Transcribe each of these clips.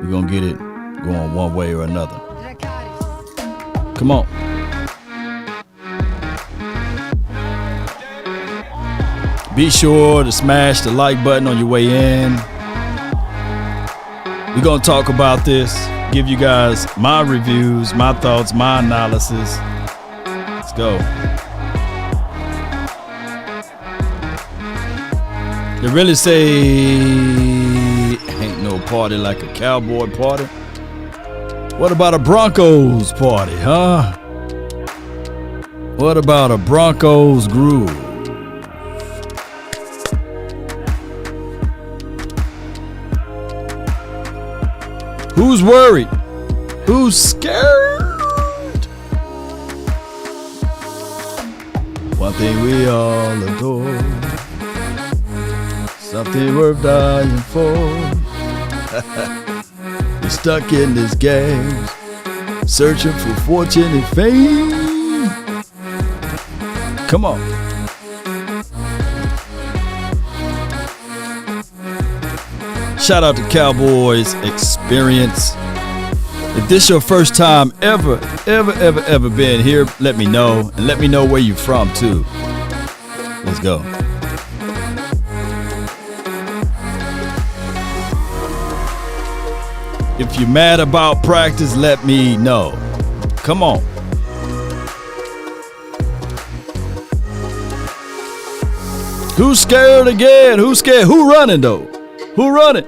We're going to get it going one way or another. Come on. Be sure to smash the like button on your way in. We're going to talk about this, give you guys my reviews, my thoughts, my analysis. Let's go. They really say ain't no party like a cowboy party. What about a Broncos party, huh? What about a Broncos groove? Who's worried? Who's scared? One thing we all adore. Something worth dying for. We're stuck in this game, searching for fortune and fame. Come on. Shout out to Cowboys Experience. If this your first time ever been here, let me know. And let me know where you're from, too. Let's go. If you're mad about practice, let me know. Come on. Who's scared again? Who's scared? Who running, though? Who running?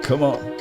Come on.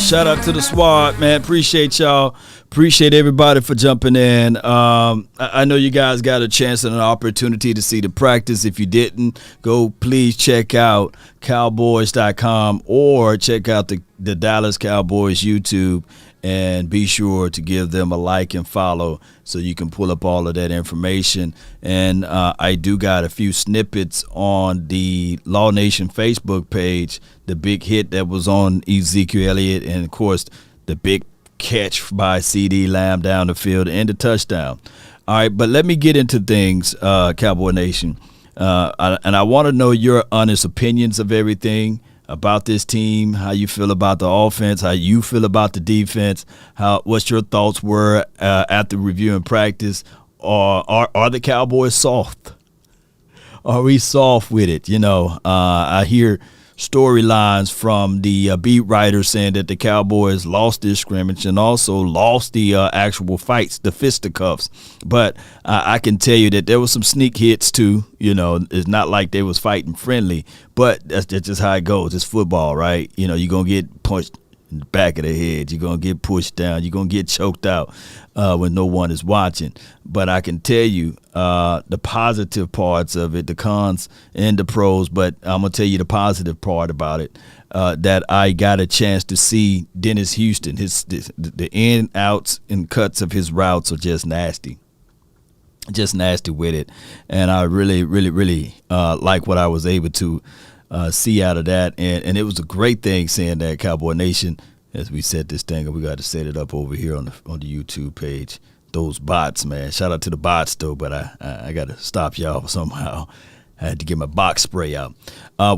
Shout out to the squad, man. Appreciate y'all. Appreciate everybody for jumping in. I know you guys got a chance and an opportunity to see the practice. If you didn't, go please check out Cowboys.com or check out the Dallas Cowboys YouTube and be sure to give them a like and follow so you can pull up all of that information. And I do got a few snippets on the Law Nation Facebook page, the big hit that was on Ezekiel Elliott, and, of course, the big catch by C.D. Lamb down the field and the touchdown. All right, but let me get into things, Cowboy Nation. And I want to know your honest opinions of everything about this team, how you feel about the offense, how you feel about the defense, what your thoughts were after reviewing practice. Or are the Cowboys soft? Are we soft with it? You know, I hear storylines from the beat writers saying that the Cowboys lost this scrimmage and also lost the actual fights, the fisticuffs. But I can tell you that there was some sneak hits too. You know, it's not like they was fighting friendly, but that's just how it goes. It's football, right? You know, you're going to get punched in the back of the head. You're going to get pushed down. You're going to get choked out when no one is watching. But I can tell you the positive parts of it, the cons and the pros, but I'm going to tell you the positive part about it, that I got a chance to see Dennis Houston. The in, outs, and cuts of his routes are just nasty. Just nasty with it. And I really like what I was able to see out of that. And it was a great thing seeing that, Cowboy Nation, as we set this thing up. We got to set it up over here on the YouTube page. Those bots, man. Shout out to the bots, though, but I got to stop y'all somehow. I had to get my box spray out.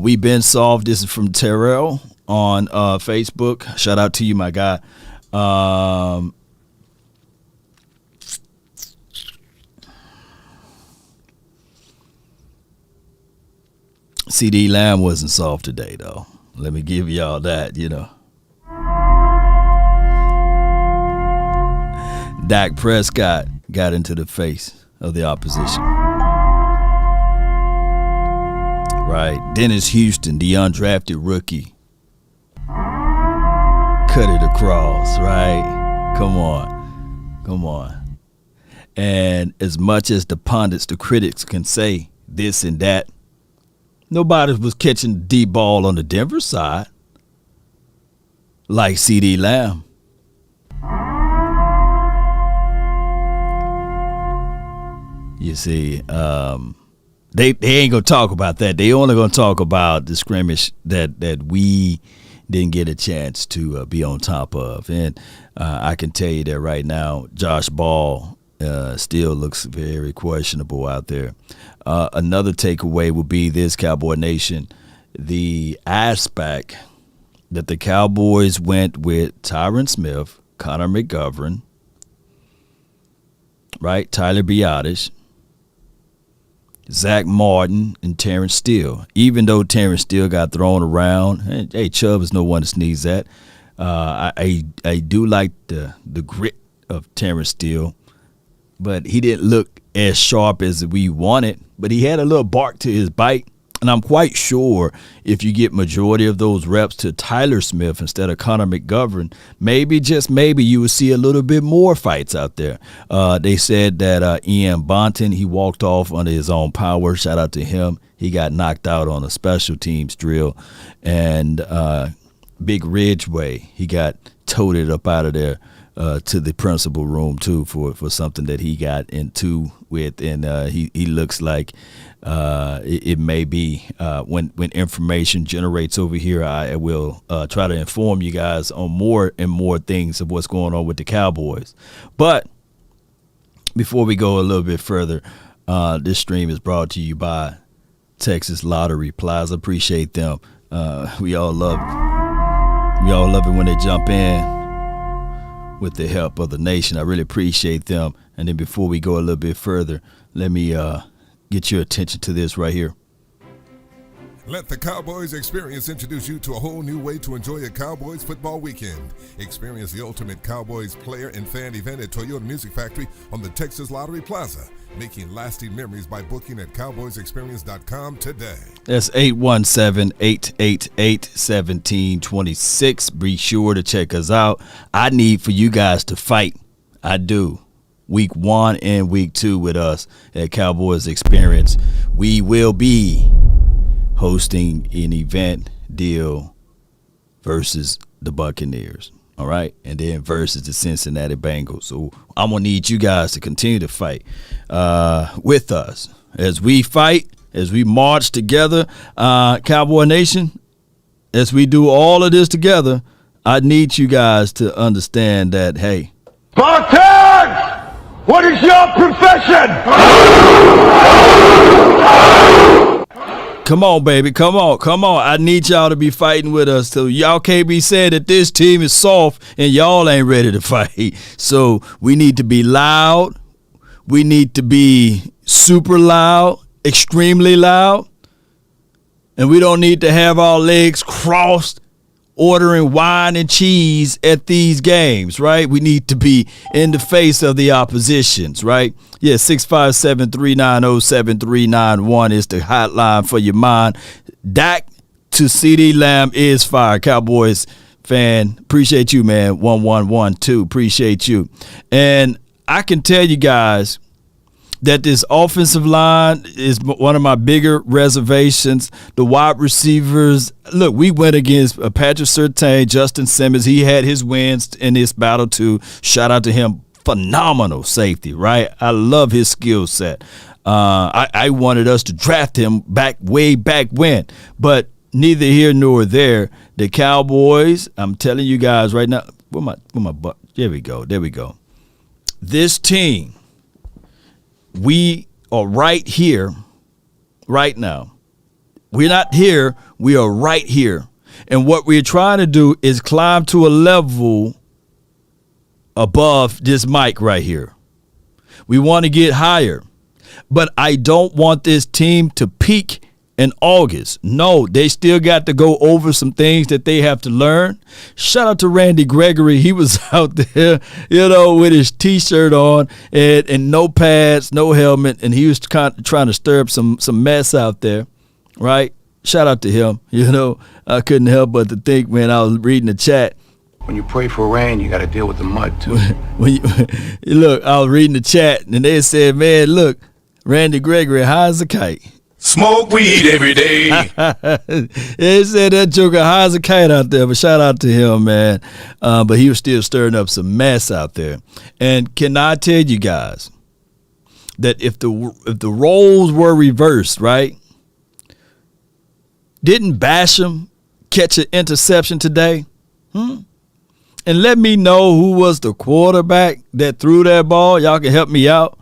We've been solved. This is from Terrell on Facebook. Shout out to you, my guy. C.D. Lamb wasn't soft today, though. Let me give y'all that, you know. Dak Prescott got into the face of the opposition. Right. Dennis Houston, the undrafted rookie. cut it across, right? Come on. And as much as the pundits, the critics can say this and that, nobody was catching the deep ball on the Denver side like CD Lamb. You see, they ain't gonna talk about that. They only gonna talk about the scrimmage that we didn't get a chance to be on top of. And I can tell you that right now, Josh Ball still looks very questionable out there. Another takeaway would be this, Cowboy Nation, the aspect that the Cowboys went with Tyron Smith, Connor McGovern, right, Tyler Biadasz, Zach Martin, and Terrence Steele. Even though Terrence Steele got thrown around, hey, Chubb is no one to sneeze at. I do like the grit of Terrence Steele, but he didn't look as sharp as we wanted. But he had a little bark to his bite, and I'm quite sure if you get majority of those reps to Tyler Smith instead of Connor McGovern, maybe, just maybe, you will see a little bit more fights out there. They said that Ian Bonton, he walked off under his own power. Shout out to him. He got knocked out on a special teams drill. And Big Ridgeway, he got toted up out of there to the principal room, too, for something that he got into with. And he looks like it may be when information generates over here, I will try to inform you guys on more and more things of what's going on with the Cowboys. But before we go a little bit further, this stream is brought to you by Texas Lottery Plaza. Appreciate them. We all love it when they jump in with the help of the nation. I really appreciate them. And then before we go a little bit further, let me get your attention to this right here. Let the Cowboys Experience introduce you to a whole new way to enjoy a Cowboys football weekend. Experience the ultimate Cowboys player and fan event at Toyota Music Factory on the Texas Lottery Plaza, making lasting memories by booking at cowboysexperience.com today. That's 817-888-1726. Be sure to check us out. I need for you guys to fight. I do. Week 1 and week 2 with us at Cowboys Experience. We will be hosting an event deal versus the Buccaneers. All right. And then versus the Cincinnati Bengals. So I'm going to need you guys to continue to fight with us as we fight, as we march together. Cowboy Nation, as we do all of this together, I need you guys to understand that, hey, Spartans! What is your profession? come on, baby. Come on. I need y'all to be fighting with us. So y'all can't be saying that this team is soft and y'all ain't ready to fight. So we need to be loud. We need to be super loud, extremely loud. And we don't need to have our legs crossed ordering wine and cheese at these games, right? We need to be in the face of the oppositions, right? Yeah, 657-390-7391 is the hotline for your mind. Dak to CD Lamb is fire. Cowboys fan, appreciate you, man. 1112, appreciate you. And I can tell you guys that this offensive line is one of my bigger reservations. The wide receivers, look, we went against Patrick Surtain, Justin Simmons. He had his wins in this battle too. Shout out to him. Phenomenal safety, right? I love his skill set. I wanted us to draft him way back when, but neither here nor there. The Cowboys, I'm telling you guys right now, where my butt? There we go. This team, we are right here, right now. We're not here. We are right here. And what we're trying to do is climb to a level above this mic right here. We want to get higher. But I don't want this team to peak in August. No, they still got to go over some things that they have to learn. Shout out to Randy Gregory. He was out there, with his T-shirt on and no pads, no helmet, and he was kind of trying to stir up some mess out there, right? Shout out to him. I couldn't help but to think, man, I was reading the chat. when you pray for rain, you got to deal with the mud, too. Look, I was reading the chat, and they said, man, look, Randy Gregory high as a kite. Smoke weed every day. They said that joker high as a kite out there, but shout out to him, man. But he was still stirring up some mess out there. And can I tell you guys that if the roles were reversed, right? Didn't Basham catch an interception today? And let me know who was the quarterback that threw that ball. Y'all can help me out.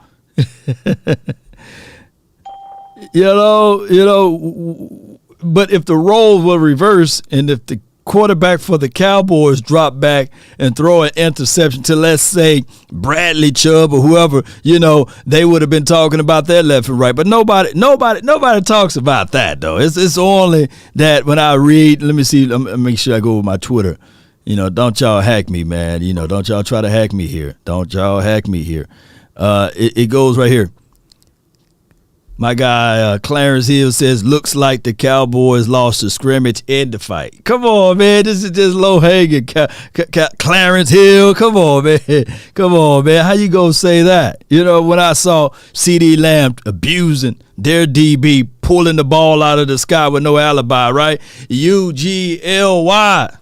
You know, but if the roles were reversed and if the quarterback for the Cowboys drop back and throw an interception to, let's say, Bradley Chubb or whoever, you know, they would have been talking about that left and right. But nobody talks about that, though. It's only that when I read, let me see, let me make sure I go with my Twitter. You know, don't y'all hack me, man. You know, don't y'all try to hack me here. Don't y'all hack me here. It goes right here. My guy Clarence Hill says, looks like the Cowboys lost the scrimmage and the fight. Come on, man. This is just low-hanging. Clarence Hill, come on, man. Come on, man. How you going to say that? You know, when I saw C.D. Lamb abusing their DB, pulling the ball out of the sky with no alibi, right? UGLY.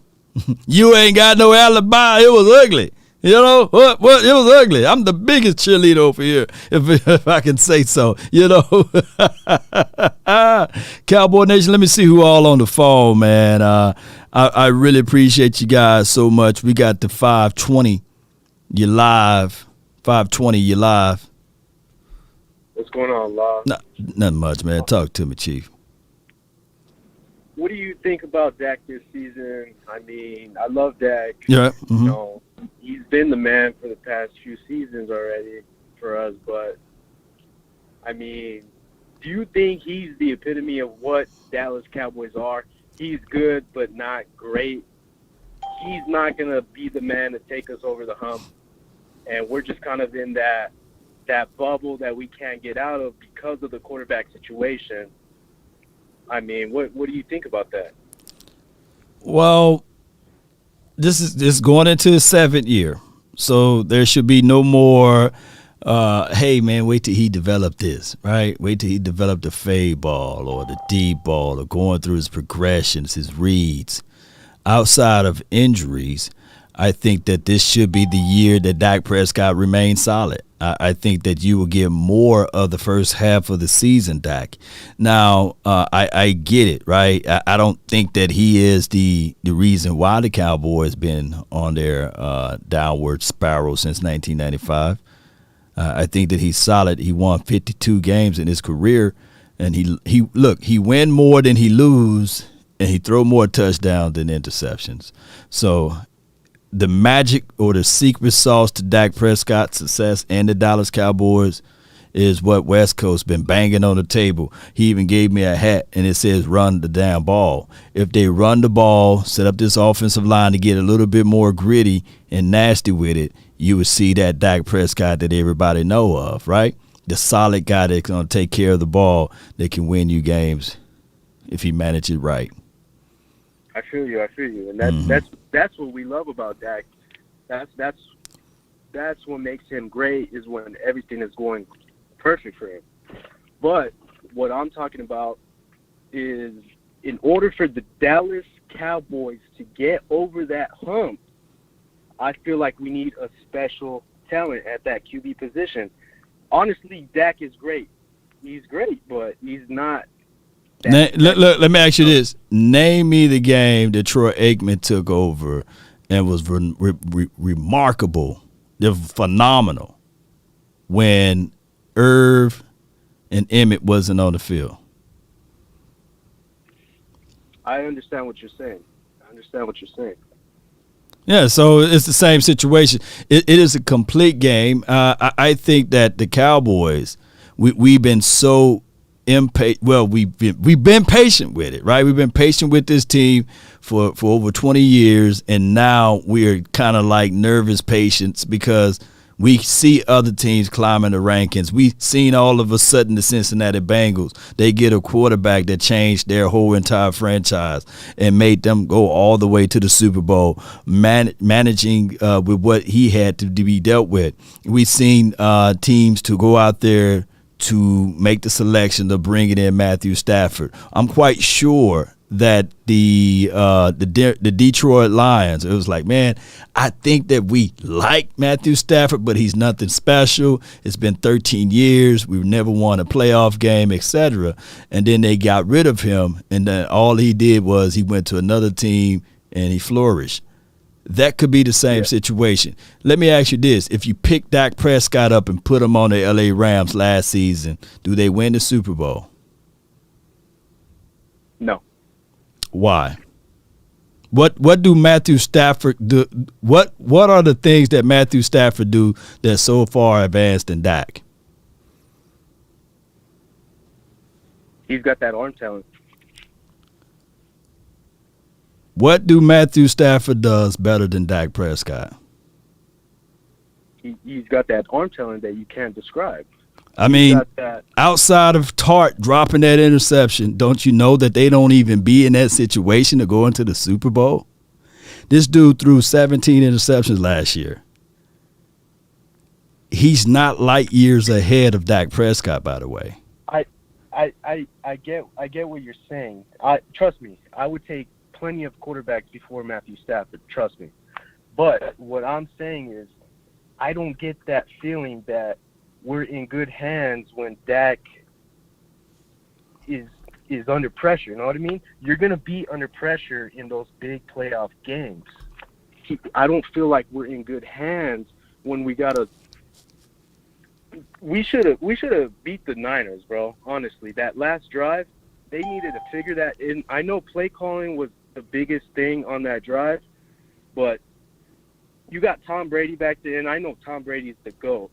You ain't got no alibi. It was ugly. You know, what? It was ugly. I'm the biggest cheerleader over here, if I can say so. You know, Cowboy Nation, let me see who all on the phone, man. I really appreciate you guys so much. We got the 520. You live. 520, you live. What's going on, Law? Nothing much, man. Talk to me, Chief. What do you think about Dak this season? I mean, I love Dak. Yeah. You know, he's been the man for the past few seasons already for us. But, I mean, do you think he's the epitome of what Dallas Cowboys are? He's good but not great. He's not going to be the man to take us over the hump. And we're just kind of in that bubble that we can't get out of because of the quarterback situation. I mean, what do you think about that? Well, this is going into his 7th year, so there should be no more. Hey man, wait till he develop this, right? Wait till he develop the fade ball or the deep ball or going through his progressions, his reads. Outside of injuries, I think that this should be the year that Dak Prescott remains solid. I think that you will get more of the first half of the season, Dak. Now, I get it, right? I don't think that he is the reason why the Cowboys been on their downward spiral since 1995. I think that he's solid. He won 52 games in his career, and he win more than he lose, and he throw more touchdowns than interceptions. So the magic or the secret sauce to Dak Prescott's success and the Dallas Cowboys is what West Coast been banging on the table. He even gave me a hat, and it says run the damn ball. If they run the ball, set up this offensive line to get a little bit more gritty and nasty with it, you would see that Dak Prescott that everybody know of, right? The solid guy that's going to take care of the ball that can win you games if he manages it right. I feel you, and that's what we love about Dak. That's what makes him great, is when everything is going perfect for him. But what I'm talking about is, in order for the Dallas Cowboys to get over that hump, I feel like we need a special talent at that QB position. Honestly, Dak is great. He's great, but he's not. Let me ask you this. Name me the game that Troy Aikman took over and was remarkable. They're phenomenal when Irv and Emmett wasn't on the field. I understand what you're saying. Yeah, so it's the same situation. It is a complete game. I think that the Cowboys, we've been so impatient. Well, we've been patient with it, right? We've been patient with this team for over 20 years, and now we're kind of like nervous patients because We see other teams climbing the rankings. We've seen all of a sudden the Cincinnati Bengals, they get a quarterback that changed their whole entire franchise and made them go all the way to the Super Bowl, managing with what he had to be dealt with. We've seen teams to go out there to make the selection of bringing in Matthew Stafford. I'm quite sure that the Detroit Lions, it was like, man, I think that we like Matthew Stafford, but he's nothing special. It's been 13 years. We've never won a playoff game, etc. And then they got rid of him, and then all he did was he went to another team and he flourished. That could be the same situation. Let me ask you this. If you pick Dak Prescott up and put him on the L.A. Rams last season, do they win the Super Bowl? No. Why? What do Matthew Stafford do? What are the things that Matthew Stafford do that's so far advanced than Dak? He's got that arm talent. What do Matthew Stafford does better than Dak Prescott? He's got that arm talent that you can't describe. I mean, outside of Tart dropping that interception, don't you know that they don't even be in that situation to go into the Super Bowl? This dude threw 17 interceptions last year. He's not light years ahead of Dak Prescott, by the way. I get what you're saying. Trust me, I would take plenty of quarterbacks before Matthew Stafford. Trust me. But what I'm saying is, I don't get that feeling that we're in good hands when Dak is under pressure. You know what I mean? You're going to be under pressure in those big playoff games. I don't feel like we're in good hands when we got to. We should have beat the Niners, bro. Honestly, that last drive, they needed to figure that in. I know play calling was the biggest thing on that drive, but you got Tom Brady back there, and I know Tom Brady's the GOAT.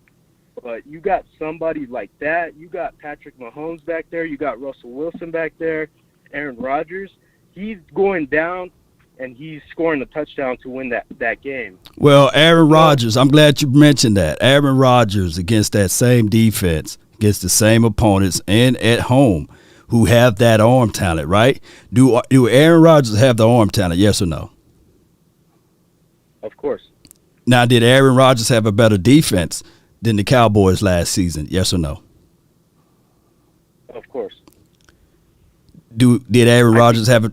But you got somebody like that. You got Patrick Mahomes back there. You got Russell Wilson back there. Aaron Rodgers. He's going down, and he's scoring a touchdown to win that game. Well, Aaron Rodgers, I'm glad you mentioned that. Aaron Rodgers against that same defense, against the same opponents, and at home, who have that arm talent, right? Do Aaron Rodgers have the arm talent, yes or no? Of course. Now, did Aaron Rodgers have a better defense than the Cowboys last season? Yes or no? Of course. Did Aaron Rodgers have a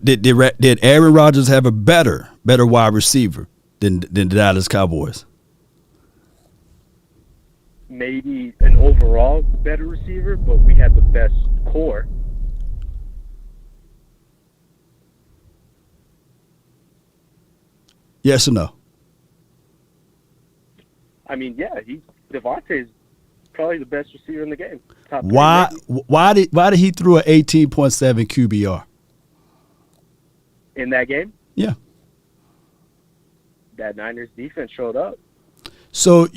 better wide receiver than the Dallas Cowboys? Maybe an overall better receiver, but we had the best core. Yes or no? I mean, yeah, Devontae's probably the best receiver in the game. Top Why did he throw an 18.7 QBR in that game? Yeah, that Niners defense showed up. So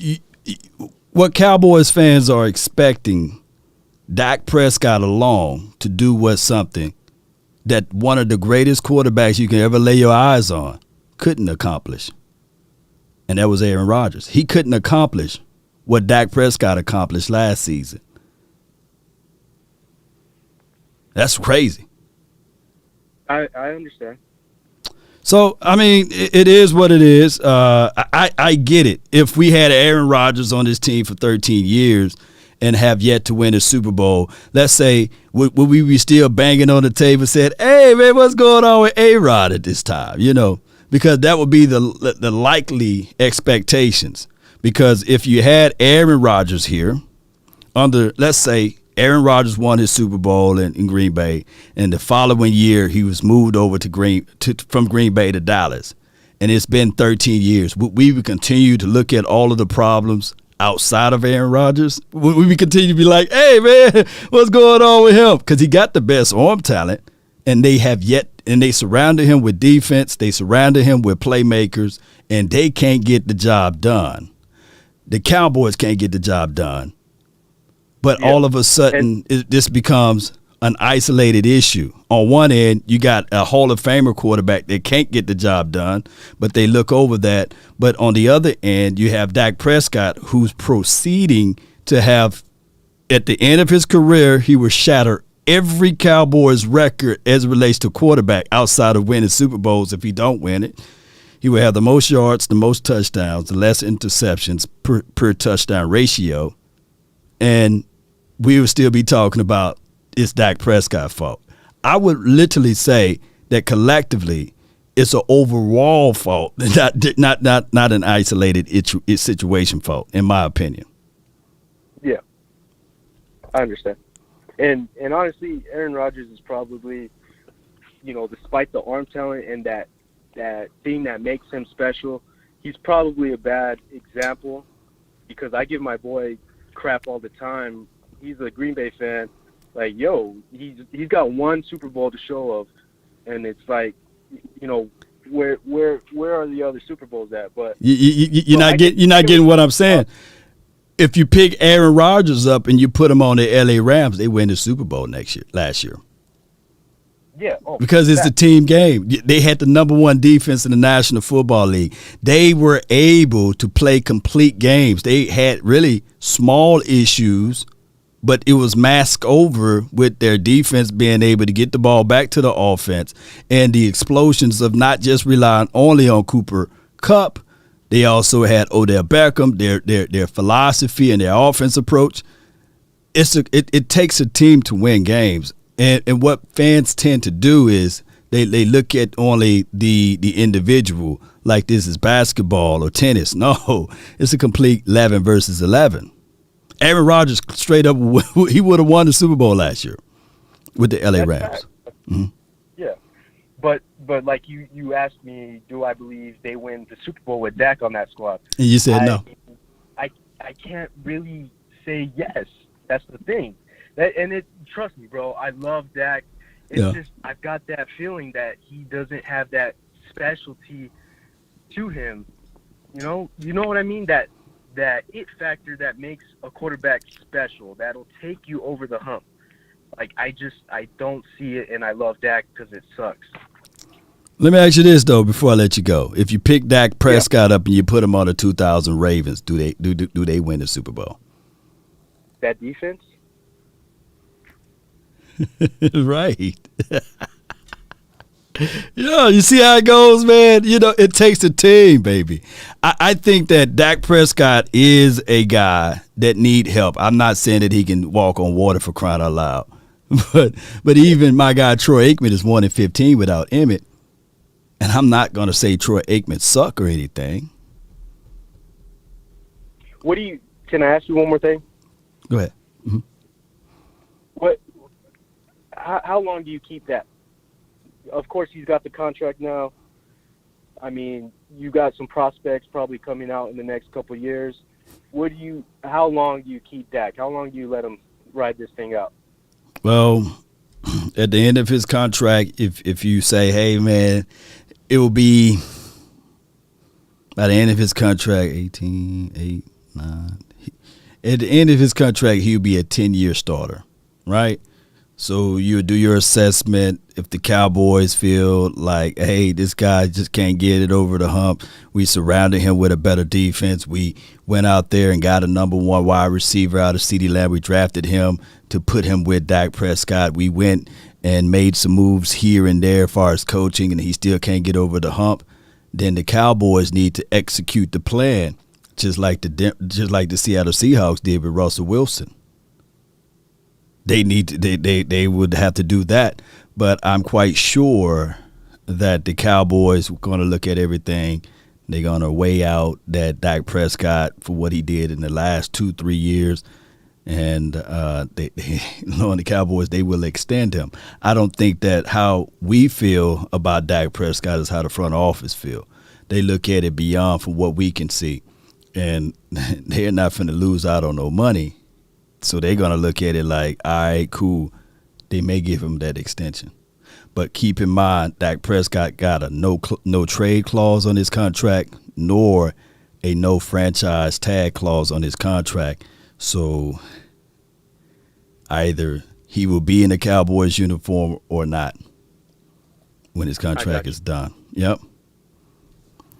what Cowboys fans are expecting Dak Prescott alone to do was something that one of the greatest quarterbacks you can ever lay your eyes on couldn't accomplish. And that was Aaron Rodgers. He couldn't accomplish what Dak Prescott accomplished last season. That's crazy. I understand. So, I mean, it is what it is. I get it. If we had Aaron Rodgers on this team for 13 years and have yet to win a Super Bowl, let's say, would we be still banging on the table and said, hey, man, what's going on with A-Rod at this time? You know, because that would be the likely expectations. Because if you had Aaron Rodgers here under, let's say, Aaron Rodgers won his Super Bowl in Green Bay, and the following year he was moved over from Green Bay to Dallas, and it's been 13 years. We would continue to look at all of the problems outside of Aaron Rodgers. We would continue to be like, hey, man, what's going on with him? Because he got the best arm talent, and they surrounded him with defense. They surrounded him with playmakers, and they can't get the job done. The Cowboys can't get the job done. But all of a sudden, this becomes, an isolated issue. On one end, you got a Hall of Famer quarterback that can't get the job done, but they look over that. But on the other end, you have Dak Prescott, who's proceeding to have, at the end of his career, he will shatter every Cowboys record as it relates to quarterback outside of winning Super Bowls. If he don't win it, he will have the most yards, the most touchdowns, the less interceptions per touchdown ratio. And we would still be talking about it's Dak Prescott's fault. I would literally say that collectively it's an overall fault, not an isolated situation fault, in my opinion. Yeah, I understand. And honestly, Aaron Rodgers is probably, despite the arm talent and that thing that makes him special, he's probably a bad example, because I give my boy crap all the time. He's a Green Bay fan. Like, he's got one Super Bowl to show of, and it's like, where are the other Super Bowls at? But you're not getting what I'm saying. If you pick Aaron Rodgers up and you put him on the LA Rams, they win the Super Bowl last year. Yeah, because it's the team game. They had the number one defense in the National Football League. They were able to play complete games. They had really small issues, but it was masked over with their defense being able to get the ball back to the offense and the explosions of not just relying only on Cooper Kupp. They also had Odell Beckham, their philosophy and their offense approach. It takes a team to win games. And what fans tend to do is they look at only the individual, like this is basketball or tennis. No, it's a complete 11 versus 11. Aaron Rodgers straight up, he would have won the Super Bowl last year with the LA Rams. Mm-hmm. Yeah, but like you asked me, do I believe they win the Super Bowl with Dak on that squad? And you said no. I can't really say yes. That's the thing. Trust me, bro, I love Dak. It's just I've got that feeling that he doesn't have that specialty to him. You know what I mean? That it factor that makes a quarterback special, that'll take you over the hump. Like, I don't see it, and I love Dak because it sucks. Let me ask you this, though, before I let you go. If you pick Dak Prescott up and you put him on the 2000 Ravens, do they win the Super Bowl? That defense? Right. You see how it goes, man? It takes a team, baby. I think that Dak Prescott is a guy that need help. I'm not saying that he can walk on water, for crying out loud. But even my guy Troy Aikman is 1-15 without Emmett. And I'm not going to say Troy Aikman suck or anything. Can I ask you one more thing? Go ahead. Mm-hmm. How long do you keep that? Of course, he's got the contract now. I mean, you got some prospects probably coming out in the next couple of years. How long do you keep Dak? How long do you let him ride this thing out? Well, at the end of his contract, if you say, hey, man, it will be by the end of his contract, 18, 8, 9. At the end of his contract, he'll be a 10-year starter, right? So you do your assessment. If the Cowboys feel like, hey, this guy just can't get it over the hump, we surrounded him with a better defense. We went out there and got a number one wide receiver out of CeeDee Lamb. We drafted him to put him with Dak Prescott. We went and made some moves here and there as far as coaching, and he still can't get over the hump. Then the Cowboys need to execute the plan, just like the Seattle Seahawks did with Russell Wilson. They would have to do that, but I'm quite sure that the Cowboys are going to look at everything. They're going to weigh out that Dak Prescott for what he did in the last 2-3 years, and knowing the Cowboys, they will extend him. I don't think that how we feel about Dak Prescott is how the front office feel. They look at it beyond from what we can see, and they're not going to lose out on no money. So they're going to look at it like, all right, cool. They may give him that extension. But keep in mind, Dak Prescott got a no trade clause on his contract, nor a no franchise tag clause on his contract. So either he will be in the Cowboys uniform or not when his contract is done. Yep.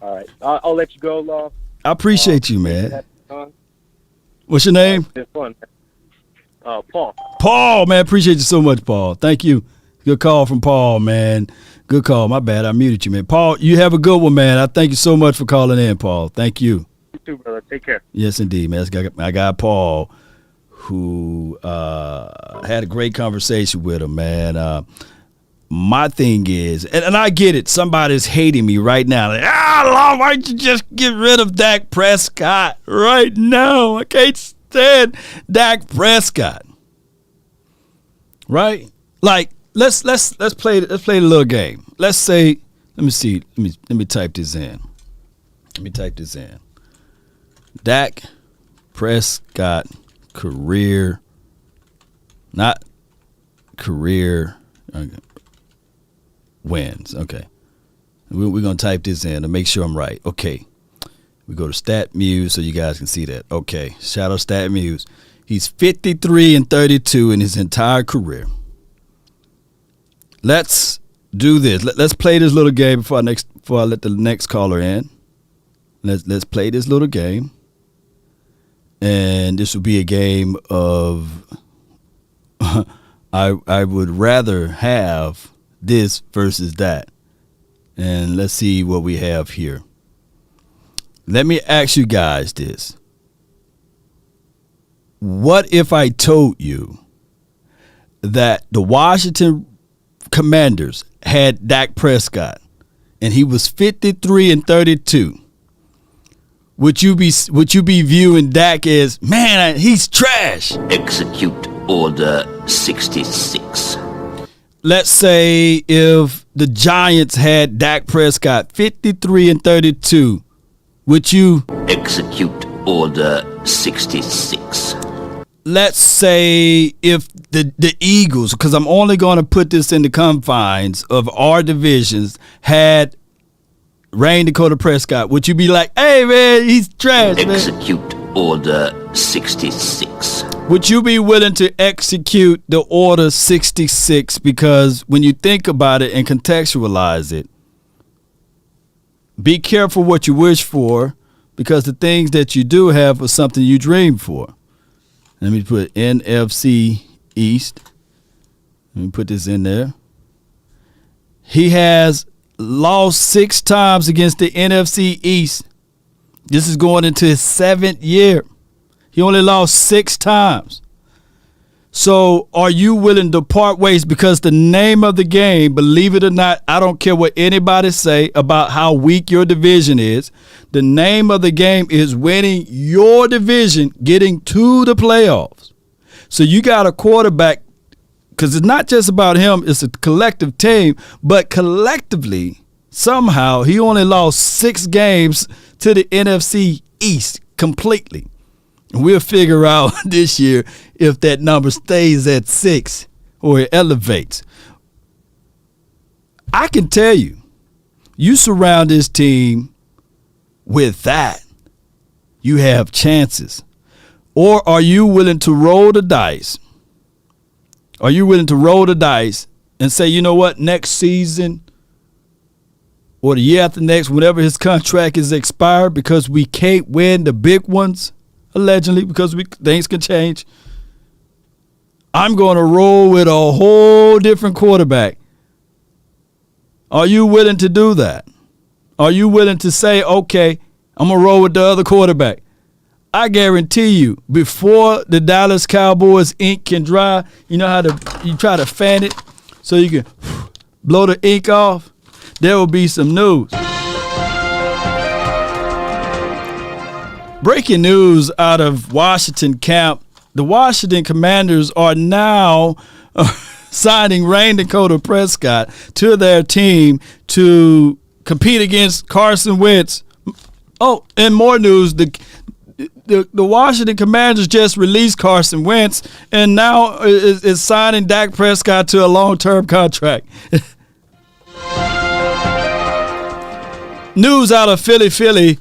All right. I'll let you go, Law. I appreciate you, man. What's your name? It's been fun. Paul. Paul, man. Appreciate you so much, Paul. Thank you. Good call from Paul, man. Good call. My bad. I muted you, man. Paul, you have a good one, man. I thank you so much for calling in, Paul. Thank you. You too, brother. Take care. Yes, indeed, man. I got Paul, who had a great conversation with him, man. My thing is, and I get it, somebody's hating me right now. Like, Lord, why don't you just get rid of Dak Prescott right now? I can't stand Dak Prescott. Right? Like, let's play a little game. Let's say, let me type this in. Dak Prescott career wins. Okay. We're going to type this in to make sure I'm right. Okay. We go to StatMuse so you guys can see that. Okay. Shout out StatMuse. He's 53-32 in his entire career. Let's do this. Let's play this little game before I let the next caller in. Let's play this little game. And this will be a game of I would rather have this versus that. And let's see what we have here. Let me ask you guys this. What if I told you that the Washington Commanders had Dak Prescott and he was 53-32? Would you be viewing Dak as, man, he's trash? Execute Order 66. Let's say if the Giants had Dak Prescott 53-32, would you execute Order 66? Let's say if the Eagles, because I'm only going to put this in the confines of our divisions, had Rain Dakota Prescott, would you be like, hey, man, he's trash, man? Execute Order 66. Would you be willing to execute the Order 66? Because when you think about it and contextualize it, be careful what you wish for, because the things that you do have are something you dream for. Let me put NFC East. Let me put this in there. He has lost 6 times against the NFC East. This is going into his 7th year. He only lost 6 times. So are you willing to part ways? Because the name of the game, believe it or not, I don't care what anybody say about how weak your division is. The name of the game is winning your division, getting to the playoffs. So you got a quarterback, because it's not just about him, it's a collective team, but collectively, somehow, he only lost 6 games to the NFC East completely. And we'll figure out this year if that number stays at 6 or it elevates. I can tell you, you surround this team with that, you have chances. Or are you willing to roll the dice? Are you willing to roll the dice and say, you know what, next season or the year after next, whenever his contract is expired, because we can't win the big ones, allegedly, because things can change, I'm going to roll with a whole different quarterback. Are you willing to do that? Are you willing to say, okay, I'm going to roll with the other quarterback? I guarantee you, before the Dallas Cowboys ink can dry, you know how you try to fan it so you can blow the ink off? There will be some news. Breaking news out of Washington camp. The Washington Commanders are now signing Rain Dakota Prescott to their team to compete against Carson Wentz. Oh, and more news, the Washington Commanders just released Carson Wentz and now is signing Dak Prescott to a long-term contract. News out of Philly.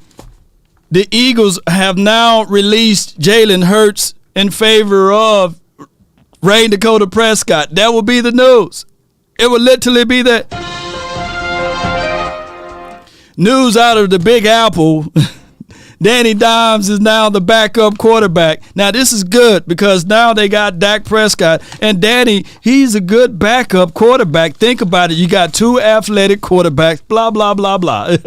The Eagles have now released Jalen Hurts in favor of Rain Dakota Prescott. That would be the news. It would literally be that. News out of the Big Apple. Danny Dimes is now the backup quarterback. Now, this is good because now they got Dak Prescott. And Danny, he's a good backup quarterback. Think about it. You got two athletic quarterbacks, blah, blah, blah, blah.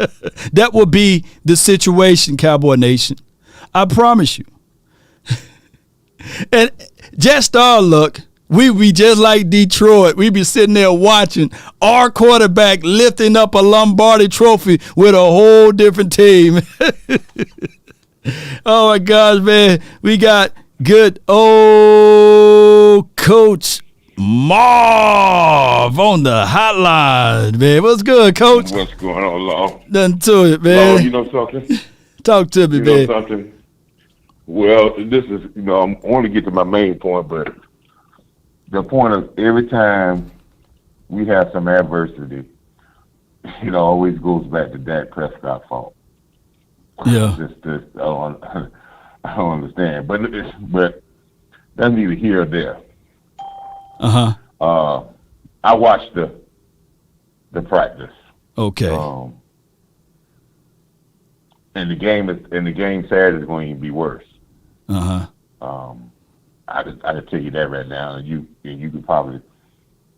That will be the situation, Cowboy Nation. I promise you. And just our luck, we be just like Detroit. We be sitting there watching our quarterback lifting up a Lombardi trophy with a whole different team. Oh, my gosh, man. We got good old Coach Marv on the hotline, man. What's good, Coach? What's going on, Law? Nothing to it, man. Law, you know something? Talk to me, you man. Know something? Well, this is, I want to get to my main point, but the point of every time we have some adversity, always goes back to Dak Prescott's fault. Yeah. I don't understand, but that's neither here or there. I watched the practice. Okay. And the game Saturday is going to be worse. I can tell you that right now, and you'll probably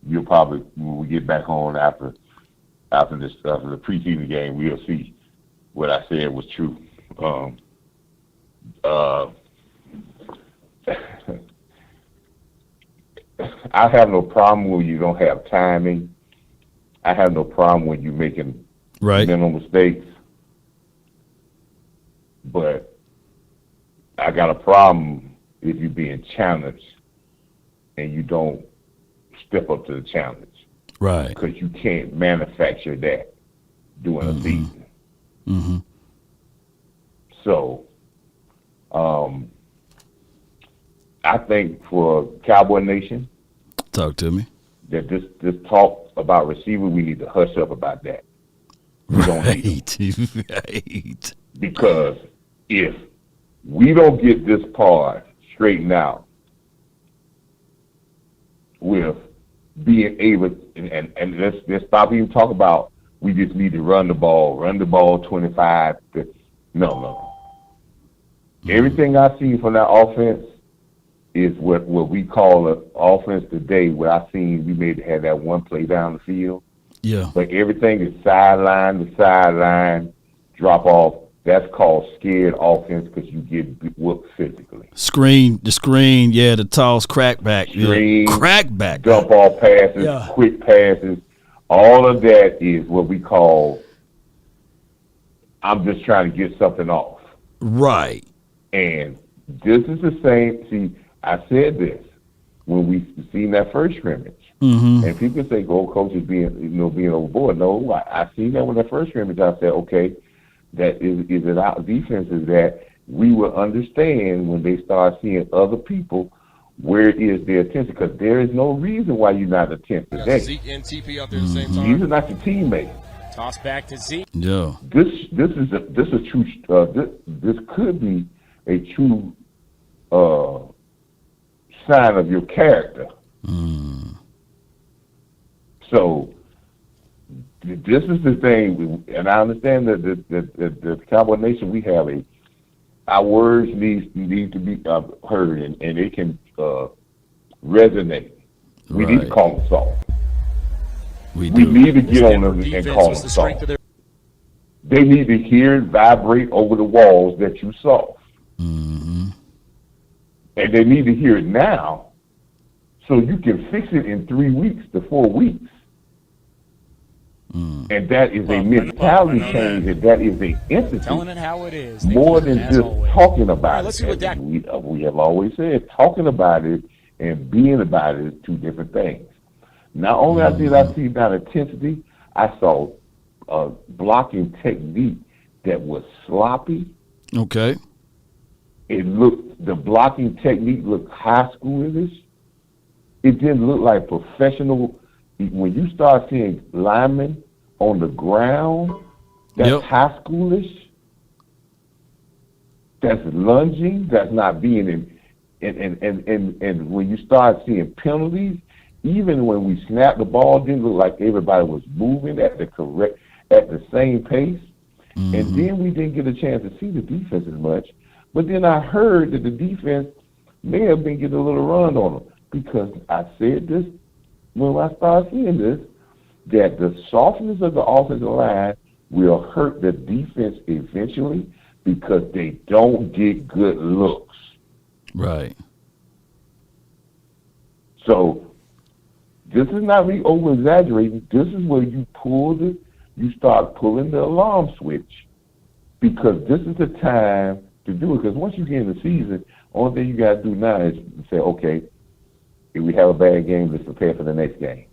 when we get back on after the preseason game, we'll see what I said was true. I have no problem when you don't have timing. I have no problem when you're making mental mistakes. But I got a problem if you're being challenged and you don't step up to the challenge. Right. Because you can't manufacture that during a season. Mm-hmm. So, I think for Cowboy Nation, talk to me. That this talk about receiver, we need to hush up about that. We don't need to. Right. Because if we don't get this part straightened out with being able, and let's stop even talk about we just need to run the ball 25. No. Everything I see from that offense is what we call an offense today. What I seen, we may have that one play down the field. Yeah. But everything is sideline to sideline, drop off. That's called scared offense because you get whooped physically. The screen, yeah, the toss, crackback. Screen, crackback. Dump off passes, quick passes. All of that is what we call, I'm just trying to get something off. Right. And this is the same. See, I said this when we seen that first scrimmage. Mm-hmm. And people say, "Go, coach is being overboard." No, I seen that when that first scrimmage. I said, "Okay, that is it. Our defense is that we will understand when they start seeing other people where is their attention, because there is no reason why you're not attentive today. Zeke and TP out there at the same time. These are not your teammates. Toss back to Zeke. Yeah. This is a true. This could be a true sign of your character. So this is the thing, and I understand that the Cowboy Nation, we have our words need to be heard, and it can resonate. We need to call them soft. We need to get on them and call them soft. They need to hear it vibrate over the walls that you saw. Mm-hmm. And they need to hear it now so you can fix it in 3 weeks to 4 weeks. And that is a mentality change, and that is an entity. Telling it how it is. More than just talking about right, let's see what Dak. We have always said talking about it and being about it is two different things. Not only did I see that intensity, I saw a blocking technique that was sloppy. Okay. The blocking technique looked high schoolish. It didn't look like professional. When you start seeing linemen on the ground, that's high schoolish. That's lunging. That's not being and when you start seeing penalties, even when we snapped the ball, didn't look like everybody was moving at the same pace. Mm-hmm. And then we didn't get a chance to see the defense as much. But then I heard that the defense may have been getting a little run on them, because I said this when I started seeing this, that the softness of the offensive line will hurt the defense eventually because they don't get good looks. Right. So this is not me over-exaggerating. This is where you start pulling the alarm switch, because this is the time to do it. Because once you get in the season, only thing you got to do now is say, okay, if we have a bad game, let's prepare for the next game.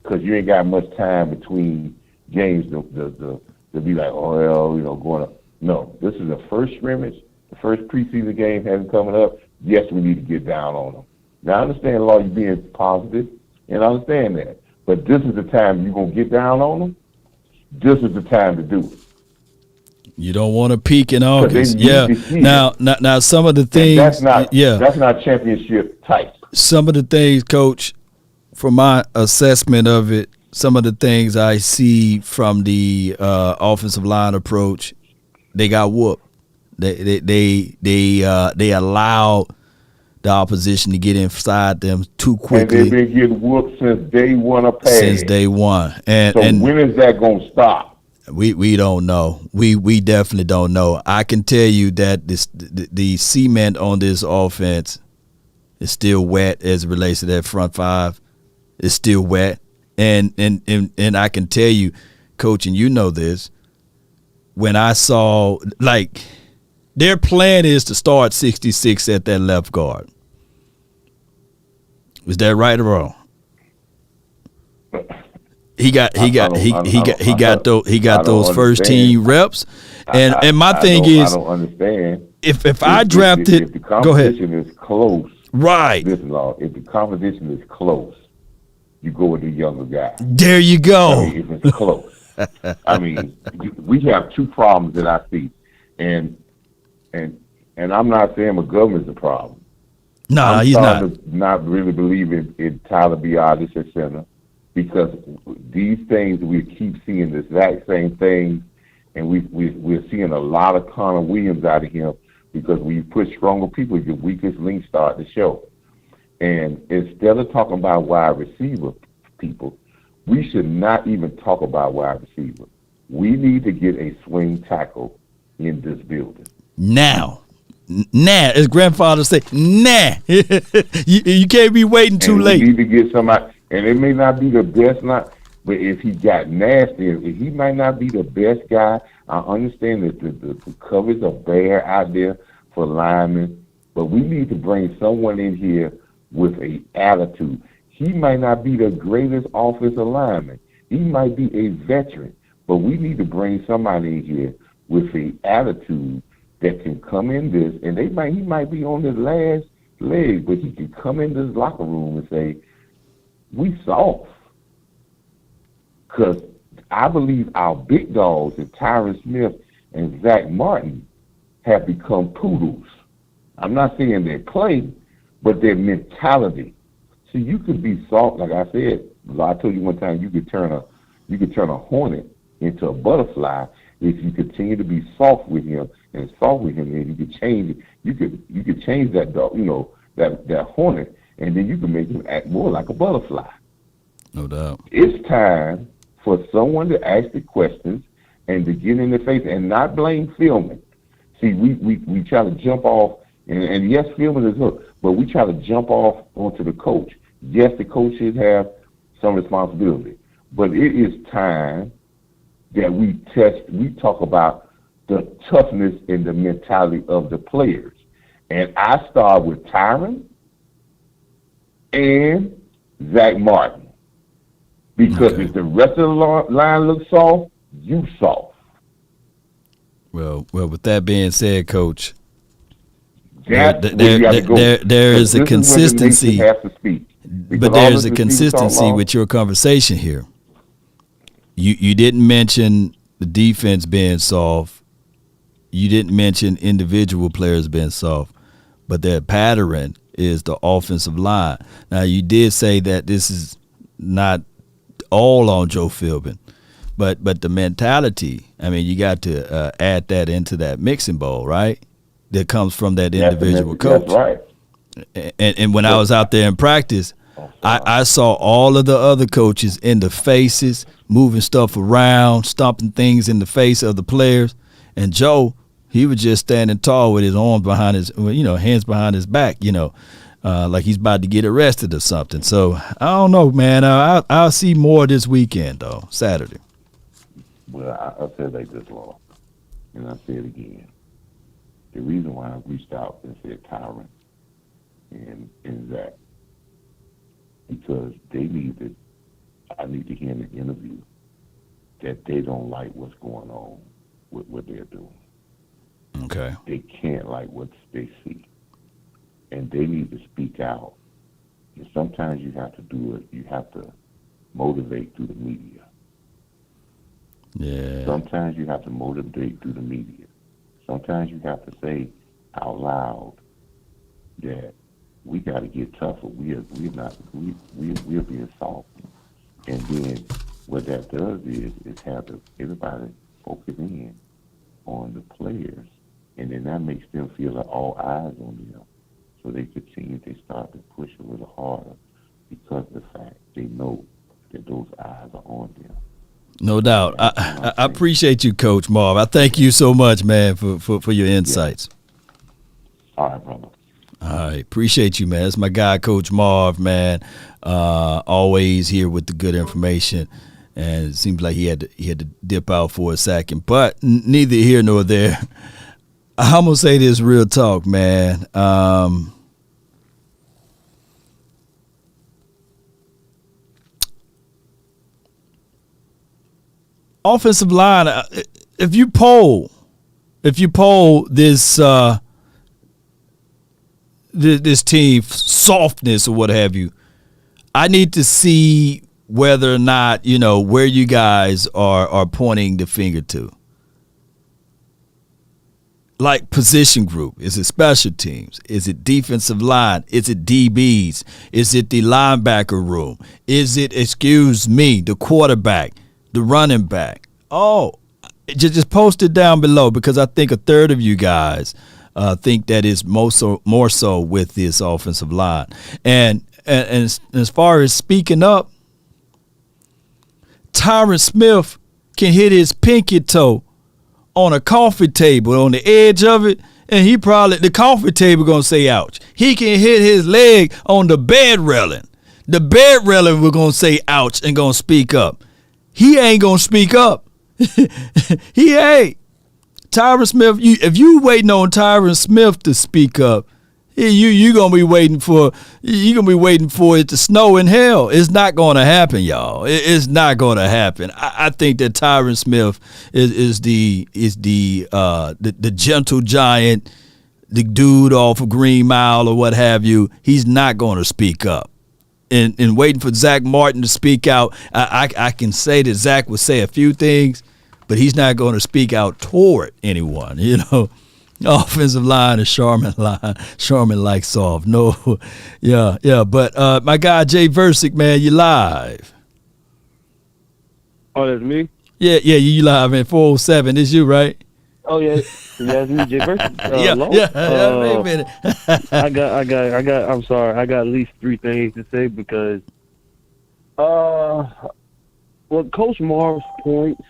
Because you ain't got much time between games to be like, oh, well, going up. No, this is the first scrimmage. The first preseason game hasn't coming up. Yes, we need to get down on them. Now, I understand, Law, you being positive, and I understand that. But this is the time you're going to get down on them. This is the time to do it. You don't want to peak in August. Yeah. Now, some of the things. That's not championship type. Some of the things, Coach, from my assessment of it, some of the things I see from the offensive line approach, they got whooped. They allowed the opposition to get inside them too quickly. And they've been getting whooped since day one of pass. Since day one. And when is that going to stop? We don't know. We definitely don't know. I can tell you that the cement on this offense is still wet as it relates to that front five. It's still wet. And I can tell you, Coach, and you know this, when I saw, like, their plan is to start 66 at that left guard. Was that right or wrong? He got those first team reps, and my thing is, I don't understand. If I drafted, if the go ahead. competition is close, right? Listen, Law, if the competition is close, you go with the younger guy. There you go. I mean, if it's close, I mean, we have two problems that I see, and I'm not saying McGovern's the problem. No, he's not. I'm not really believing in Tyler Biadasz at center, because these things we keep seeing the exact same things, and we're seeing a lot of Connor Williams out of him, because when you put stronger people, your weakest links start to show. And instead of talking about wide receiver people, we should not even talk about wide receiver. We need to get a swing tackle in this building. Now, as grandfather say, you can't be waiting too late. We need to get somebody, and it may not be the best, but if he got nasty, if he might not be the best guy. I understand that the covers are bare out there for linemen, but we need to bring someone in here with a attitude. He might not be the greatest offensive lineman. He might be a veteran, but we need to bring somebody in here with a attitude that can come in this, and he might be on his last leg, but he can come in this locker room and say, we soft. Because I believe our big dogs, and Tyron Smith and Zach Martin, have become poodles. I'm not saying they play, but their mentality. So you could be soft, like I said. I told you one time you could turn a hornet into a butterfly if you continue to be soft with him, and you could change it. You could change that dog, that hornet, and then you can make him act more like a butterfly. No doubt. It's time for someone to ask the questions and to get in the face and not blame filming. See, we try to jump off, and yes, filming is hooked, but we try to jump off onto the coach. Yes, the coach should have some responsibility, but it is time that we talk about the toughness and the mentality of the players. And I start with Tyron and Zach Martin. Because if the rest of the line looks soft, you soft. Well, with that being said, Coach, there is a consistency. Have to speak, but there's a consistency with your conversation here. You didn't mention the defense being soft. You didn't mention individual players being soft. but their pattern is the offensive line. Now, you did say that this is not all on Joe Philbin, but the mentality, I mean, you got to add that into that mixing bowl, right? That comes from that individual coach. That's right. And when I was out there in practice, I saw all of the other coaches in the faces, moving stuff around, stomping things in the face of the players. And Joe, he was just standing tall with his arms behind his, hands behind his back, like he's about to get arrested or something. So I don't know, man. I'll see more this weekend, though, Saturday. Well, I'll say it like this, Law, and I'll say it again. The reason why I reached out and said Tyron and Zach, because I need to hear in the interview that they don't like what's going on with what they're doing. Okay. They can't like what they see. And they need to speak out. And sometimes you have to do it. You have to motivate through the media. Yeah. Sometimes you have to motivate through the media. Sometimes you have to say out loud that we got to get tougher. We're being soft. And then what that does is have everybody focus in on the players, and then that makes them feel like all eyes on them. So they continue, they start to push a little harder because of the fact they know that those eyes are on them. No doubt. I appreciate you, Coach Marv. I thank you so much, man, for your insights. Yeah. All right, brother. All right. Appreciate you, man. That's my guy, Coach Marv, man. Always here with the good information. And it seems like he had to dip out for a second. But neither here nor there. I'm going to say this real talk, man. Offensive line, if you poll this this team softness or what have you, I need to see whether or not, where you guys are pointing the finger to. Like position group. Is it special teams? Is it defensive line? Is it DBs? Is it the linebacker room? Is it, the quarterback, the running back? Oh, just post it down below, because I think a third of you guys think that is more so with this offensive line. And as far as speaking up, Tyron Smith can hit his pinky toe on a coffee table on the edge of it, and the coffee table gonna say ouch. He can hit his leg on the bed railing. The bed railing we're gonna say ouch and gonna speak up. He ain't gonna speak up. He ain't. Tyron Smith, if you waiting on Tyron Smith to speak up, you're gonna be waiting for it to snow in hell. It's not gonna happen, y'all. It's not gonna happen. I think that Tyron Smith is the gentle giant, the dude off of Green Mile or what have you. He's not gonna speak up. And waiting for Zach Martin to speak out, I can say that Zach would say a few things, but he's not going to speak out toward anyone, Offensive line is Sharman line. Sharman like soft. No, yeah. But my guy Jay Versick, man, you live. Oh, that's me? Yeah, you live, man. 407. It's you, right? Oh yeah, that's me, Jay Versick. Yeah. Wait a minute. I got. I'm sorry. I got at least 3 things to say because, Coach Marv's points,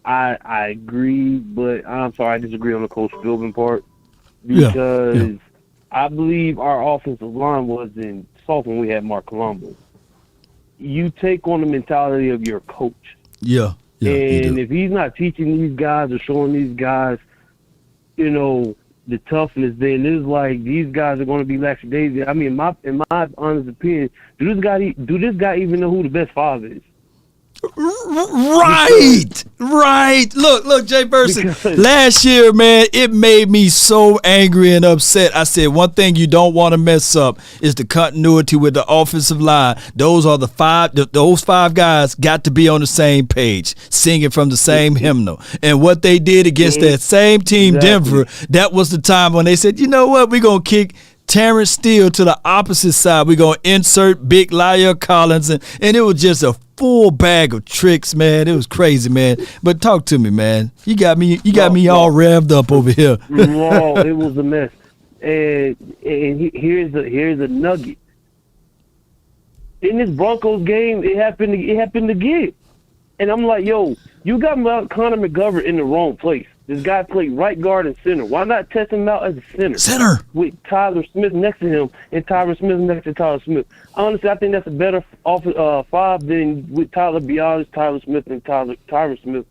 I agree, but I'm sorry, I disagree on the Coach Philbin part because I believe our offensive line wasn't soft when we had Mark Colombo. You take on the mentality of your coach. Yeah. And if he's not teaching these guys or showing these guys, the toughness, then it's like these guys are going to be lackadaisical. I mean, in my honest opinion, do this guy even know who the best father is? Right. Look, Jay Burson. Last year, man, it made me so angry and upset. I said, one thing you don't want to mess up is the continuity with the offensive line. Those 5 guys got to be on the same page, singing from the same hymnal. And what they did against that same team, Denver, that was the time when they said, you know what, we're going to kick Terrence Steele to the opposite side. We're going to insert Big Lyle Collins. And it was just a full bag of tricks, man. It was crazy, man. But talk to me, man. You got me all revved up over here. No, it was a mess. And here's a nugget. In this Broncos game, it happened again. And I'm like, yo, you got Connor McGovern in the wrong place. This guy played right guard and center. Why not test him out as a center? Center. With Tyler Smith next to him and Tyler Smith next to Tyler Smith. Honestly, I think that's a better five than with Tyler Biadasz, Tyler Smith, and Tyler Smith.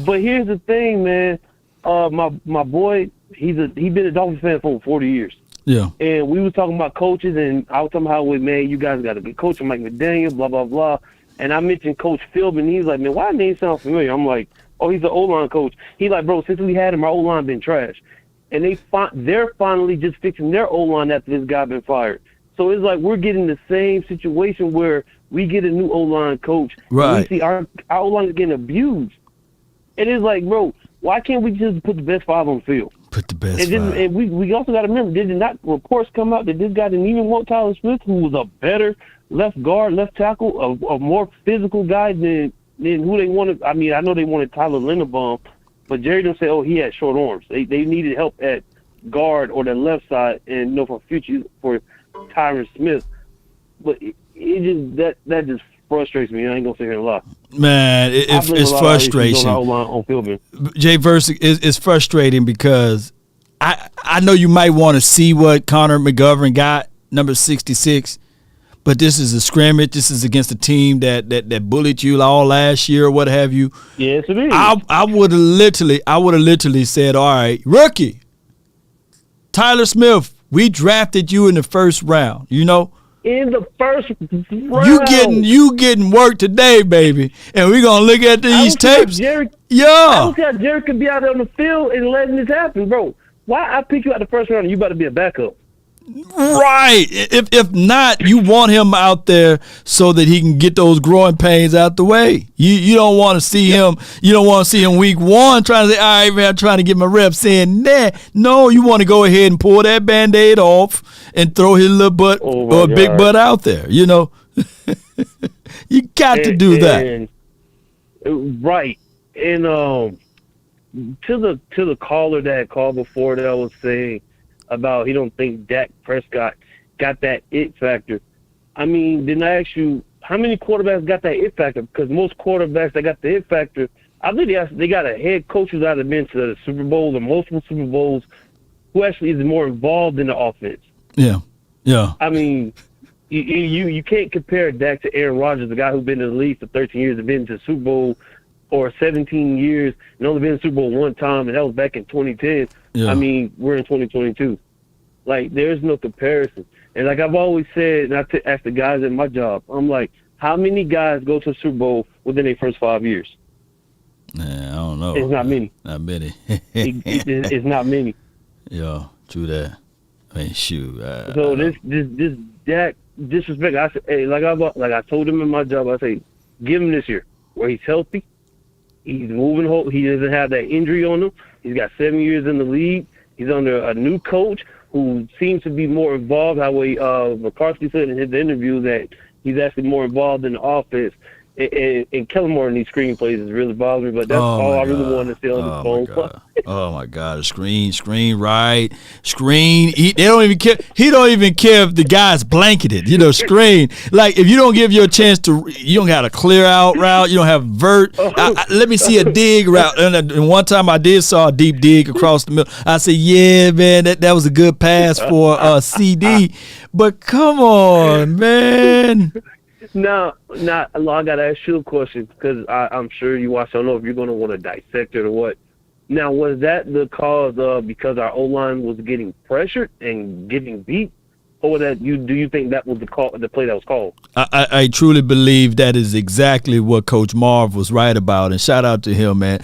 But here's the thing, man. My boy, he been a Dolphins fan for over 40 years. Yeah. And we was talking about coaches, and I was talking about how, man, you guys got a good coach, Mike McDaniel, blah, blah, blah. And I mentioned Coach Philbin, and he was like, man, why name sound familiar? I'm like, oh, he's an O-line coach. He's like, bro, since we had him, our O-line been trash. And they're finally just fixing their O-line after this guy been fired. So it's like we're getting the same situation where we get a new O-line coach. Right. And we see our O-line is getting abused. And it's like, bro, why can't we just put the best five on the field? Put the best five. And we also got to remember, did not reports come out that this guy didn't even want Tyler Smith, who was a better left guard, left tackle, a more physical guy than who they wanted. I mean, I know they wanted Tyler Linderbaum, but Jerry didn't say, oh, he had short arms. They needed help at guard or the left side, and for Tyron Smith. But it just that just frustrates me. I ain't gonna sit here and lie. Man, it's frustration. Jay Verse is frustrating because I know you might want to see what Connor McGovern got, number 66. But this is a scrimmage. This is against a team that bullied you all last year or what have you. Yes, it is. I would have literally said, all right, rookie, Tyler Smith, we drafted you in the first round, you know? In the first round. You getting work today, baby. And we're going to look at these tapes. I don't see how Jerry could be out there on the field and letting this happen, bro. Why I pick you out the first round and you about to be a backup? Right. If not, you want him out there so that he can get those growing pains out the way. You don't want to see him. You don't want to see him week one trying to say, all right, man, I'm trying to get my reps in. No, you want to go ahead and pull that Band-Aid off and throw his little butt or big butt out there. You know, you got to do that. Right. And to the caller that called before that was saying about he don't think Dak Prescott got that it factor. I mean, didn't I ask you how many quarterbacks got that it factor? Because most quarterbacks that got the it factor, I believe they got a head coach who's out of the bench to the Super Bowl or multiple Super Bowls who actually is more involved in the offense. Yeah. I mean, you can't compare Dak to Aaron Rodgers, the guy who's been in the league for 13 years and been to the Super Bowl, or 17 years and only been in the Super Bowl one time, and that was back in 2010. Yeah. I mean, we're in 2022. Like, there's no comparison. And like I've always said, and I ask the guys at my job, I'm like, how many guys go to the Super Bowl within their first 5 years? I don't know. It's not many. Not many. It's not many. Yeah, true that. I mean, shoot. So this Dak disrespect. I said, hey, like I told him in my job, I say, give him this year where he's healthy, he's moving. He doesn't have that injury on him. He's got 7 years in the league. He's under a new coach who seems to be more involved. How McCarthy said in his interview that he's actually more involved in the offense. And Kellen Moore in these screenplays is really bothering me, but that's all I really want to say on the phone. Oh my God! Screen right, screen. He don't even care if the guy's blanketed. You know, screen. Like if you don't give you a chance to, you don't got a clear out route. You don't have vert. Let me see a dig route. And one time I did saw a deep dig across the middle. I said, yeah, man, that was a good pass for CD. But come on, man. No, I got to ask you a question because I'm sure you watch. I don't know if you're going to want to dissect it or what. Now, was that the cause of because our O-line was getting pressured and getting beat, or do you think that was the play that was called? I truly believe that is exactly what Coach Marv was right about, and shout out to him, man.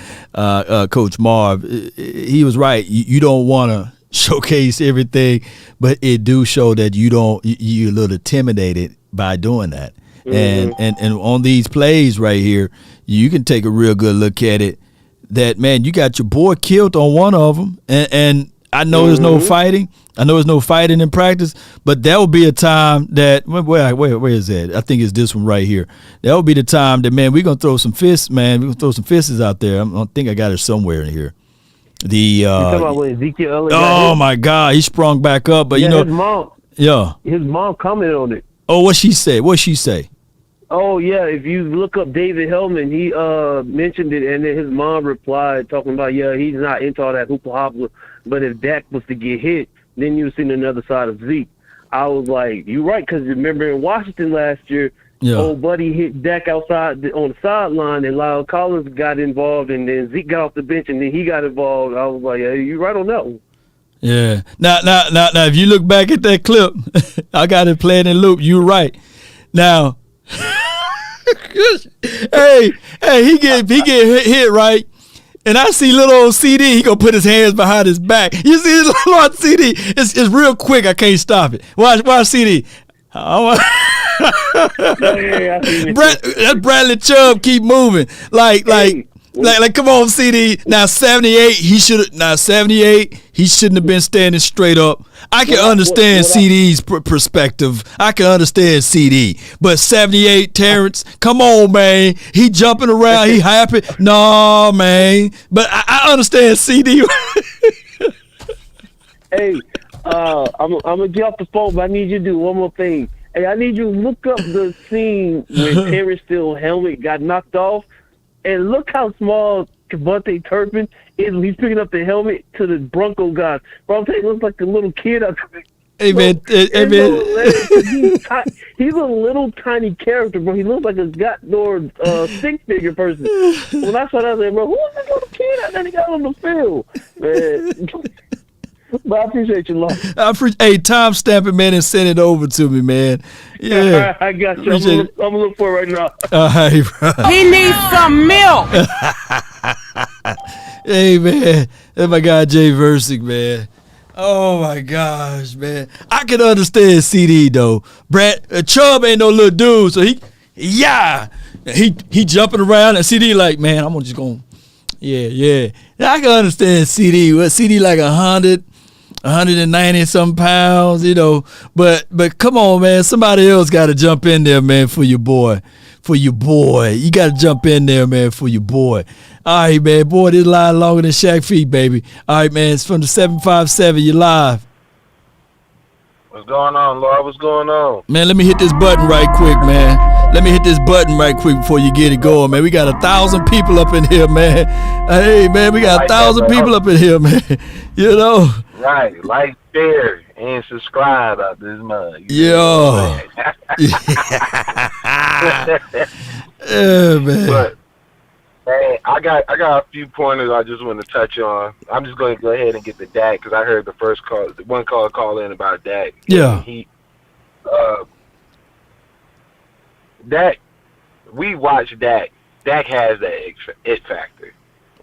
Coach Marv, he was right. You don't want to showcase everything, but it do show that you're a little intimidated by doing that. And on these plays right here, you can take a real good look at it. That, man, you got your boy killed on one of them, and I know there's no fighting. I know there's no fighting in practice, but that will be a time that where is that? I think it's this one right here. That will be the time that, man, we're gonna throw some fists, man. We're gonna throw some fists out there. I think I got it somewhere in here. You talking about when Ezekiel Elliott oh my God, he sprung back up, but his mom. Yeah. His mom commented on it. Oh, what she say? What she say? Oh yeah, if you look up David Hellman, he mentioned it, and then his mom replied talking about he's not into all that hoopa hopla, but if Dak was to get hit, then you've seen another side of Zeke. I was like, you're right, because remember in Washington last year, old buddy hit Dak outside on the sideline, and Lyle Collins got involved, and then Zeke got off the bench, and then he got involved. I was like, you're right on that one. Yeah. Now, if you look back at that clip, I got it playing in loop. You're right. Now. hey, he get hit right, and I see little old CD. He gonna put his hands behind his back. You see this little old CD? It's real quick. I can't stop it. Watch CD. Bradley Chubb keep moving like. Like, come on, CD. Now, 78, he shouldn't have been standing straight up. I can understand CD's perspective. I can understand CD. But 78, Terrence, come on, man. He jumping around. He happy. No, man. But I understand CD. Hey, I'm going to get off the phone, but I need you to do one more thing. Hey, I need you to look up the scene when Terrence Steele's helmet got knocked off. And look how small Devontae Turpin is when he's picking up the helmet to the Bronco guys. Bro, I'm saying, he looks like a little kid. Hey, man. He's a little tiny character, bro. He looks like a goddamn six-figure person. When I saw that, I was like, bro, who is this little kid out there that got on the field? Man. But I appreciate you, love. Hey, time stamp it, man, and send it over to me, man. Yeah, I got you. I'm gonna look for it right now. Hey, bro. He needs some milk. Hey, man, that's my guy Jay Versick, man. Oh my gosh, man. I can understand CD though. Brad Chubb ain't no little dude, so he jumping around, and CD like, man, I'm just gonna, I can understand CD. What CD like 190 some pounds, but come on, man, somebody else got to jump in there, man, for your boy. You got to jump in there, man, for your boy. All right, man, boy, this line longer than Shaq feet, baby. All right, man, it's from the 757. You live. What's going on, Laura? What's going on? Man, let me hit this button right quick, man. Let me hit this button right quick before you get it going, man. We got 1,000 people up in here, man. Hey, man, we got 1,000 people up in here, man. Right, like, share, and subscribe out this mug. Yeah. Yeah, man. But, man, I got a few pointers I just want to touch on. I'm just going to go ahead and get the Dak because I heard the one caller call in about Dak. Yeah. Dak, we watch Dak. Dak has that it factor.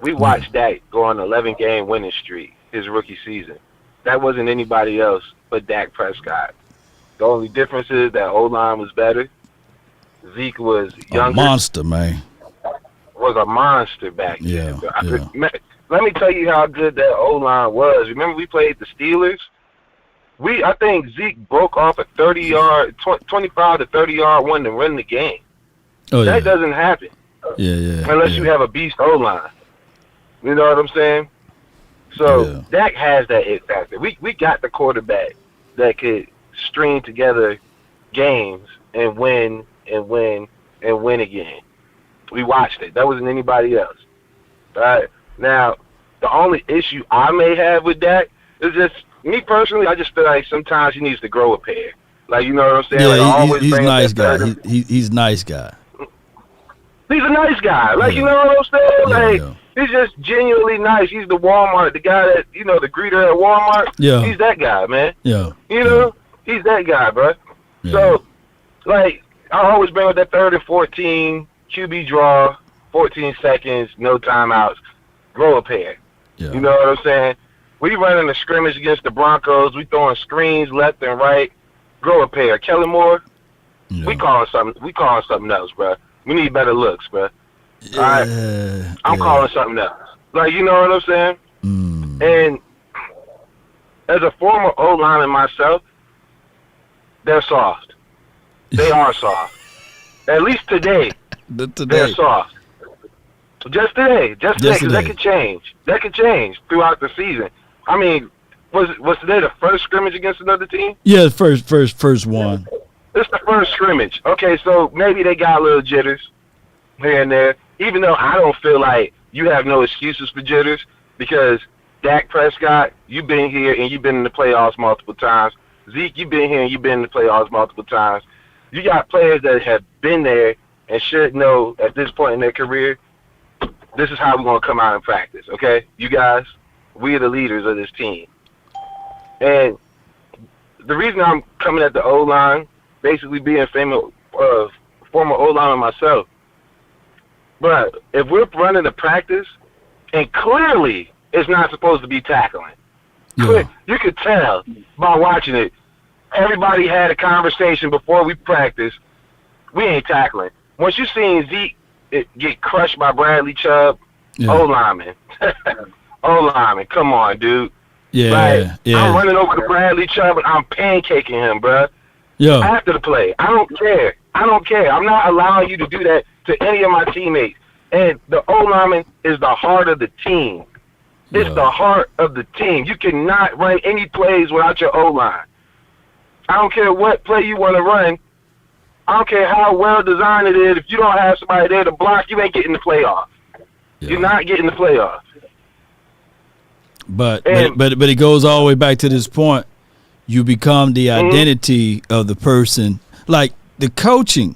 We watched Dak go on an 11-game winning streak his rookie season. That wasn't anybody else but Dak Prescott. The only difference is that O-line was better. Zeke was younger. A monster, man. Was a monster back then. Yeah. Let me tell you how good that O-line was. Remember we played the Steelers? I think Zeke broke off a 30-yard, 25 to 30-yard one to win the game. That doesn't happen. Unless you have a beast O-line. You know what I'm saying? So Dak has that it factor. We got the quarterback that could string together games and win again. We watched it. That wasn't anybody else. All right. Now, the only issue I may have with Dak is just me personally. I just feel like sometimes he needs to grow a pair. Like, you know what I'm saying? Yeah, like, he's nice guy. He's nice guy. He's a nice guy. Like, you know what I'm saying? He's just genuinely nice. He's the Walmart, the guy that, the greeter at Walmart. Yeah. He's that guy, man. Yeah. He's that guy, bro. Yeah. So, like, I always bring up that 3rd and 14, QB draw, 14 seconds, no timeouts, grow a pair. Yeah. You know what I'm saying? We running a scrimmage against the Broncos. We throwing screens left and right, grow a pair. Kellen Moore, we calling something else, bro. We need better looks, bro. All right? I'm calling something else. Like, you know what I'm saying? And as a former O-lineman myself, they're soft. They are soft. At least today, they're soft. Just today, because that could change. That could change throughout the season. I mean, was today the first scrimmage against another team? Yeah, first one. It's the first scrimmage. Okay, so maybe they got a little jitters here and there. Even though I don't feel like you have no excuses for jitters, because Dak Prescott, you've been here and you've been in the playoffs multiple times. Zeke, you've been here and you've been in the playoffs multiple times. You got players that have been there and should know at this point in their career, this is how we're going to come out and practice, okay? You guys, we are the leaders of this team. And the reason I'm coming at the O-line, basically being former O-lineman myself, but if we're running a practice, and clearly it's not supposed to be tackling. Yeah. You could tell by watching it. Everybody had a conversation before we practiced. We ain't tackling. Once you seen Zeke get crushed by Bradley Chubb, O-lineman. O-lineman, come on, dude. Yeah. I'm running over to Bradley Chubb and I'm pancaking him, bruh. Yeah. After the play. I don't care. I'm not allowing you to do that to any of my teammates. And the O-lineman is the heart of the team. It's the heart of the team. You cannot run any plays without your O-line. I don't care what play you want to run. I don't care how well designed it is. If you don't have somebody there to block, you ain't getting the playoff. Yeah. You're not getting the playoff. But it goes all the way back to this point. You become the identity of the person. Like the coaching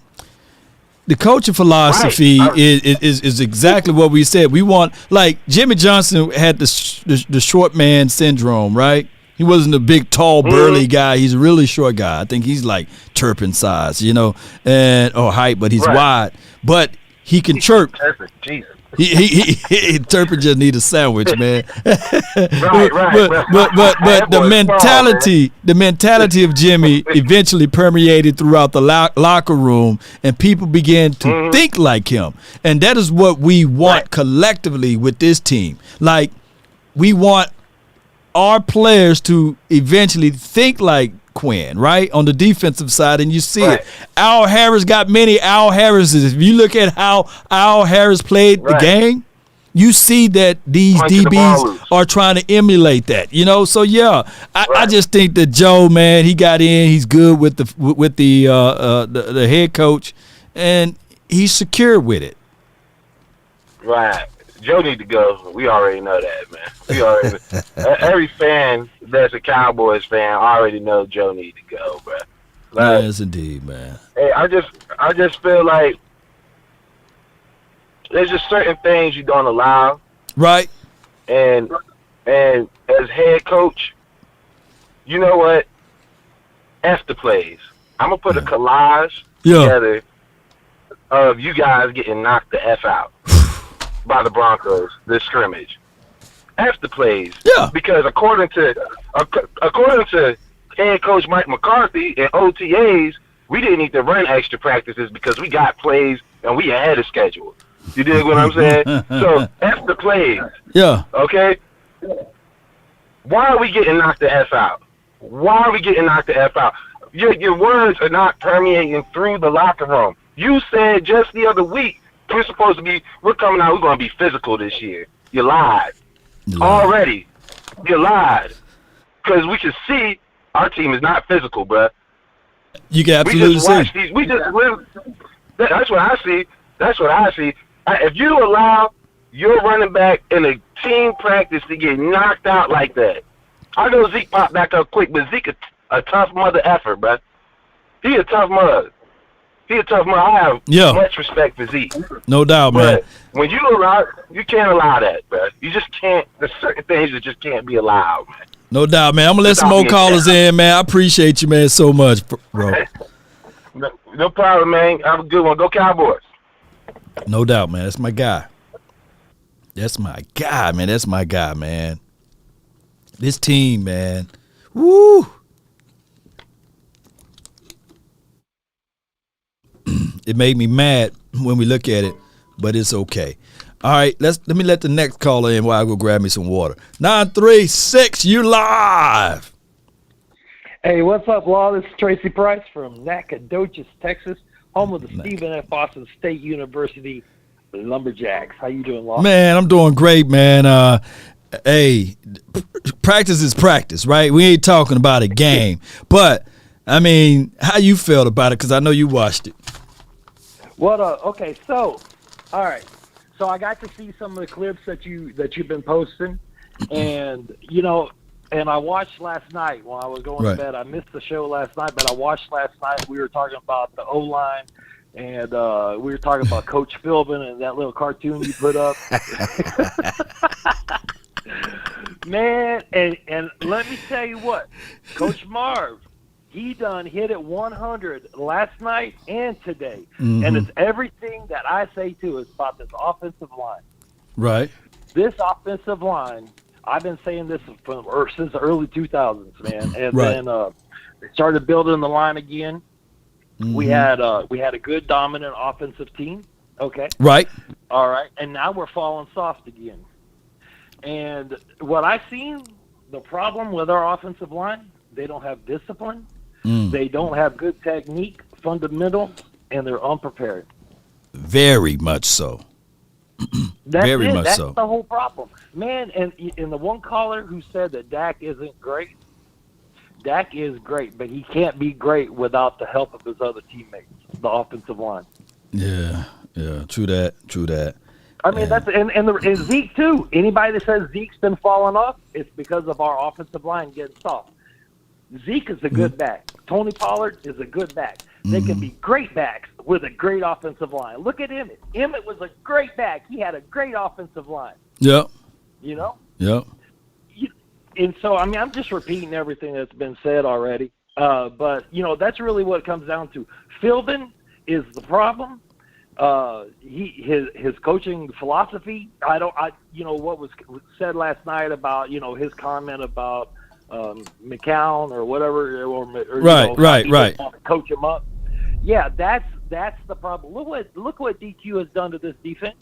philosophy is exactly what we said. We want, like Jimmy Johnson had the short man syndrome, right? He wasn't a big, tall, burly guy. He's a really short guy. I think he's like Turpin size, or height, but he's wide. But he can chirp. Jesus. He Turpin just need a sandwich, man. Right. But the mentality of Jimmy eventually permeated throughout the locker room, and people began to think like him. And that is what we want collectively with this team. Like, we want our players to eventually think like Quinn, right, on the defensive side, and you see it. Al Harris got many Al Harrises. If you look at how Al Harris played the game, you see that these DBs are trying to emulate that, So I just think that Joe, man, he got in. He's good with the head coach, and he's secure with it. Right. Joe need to go. We already know that, man. We already every fan that's a Cowboys fan already knows Joe need to go, bro. Like, yes, indeed, man. Hey, I just feel like there's just certain things you don't allow. Right. And as head coach, you know what? F the plays. I'm gonna put a collage together of you guys getting knocked the F out by the Broncos this scrimmage. F the plays. Yeah. Because according to head coach Mike McCarthy and OTAs, we didn't need to run extra practices because we got plays and we ahead of schedule. You dig what I'm saying? So F the plays. Yeah. Okay? Why are we getting knocked the F out? Why are we getting knocked the F out? Your words are not permeating through the locker room. You said just the other week we're coming out, we're going to be physical this year. You lied. Already. You lied. Because we can see our team is not physical, bruh. You can absolutely see. That's what I see. If you allow your running back in a team practice to get knocked out like that, I know Zeke popped back up quick, but Zeke a tough mother effer, bruh. He a tough mother. I have much respect for Zeke. No doubt, but when you can't allow that, bro. You just can't. There's certain things that just can't be allowed, man. No doubt, man. I'm going to let some more callers in, man. I appreciate you, man, so much, bro. No problem, man. Have a good one. Go Cowboys. No doubt, man. That's my guy. That's my guy, man. This team, man. Woo. It made me mad when we look at it, but it's okay. All right, let me let the next caller in while I go grab me some water. 936, you live. Hey, what's up, Law? This is Tracy Price from Nacogdoches, Texas, home of the Stephen F. Austin State University Lumberjacks. How you doing, Law? Man, I'm doing great, man. Hey, practice is practice, right? We ain't talking about a game. But, I mean, how you felt about it? Because I know you watched it. Okay, so, all right. So I got to see some of the clips that you've been posting, and and I watched last night while I was going to bed. I missed the show last night, but I watched last night. We were talking about the O-line, and we were talking about Coach Philbin and that little cartoon you put up. Man, and let me tell you what, Coach Marv, he done hit it 100 last night and today. Mm-hmm. And it's everything that I say, too, is about this offensive line. Right. This offensive line, I've been saying this since the early 2000s, man. And then they started building the line again. Mm-hmm. We had a good, dominant offensive team. Okay. Right. All right. And now we're falling soft again. And what I've seen, the problem with our offensive line, they don't have discipline. They don't have good technique, fundamentals, and they're unprepared. Very much so. That's That's the whole problem. Man, and the one caller who said that Dak isn't great, Dak is great, but he can't be great without the help of his other teammates, the offensive line. Yeah, true that. I mean, and Zeke, too. Anybody that says Zeke's been falling off, it's because of our offensive line getting soft. Zeke is a good back. Tony Pollard is a good back. They can be great backs with a great offensive line. Look at Emmett. Emmett was a great back. He had a great offensive line. Yep. Yep. And so, I mean, I'm just repeating everything that's been said already. But, that's really what it comes down to. Philbin is the problem. His coaching philosophy. What was said last night about, his comment about McCown or whatever, right. Coach him up. Yeah, that's the problem. Look what DQ has done to this defense.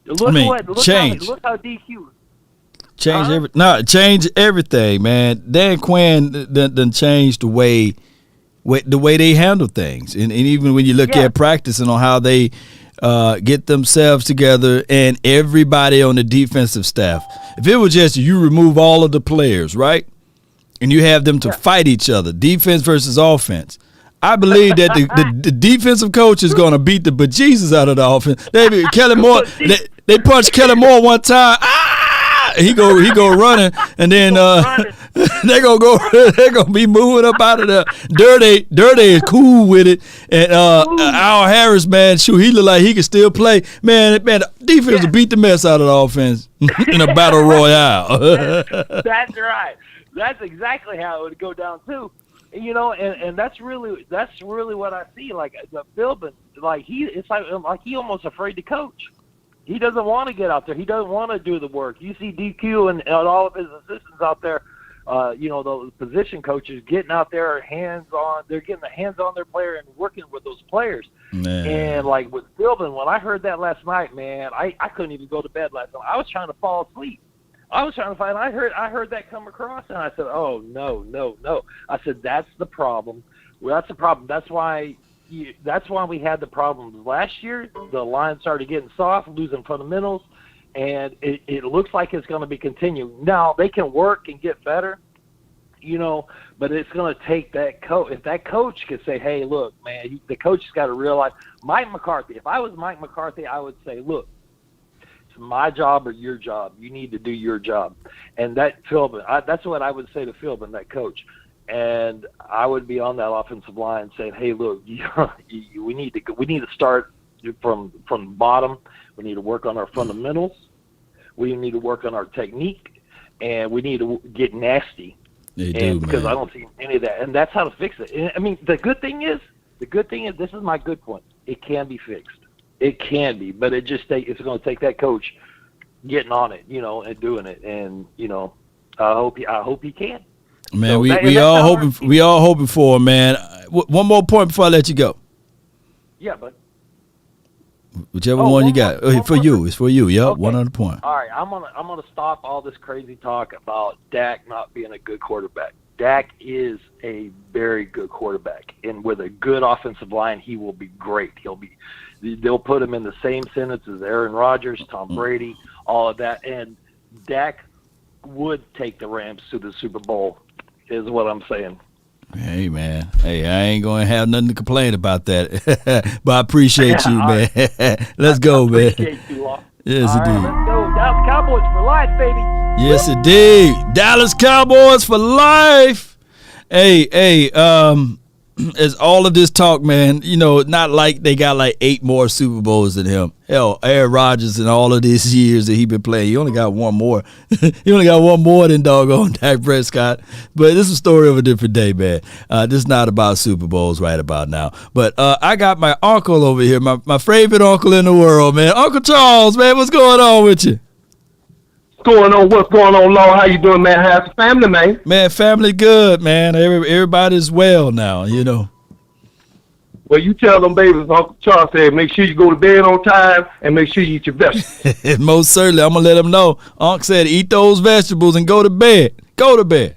Look how DQ change everything, man. Dan Quinn done changed the way they handle things, and even when you look at practicing on how they get themselves together and everybody on the defensive staff. If it was just you remove all of the players, right, and you have them to fight each other, defense versus offense, I believe that the defensive coach is going to beat the bejesus out of the offense. Kellen Moore, they punched Kellen Moore one time. He go running, and then they're gonna be moving up out of there. Dirty is cool with it, and Al Harris, man, shoot, he look like he can still play. Man, the defense will beat the mess out of the offense in a battle royale. That's right. That's exactly how it would go down too. And that's really what I see. Like the Philbin, it's like he almost afraid to coach. He doesn't want to get out there. He doesn't want to do the work. You see DQ and all of his assistants out there, those position coaches getting out there hands-on. They're getting the hands on their player and working with those players. Man. And like with Philbin, when I heard that last night, man, I couldn't even go to bed last night. I was trying to fall asleep. I was trying to find. I heard that come across, and I said, "Oh no!" I said, "That's the problem. Well, that's the problem. That's why we had the problems last year. The line started getting soft, losing fundamentals, and it looks like it's going to be continuing. Now they can work and get better, but it's going to take that coach. If that coach could say, "Hey, look, man," the coach has got to realize. Mike McCarthy. If I was Mike McCarthy, I would say, "Look, it's my job or your job. You need to do your job." And that Philbin, that's what I would say to Philbin, that coach. And I would be on that offensive line saying, "Hey, look, we need to start from the bottom. We need to work on our fundamentals. We need to work on our technique, and we need to get nasty." Because I don't see any of that, and that's how to fix it. And, I mean, the good thing is, this is my good point. It can be fixed. It can be, but it's going to take that coach getting on it, and doing it, and I hope he can. Man, so we all hoping for him, man. One more point before I let you go. Yeah, bud. Whichever one you got. For you. It's for you. Yep, Okay. 100 point. All right, I'm gonna stop all this crazy talk about Dak not being a good quarterback. Dak is a very good quarterback, and with a good offensive line, he will be great. They'll put him in the same sentence as Aaron Rodgers, Tom Brady, all of that, and Dak would take the Rams to the Super Bowl, is what I'm saying. Hey, man. Hey, I ain't going to have nothing to complain about that. But I appreciate you, man. Let's go, man. Appreciate you, Law. Yes, All right, indeed. let's go. Dallas Cowboys for life, baby. Yes, indeed. Dallas Cowboys for life. Hey, as all of this talk, man, not like they got like 8 more Super Bowls than him. Hell, Aaron Rodgers in all of these years that he been playing, he only got one more. He only got one more than doggone Dak Prescott. But this is a story of a different day, man. This is not about Super Bowls right about now. But I got my uncle over here, my favorite uncle in the world, man. Uncle Charles, man, what's going on with you? What's going on, Law? How you doing, man? How's the family, man? Man, family good, man. Everybody's well now, Well, you tell them babies, Uncle Charles said, make sure you go to bed on time and make sure you eat your vegetables. Most certainly. I'm going to let them know. Unc said, eat those vegetables and go to bed. Go to bed.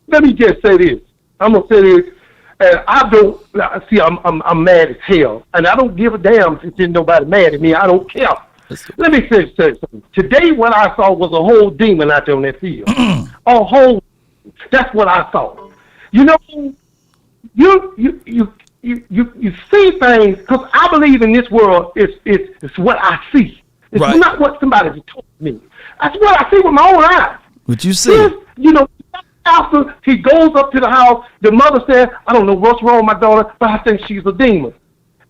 Let me just say this. I'm going to say this. And I don't, see, I'm mad as hell. And I don't give a damn if there's nobody mad at me. I don't care. Let me say something. Today, what I saw was a whole demon out there on that field. A whole. That's what I saw. You see things because I believe in this world. It's what I see. It's right. Not what somebody told me. That's what I see with my own eyes. What you see? After he goes up to the house, the mother said, "I don't know what's wrong with my daughter, but I think she's a demon."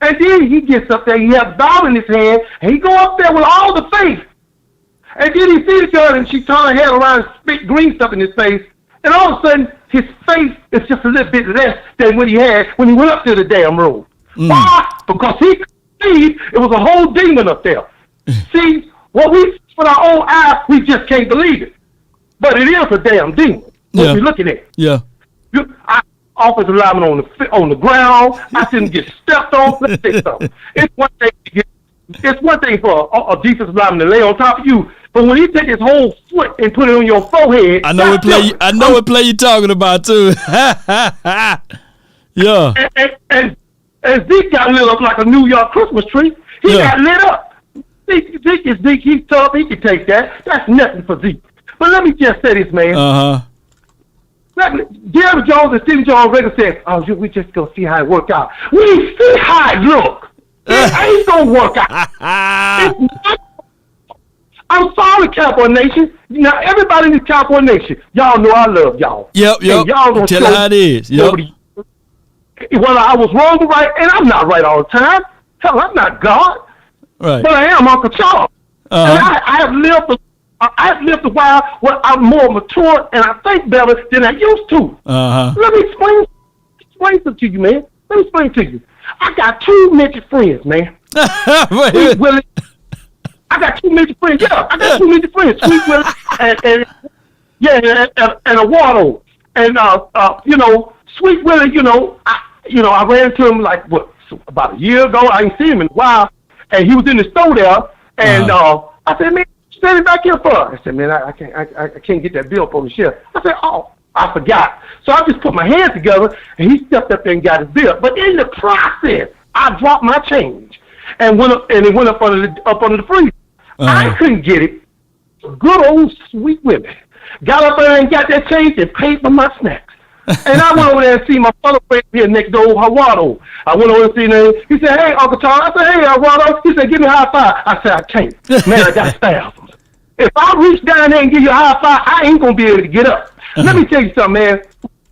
And then he gets up there, he has a Bible in his hand, and he go up there with all the faith. And then he sees the girl, and she turned her head around and spit green stuff in his face. And all of a sudden, his face is just a little bit less than what he had when he went up to the damn room. Why? Because he could see it was a whole demon up there. See, what we see with our own eyes, we just can't believe it. But it is a damn demon, what we're looking at. Yeah. Offensive lineman on the ground. I shouldn't get stepped on. Let's say something. It's one thing for a defensive lineman to lay on top of you, but when he take his whole foot and put it on your forehead, I know what play you talking about too. Yeah. And Zeke got lit up like a New York Christmas tree. He got lit up. Zeke is Zeke. He's tough. He can take that. That's nothing for Zeke. But let me just say this, man. Jerry Jones and Stevie Jones regular said, "Oh, we just gonna see how it work out." We see how it look. It ain't gonna work out. It's not. I'm sorry, Cowboy Nation. Now everybody in the Cowboy Nation, y'all know I love y'all. Yep. And y'all gonna tell how it is. Yep. Whether I was wrong or right, and I'm not right all the time. Hell, I'm not God. Right. But I am Uncle Charles. And I have lived. I've lived a while where I'm more mature and I think better than I used to. Let me explain something to you, man. Let me explain to you. I got 2 midget friends, man. Sweet Willie. I got 2 midget friends. Yeah, I got 2 midget friends. Sweet Willie and a Wardo. And Sweet Willie, I ran into him like about a year ago. I ain't seen him in a while, and he was in the store there, and I said, "Man, standing back here for?" I said, "Man, I can't get that bill up on the shelf." I said, "Oh, I forgot." So I just put my hands together, and he stepped up there and got his bill. But in the process, I dropped my change and it went up under the freezer. I couldn't get it. Good old Sweet Willie got up there and got that change and paid for my snacks. And I went over there and see my other friend here next door, Hawado. I went over and see him. He said, "Hey, Uncle Charles." I said, "Hey, Hawado." He said, "Give me a high five." I said, "I can't. Man, I got spasms. If I reach down there and give you a high five, I ain't going to be able to get up." Let me tell you something, man.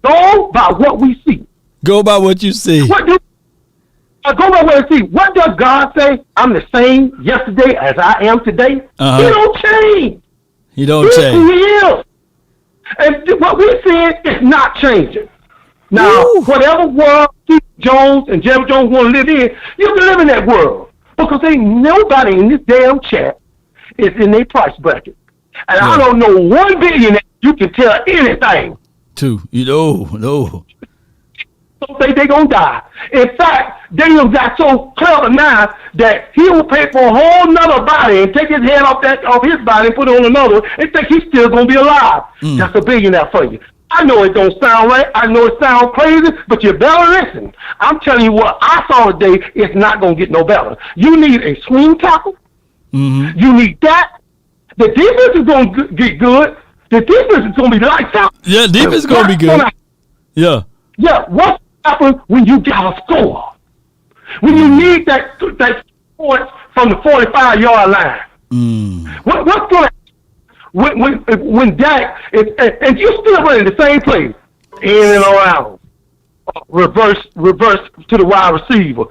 Go by what we see. Go by what you see. Go by what I see. What does God say? I'm the same yesterday as I am today. He don't change. He don't change. He is. And what we're seeing is not changing. Now, whatever world Steve Jones and Jerry Jones want to live in, you can live in that world. Because ain't nobody in this damn chat is in their price bracket. And I don't know one billionaire you can tell anything. No. don't think they're going to die. In fact, Daniel got so clever now that he will pay for a whole nother body and take his head off his body and put it on another and think he's still going to be alive. That's a billionaire for you. I know it don't sound right. I know it sounds crazy, but you better listen. I'm telling you what I saw today. It's not going to get no better. You need a swing tackle. Mm-hmm. You need that. The defense is going to get good. The defense is going to be lights out. Yeah, defense is going to be good. Yeah. Yeah, what happens when you got to score? When you need that point from the 45-yard line. What's going to when Dak is, and you still running the same play, in and around, reverse to the wide receiver,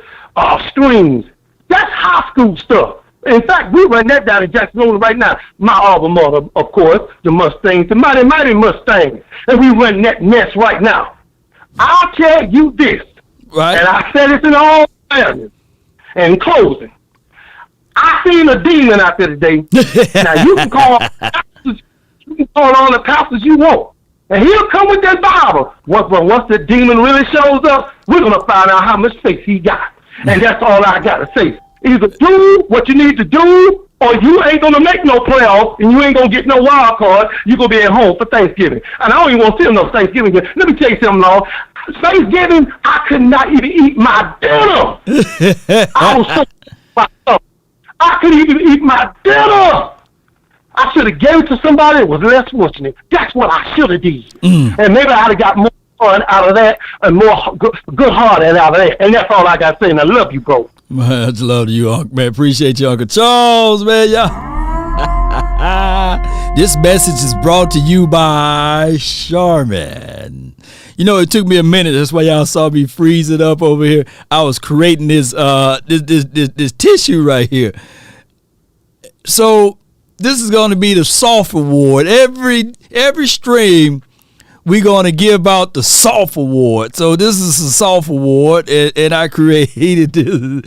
screens. That's high school stuff. In fact, we run that down in Jacksonville right now. My alma mater, of course, the Mustangs, the mighty Mustangs, and we run that mess right now. I'll tell you this, right? And I said this in all fairness. And in closing, I seen a demon out there today. Now you can call all the pastors you want, and he'll come with that Bible. Once the demon really shows up, we're gonna find out how much faith he got, and that's all I gotta say. Either do what you need to do, or you ain't gonna make no playoffs, and you ain't gonna get no wild card. You're gonna be at home for Thanksgiving, and I don't even want to see no Thanksgiving. Let me tell you something, Lord. Thanksgiving, I could not even eat my dinner. I was so myself. I couldn't even eat my dinner. I should have gave it to somebody that was less fortunate. That's what I should have did. And maybe I'd have got more fun out of that and more good heart out of that. And that's all I got to say. And I love you, bro. Much love to you, Uncle, man. Appreciate you, Uncle Charles, man. This message is brought to you by Charmin. You know, it took me a minute. That's why y'all saw me freeze it up over here. I was creating this tissue right here. So this is going to be the soft award. Every stream, we're going to give out the soft award. So this is a soft award, and I created this.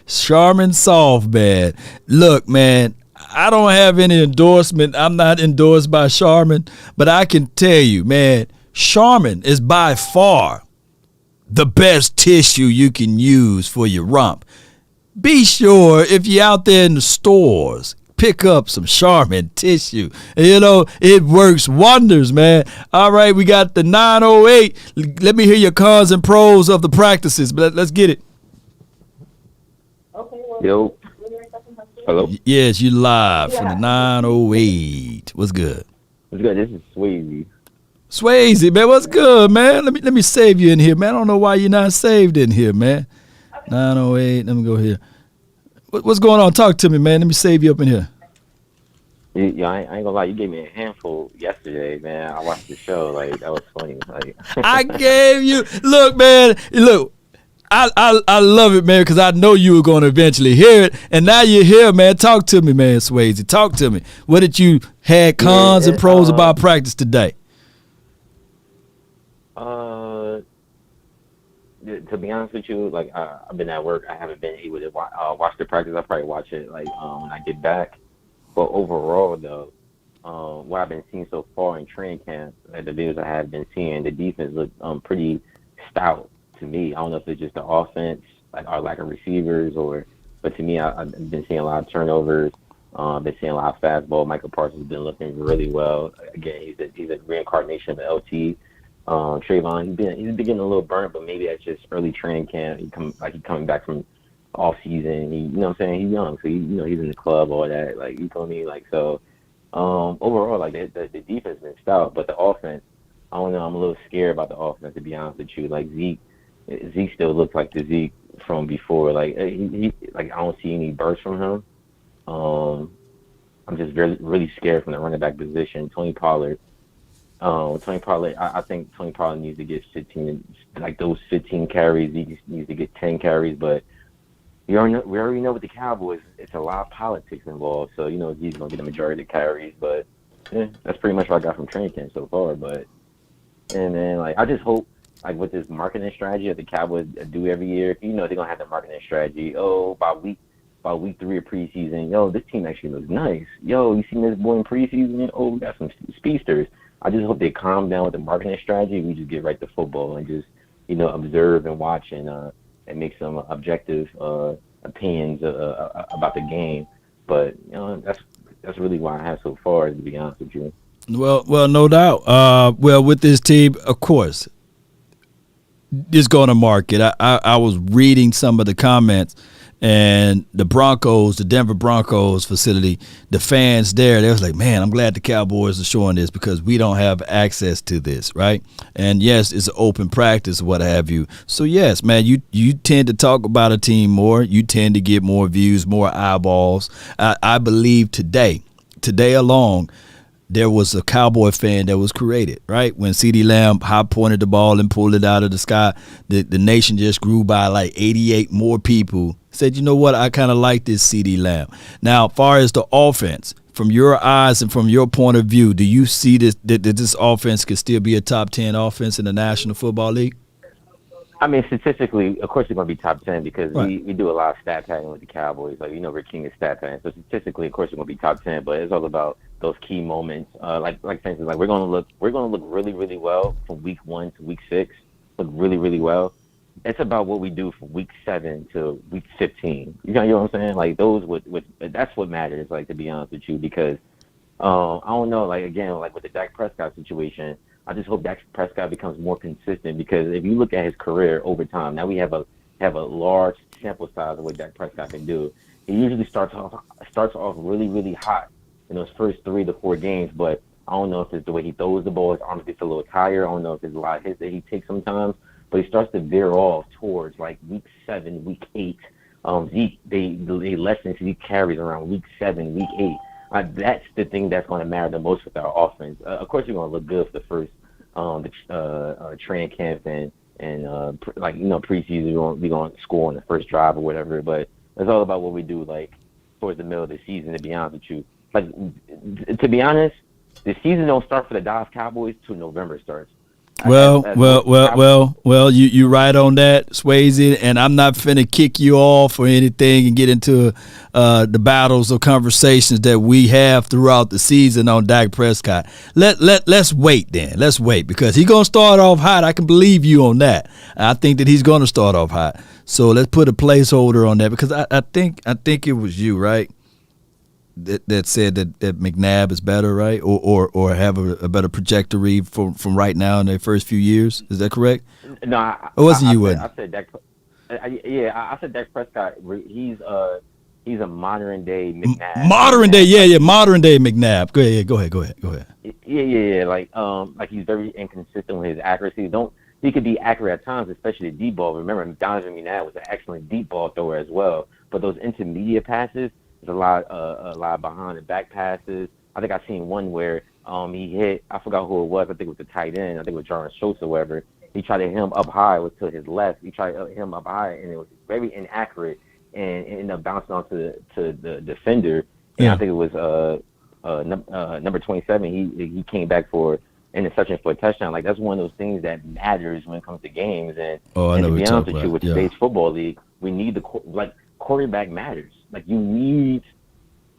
Charmin soft bed. Look, man, I don't have any endorsement. I'm not endorsed by Charmin, but I can tell you, man, Charmin is by far the best tissue you can use for your rump. Be sure if you're out there in the stores, pick up some Charmin tissue. You know, it works wonders, man. All right, we got the 908. Let me hear your cons and pros of the practices. But let's get it. Yo. Hello? Yes, you live from the 908. What's good? What's good? This is Swayze. Swayze, man, what's good, man? Let me save you in here, man. I don't know why you're not saved in here, man. 908. Let me go here. What's going on? Talk to me, man. Let me save you up in here. Yeah, I ain't gonna lie. You gave me a handful yesterday, man. I watched the show. Like, that was funny. Like, I gave you. Look, man. Look. I love it, man, because I know you were going to eventually hear it, and now you're here, man. Talk to me, man, Swayze. Talk to me. What did you had cons and pros about practice today? To be honest with you, like, I've been at work. I haven't been able to watch the practice. I'll probably watch it like when I get back. But overall, though, what I've been seeing so far in training camp, like the videos I have been seeing, the defense look pretty stout to me. I don't know if it's just the offense, like our lack of receivers, but to me, I've been seeing a lot of turnovers. Been seeing a lot of fastball. Michael Parsons has been looking really well. Again, he's a reincarnation of LT. Trayvon, he's been getting a little burnt, but maybe that's just early training camp. He's coming back from off season. You know what I'm saying? He's young, so he's in the club, all that. Like, you feel me? Like, so overall, like the defense has been stout, but the offense, I don't know. I'm a little scared about the offense, to be honest with you. Like, Zeke still looks like the Zeke from before. Like, he like, I don't see any bursts from him. I'm just really scared from the running back position. Tony Pollard. I think Tony Pollard needs to get 15, like those 15 carries. He needs to get 10 carries, but we already know with the Cowboys, it's a lot of politics involved. So, he's going to get the majority of the carries, but that's pretty much what I got from training camp so far. And then, like, I just hope, like, with this marketing strategy that the Cowboys do every year, they're going to have the marketing strategy. By week 3 of preseason, this team actually looks nice. You seen this boy in preseason? We got some speedsters. I just hope they calm down with the marketing strategy. We just get right to football and just, observe and watch and make some objective opinions about the game. But that's really why I have so far, to be honest with you. Well, no doubt. With this team, of course, it's going to market. I was reading some of the comments, and the Denver Broncos facility, the fans there, they was like, man, I'm glad the Cowboys are showing this because we don't have access to this, right? And yes, it's an open practice, what have you. So yes, man, you tend to talk about a team more. You tend to get more views, more eyeballs. I believe today alone, there was a Cowboy fan that was created, right? When CeeDee Lamb high-pointed the ball and pulled it out of the sky, the nation just grew by like 88 more people. Said, you know what, I kind of like this CeeDee Lamb. Now, as far as the offense, from your eyes and from your point of view, do you see that this offense could still be a top 10 offense in the National Football League? I mean, statistically, of course, they're going to be top 10 because we do a lot of stat padding with the Cowboys. Like, we're king of stat padding. So statistically, of course, we're going to be top 10. But it's all about those key moments. Like for instance, like we're going to look really, really well from week 1 to week 6. Look really, really well. It's about what we do from week 7 to week 15. You know what I'm saying? Like that's what matters. Like, to be honest with you, because I don't know. Like, again, like with the Dak Prescott situation. I just hope Dak Prescott becomes more consistent because if you look at his career over time, now we have a large sample size of what Dak Prescott can do. He usually starts off really, really hot in those first 3 to 4 games, but I don't know if it's the way he throws the ball, his arms gets a little tired. I don't know if it's a lot of hits that he takes sometimes, but he starts to veer off towards like week 7, week 8. Zeke, they lessen Zeke carries around week 7, week 8. That's the thing that's going to matter the most with our offense. Of course, we're going to look good for the first training camp and preseason. We're going to score on the first drive or whatever. But it's all about what we do like towards the middle of the season. To be honest with you, to be honest, the season don't start for the Dallas Cowboys till November starts. Well, you right on that, Swayze, and I'm not finna kick you off or anything and get into the battles or conversations that we have throughout the season on Dak Prescott. Let's wait then. Let's wait because he's gonna start off hot. I can believe you on that. I think that he's gonna start off hot. So let's put a placeholder on that because I think it was you, right? That said that McNabb is better, right? Or have a better trajectory from right now in their first few years. Is that correct? No, I said Dak. I said Dak Prescott. He's a modern day McNabb. Modern day McNabb. Go ahead. Yeah. Like he's very inconsistent with his accuracy. He could be accurate at times, especially the deep ball. Remember, Donovan McNabb was an excellent deep ball thrower as well. But those intermediate passes. A lot behind the back passes. I think I seen one where he hit. I forgot who it was. I think it was the tight end. I think it was Jarrett Schultz or whatever. He tried to hit him up high. It was to his left. He tried to hit him up high, and it was very inaccurate, and ended up bouncing onto the defender. And I think it was number 27. He came back for interception for a touchdown. Like, that's one of those things that matters when it comes to games. And to be honest with you, with today's football league, we need quarterback matters. Like, you need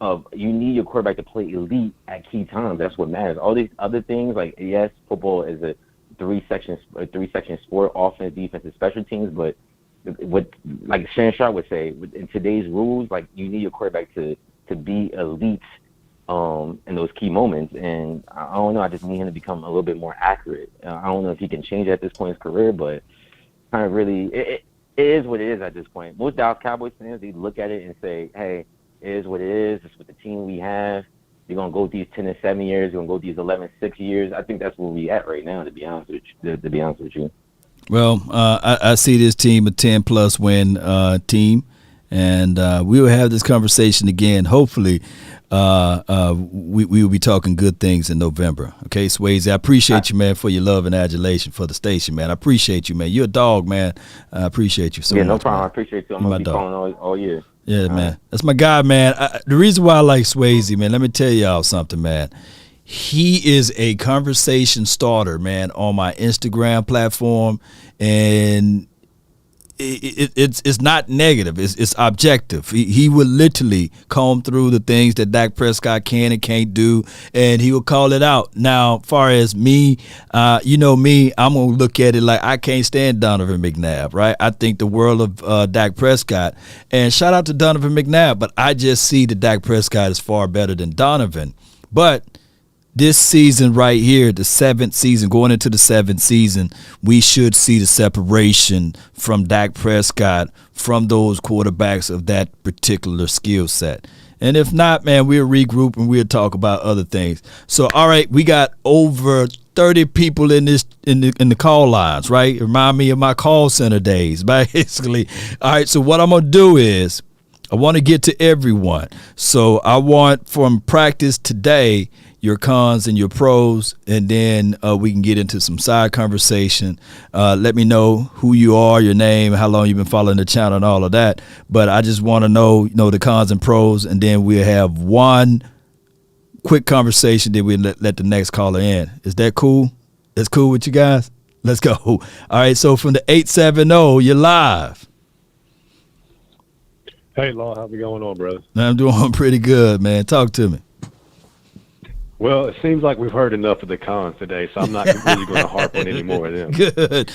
your quarterback to play elite at key times. That's what matters. All these other things, like, yes, football is a three-section sport: offense, defense, and special teams. But what, like Shannon Sharp would say, in today's rules, like, you need your quarterback to be elite in those key moments. And I don't know. I just need him to become a little bit more accurate. I don't know if he can change at this point in his career, but kind of really it is what it is at this point. Most Dallas Cowboys fans, they look at it and say, hey, it is what it is. It's with the team we have. You're going to go these 10-7 years. You're going to go these 11-6 years. I think that's where we at right now, to be honest with you. Well, I see this team a 10-plus win team, and we will have this conversation again. Hopefully, we will be talking good things in November. Okay, Swayze, I appreciate you, man, for your love and adulation for the station, man. I appreciate you, man. You're a dog, man. I appreciate you so much. Yeah, no problem. Man. I appreciate you. I'm going to be calling all year. Yeah, man. That's my guy, man. The reason why I like Swayze, man, let me tell y'all something, man. He is a conversation starter, man, on my Instagram platform. And it's not negative. It's objective. He would literally comb through the things that Dak Prescott can and can't do, and he will call it out. Now, far as me, you know me, I'm gonna look at it like I can't stand Donovan McNabb, right? I think the world of Dak Prescott, and shout out to Donovan McNabb, but I just see that Dak Prescott is far better than Donovan. But this season right here, the 7th season, going into the 7th season, we should see the separation from Dak Prescott from those quarterbacks of that particular skill set. And if not, man, we'll regroup and we'll talk about other things. So, all right, we got over 30 people in the call lines, right? Remind me of my call center days, basically. All right, so what I'm going to do is I want to get to everyone. So I want from practice today your cons and your pros, and then we can get into some side conversation. Let me know who you are, your name, how long you've been following the channel, and all of that. But I just want to know, the cons and pros, and then we'll have one quick conversation. Then we'll let the next caller in. Is that cool? That's cool with you guys? Let's go. All right. So from the 870, you're live. Hey, Law, how's it going on, brother? I'm doing pretty good, man. Talk to me. Well, it seems like we've heard enough of the cons today, so I'm not really going to harp on any more of them. Good.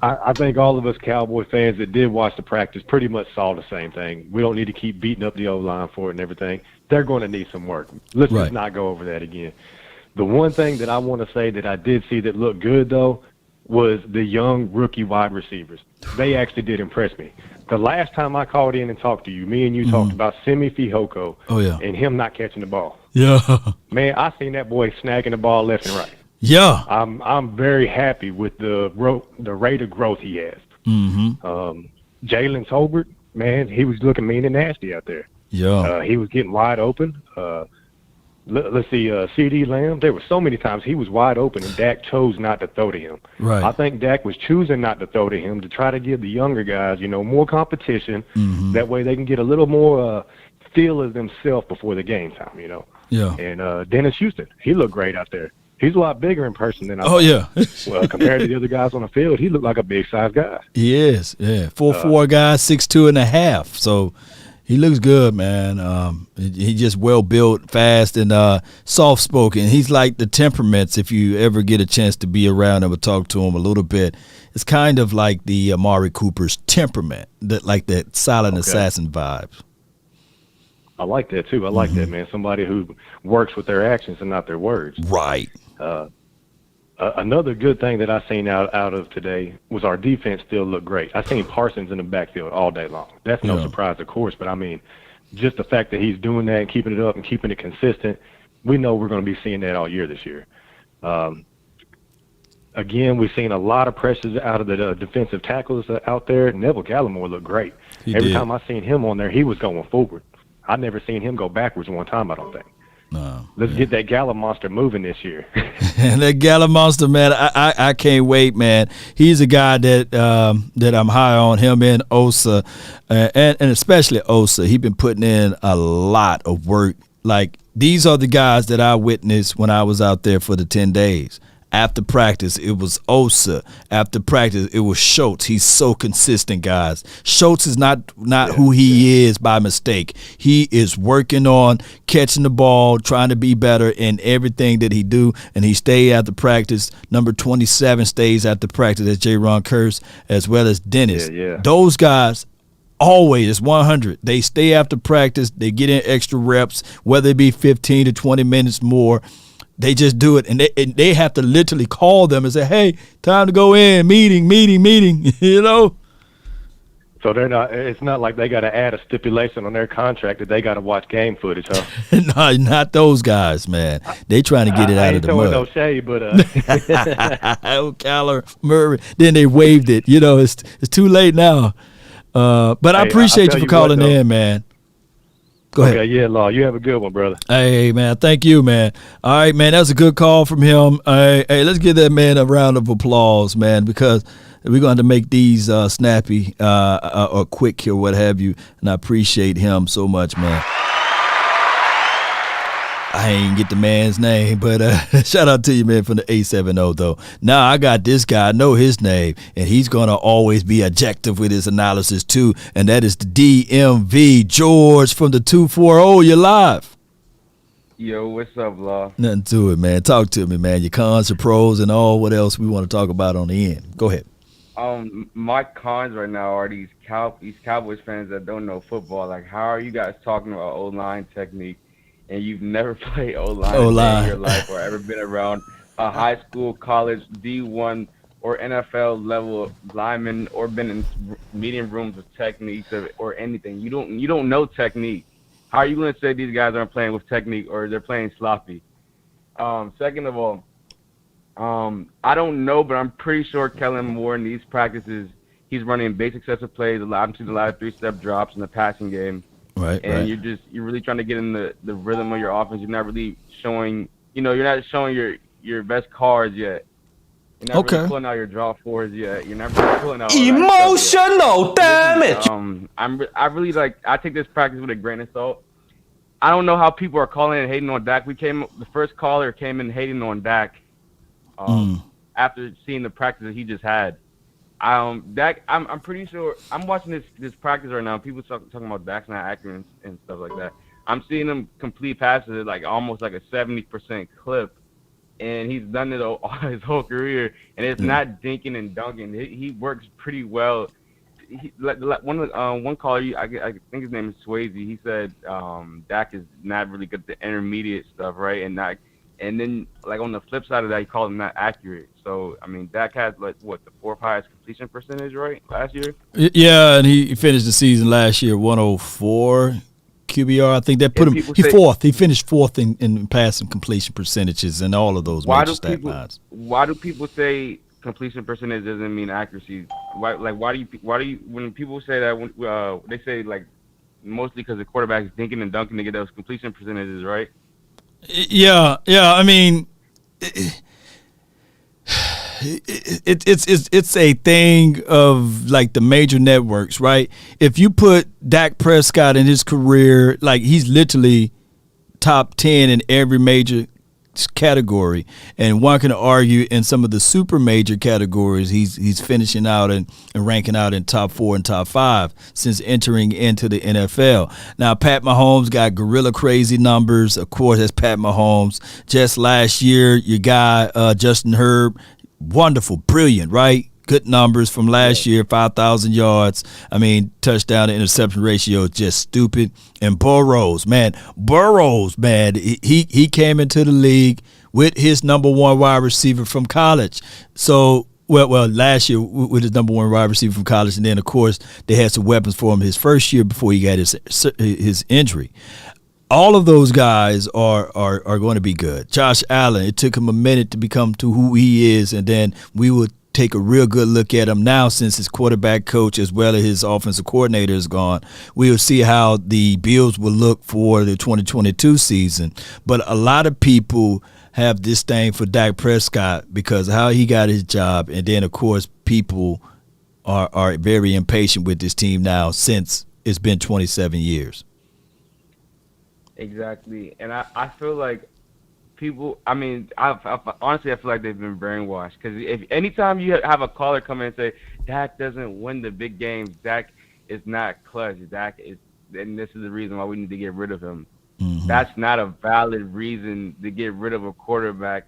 I think all of us Cowboy fans that did watch the practice pretty much saw the same thing. We don't need to keep beating up the O-line for it and everything. They're going to need some work. Let's just not go over that again. The one thing that I want to say that I did see that looked good, though, was the young rookie wide receivers. They actually did impress me. The last time I called in and talked to you, me and you talked about Simi Fehoko and him not catching the ball. Yeah. Man, I seen that boy snagging the ball left and right. Yeah. I'm very happy with the rate of growth he has. Mm-hmm. Jalen Tolbert, man, he was looking mean and nasty out there. Yeah. He was getting wide open. Let's see, C.D. Lamb, there were so many times he was wide open and Dak chose not to throw to him. Right. I think Dak was choosing not to throw to him to try to give the younger guys, more competition. Mm-hmm. That way they can get a little more feel of themselves before the game time, Yeah. And Dennis Houston, he looked great out there. He's a lot bigger in person than I thought. Yeah. Well, compared to the other guys on the field, he looked like a big-sized guy. He is, yeah. 4'4" guy, 6'2.5". So he looks good, man. He just well-built, fast, and soft-spoken. He's like the temperaments, if you ever get a chance to be around him or talk to him a little bit. It's kind of like the Amari Cooper's temperament, that silent assassin vibes. I like that, too. I like that, man. Somebody who works with their actions and not their words. Right. Another good thing that I seen out of today was our defense still looked great. I seen Parsons in the backfield all day long. That's no surprise, of course, but I mean, just the fact that he's doing that and keeping it up and keeping it consistent, we know we're going to be seeing that all year this year. Again, we've seen a lot of pressures out of the defensive tackles out there. Neville Gallimore looked great. Every time I seen him on there, he was going forward. I never seen him go backwards one time, I don't think. No, Let's get that Gala monster moving this year. That Gala monster, man, I can't wait, man. He's a guy that I'm high on, him and Osa, and especially Osa. He's been putting in a lot of work. Like, these are the guys that I witnessed when I was out there for the 10 days. After practice, it was Osa. After practice, it was Schultz. He's so consistent, guys. Schultz is not who he is by mistake. He is working on catching the ball, trying to be better in everything that he do, and he stay after practice. Number 27 stays after practice. That's J-Ron Curse, as well as Dennis. Those guys always 100. They stay after practice. They get in extra reps, whether it be 15 to 20 minutes more. They just do it, and they have to literally call them and say, "Hey, time to go in, meeting." So they're not. It's not like they got to add a stipulation on their contract that they got to watch game footage, huh? No, not those guys, man. They trying to get it out of the mud. No shade, but oh, Kyler Murray. Then they waived it. It's too late now. But I appreciate you for calling in, man. Go ahead. Okay, yeah, Law. You have a good one, brother. Hey, man. Thank you, man. All right, man. That's a good call from him. Hey, let's give that man a round of applause, man, because we're going to make these snappy or quick or what have you, and I appreciate him so much, man. I ain't get the man's name, but shout out to you, man, from the 870 though. Now I got this guy, I know his name, and he's gonna always be objective with his analysis too, and that is the DMV George from the 240. You're live. Yo, what's up, Law? Nothing to it, man. Talk to me, man. Your cons, your pros, and all what else we want to talk about on the end. Go ahead. My cons right now are these Cowboys fans that don't know football. Like, how are you guys talking about O-line technique, and you've never played O-line in your life or ever been around a high school, college, D1, or NFL level lineman, or been in meeting rooms with techniques or anything? You don't know technique. How are you going to say these guys aren't playing with technique or they're playing sloppy? Second of all, I don't know, but I'm pretty sure Kellen Moore in these practices, he's running basic sets of plays, I'm seeing a lot of 3-step drops in the passing game. Right. And you're really trying to get in the rhythm of your offense. You're not really showing, you're not showing your best cards yet. You're not really pulling out your draw fours yet. You're not really pulling out emotional damage. I take this practice with a grain of salt. I don't know how people are calling and hating on Dak. The first caller came in hating on Dak after seeing the practice that he just had. Dak, I'm pretty sure I'm watching this practice right now. People talking about Dak's not accurate and stuff like that. I'm seeing him complete passes at like almost like a 70% clip. And he's done it all his whole career, and it's not dinking and dunking. He works pretty well. One caller, I think his name is Swayze. He said Dak is not really good at the intermediate stuff, right? And then like on the flip side of that, he called him not accurate. So I mean, Dak had the 4th highest completion percentage, right, last year? Yeah, and he finished the season last year 104. QBR, I think that put him. He's fourth. He finished fourth in passing completion percentages and all of those major stat lines. Why do people say completion percentage doesn't mean accuracy? Why do you when people say that they say like mostly because the quarterback is dinking and dunking to get those completion percentages, right? Yeah. I mean, it's a thing of like the major networks, right? If you put Dak Prescott in his career, like he's literally top 10 in every major category, and one can argue in some of the super major categories he's finishing out and ranking out in top 4 and top 5 since entering into the NFL. Now Pat Mahomes got gorilla crazy numbers. Of course, that's Pat Mahomes. Just last year, your guy Justin Herbert, wonderful, brilliant, right? Good numbers from last year, 5,000 yards. I mean, touchdown to interception ratio is just stupid. And Burrows, man, he came into the league with his number 1 wide receiver from college. So, well, last year with his number 1 wide receiver from college, and then of course they had some weapons for him his first year before he got his injury. All of those guys are going to be good. Josh Allen, it took him a minute to become to who he is, and then we would take a real good look at him now since his quarterback coach as well as his offensive coordinator is gone. We'll see how the Bills will look for the 2022 season. But a lot of people have this thing for Dak Prescott because of how he got his job, and then, of course, people are very impatient with this team now since it's been 27 years. Exactly, and I feel like people. I mean, honestly, I feel like they've been brainwashed because if anytime you have a caller come in and say Dak doesn't win the big games, Dak is not clutch, Dak is, and this is the reason why we need to get rid of him. Mm-hmm. That's not a valid reason to get rid of a quarterback.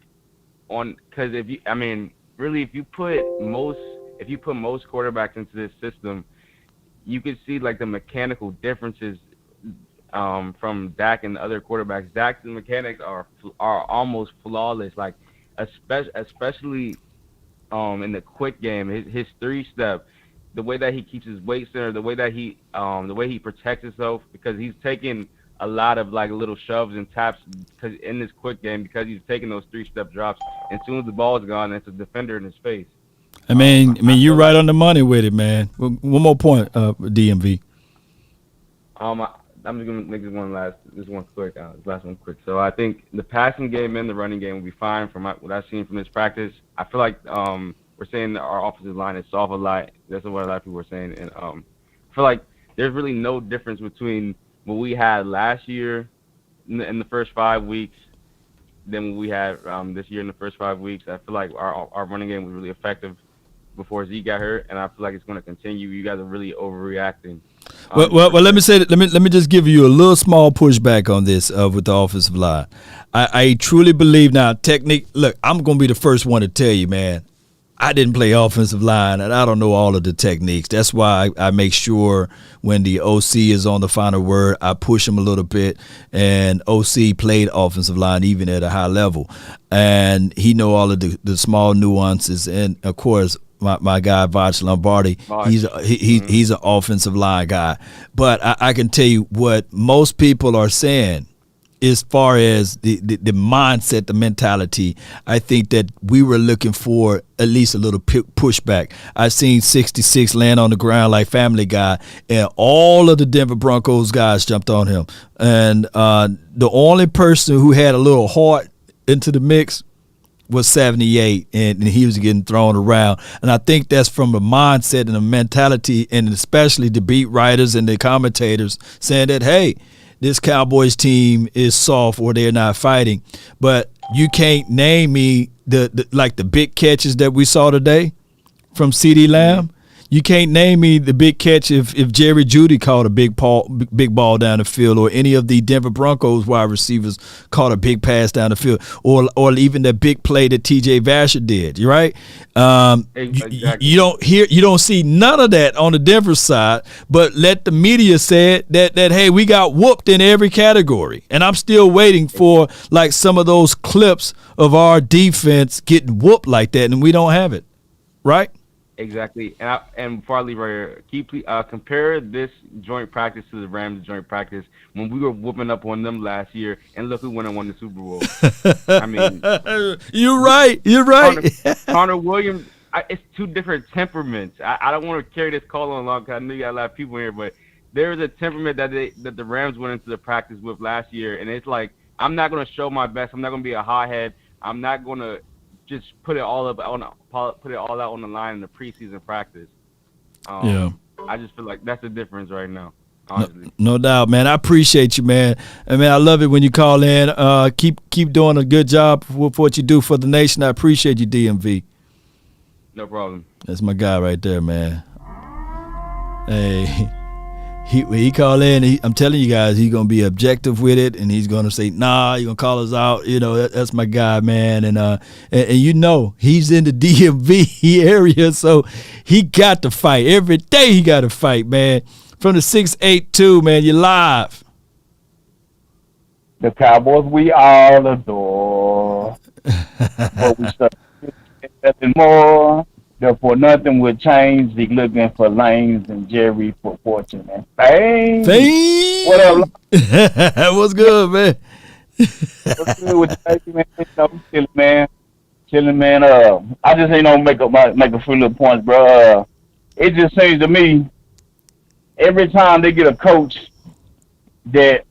Because if you put most quarterbacks into this system, you can see like the mechanical differences. From Dak and the other quarterbacks. Dak's mechanics are almost flawless, like especially in the quick game. His 3-step, the way that he keeps his weight center, the way he protects himself, because he's taking a lot of like little shoves and taps because in this quick game because he's taking those 3-step drops. And as soon as the ball is gone, it's a defender in his face. I mean, you're right on the money with it, man. One more point, DMV. I'm just gonna make this last one quick. So I think the passing game and the running game will be fine from what I've seen from this practice. I feel like we're saying that our offensive line is soft a lot. That's what a lot of people are saying, and I feel like there's really no difference between what we had last year in the first 5 weeks than what we had this year in the first 5 weeks. I feel like our running game was really effective before Zeke got hurt, and I feel like it's going to continue. You guys are really overreacting. Well, let me say that. Let me just give you a little small pushback on this with the offensive line. I truly believe now technique. Look, I'm going to be the first one to tell you, man. I didn't play offensive line, and I don't know all of the techniques. That's why I make sure when the OC is on the final word, I push him a little bit. And OC played offensive line even at a high level, and he know all of the small nuances. And of course, my guy Vach Lombardi, he's an offensive line guy. But I can tell you what most people are saying. As far as the mindset, the mentality, I think that we were looking for at least a little pushback. I've seen 66 land on the ground like Family Guy, and all of the Denver Broncos guys jumped on him. And the only person who had a little heart into the mix was 78, and he was getting thrown around. And I think that's from the mindset and the mentality, and especially the beat writers and the commentators saying that, hey, this Cowboys team is soft or they're not fighting. But you can't name me the big catches that we saw today from CeeDee Lamb. You can't name me the big catch if Jerry Jeudy caught a big ball down the field, or any of the Denver Broncos wide receivers caught a big pass down the field, or even that big play that T.J. Vasher did. You right? Exactly. You don't see none of that on the Denver side. But let the media say it, that hey, we got whooped in every category, and I'm still waiting for like some of those clips of our defense getting whooped like that, and we don't have it. Right? Exactly, and before I leave right here, compare this joint practice to the Rams joint practice when we were whooping up on them last year, and look who went and won the Super Bowl. I mean, you're right. Connor Williams, it's two different temperaments. I don't want to carry this call on long because I know you got a lot of people here, but there's a temperament that the Rams went into the practice with last year, and it's like, I'm not going to show my best. I'm not going to be a hothead. I'm not going to just put it all out on the line in the preseason practice. I just feel like that's the difference right now. Honestly. No doubt, man. I appreciate you, man. And man, I love it when you call in. Keep doing a good job with what you do for the nation. I appreciate you, DMV. No problem. That's my guy right there, man. Hey. When he call in, I'm telling you guys, he's going to be objective with it, and he's going to say, nah, he's going to call us out. You know, that's my guy, man. And you know, he's in the DMV area, so he got to fight. Every day he got to fight, man. From the 682, man, you're live. The Cowboys we all adore. But we start nothing more. Therefore, nothing would change. Zeke looking for lanes and Jerry for fortune and fame. What up? What's good, man? What's good with you, man? Chilling, man. I just ain't make a few little points, bro. It just seems to me every time they get a coach that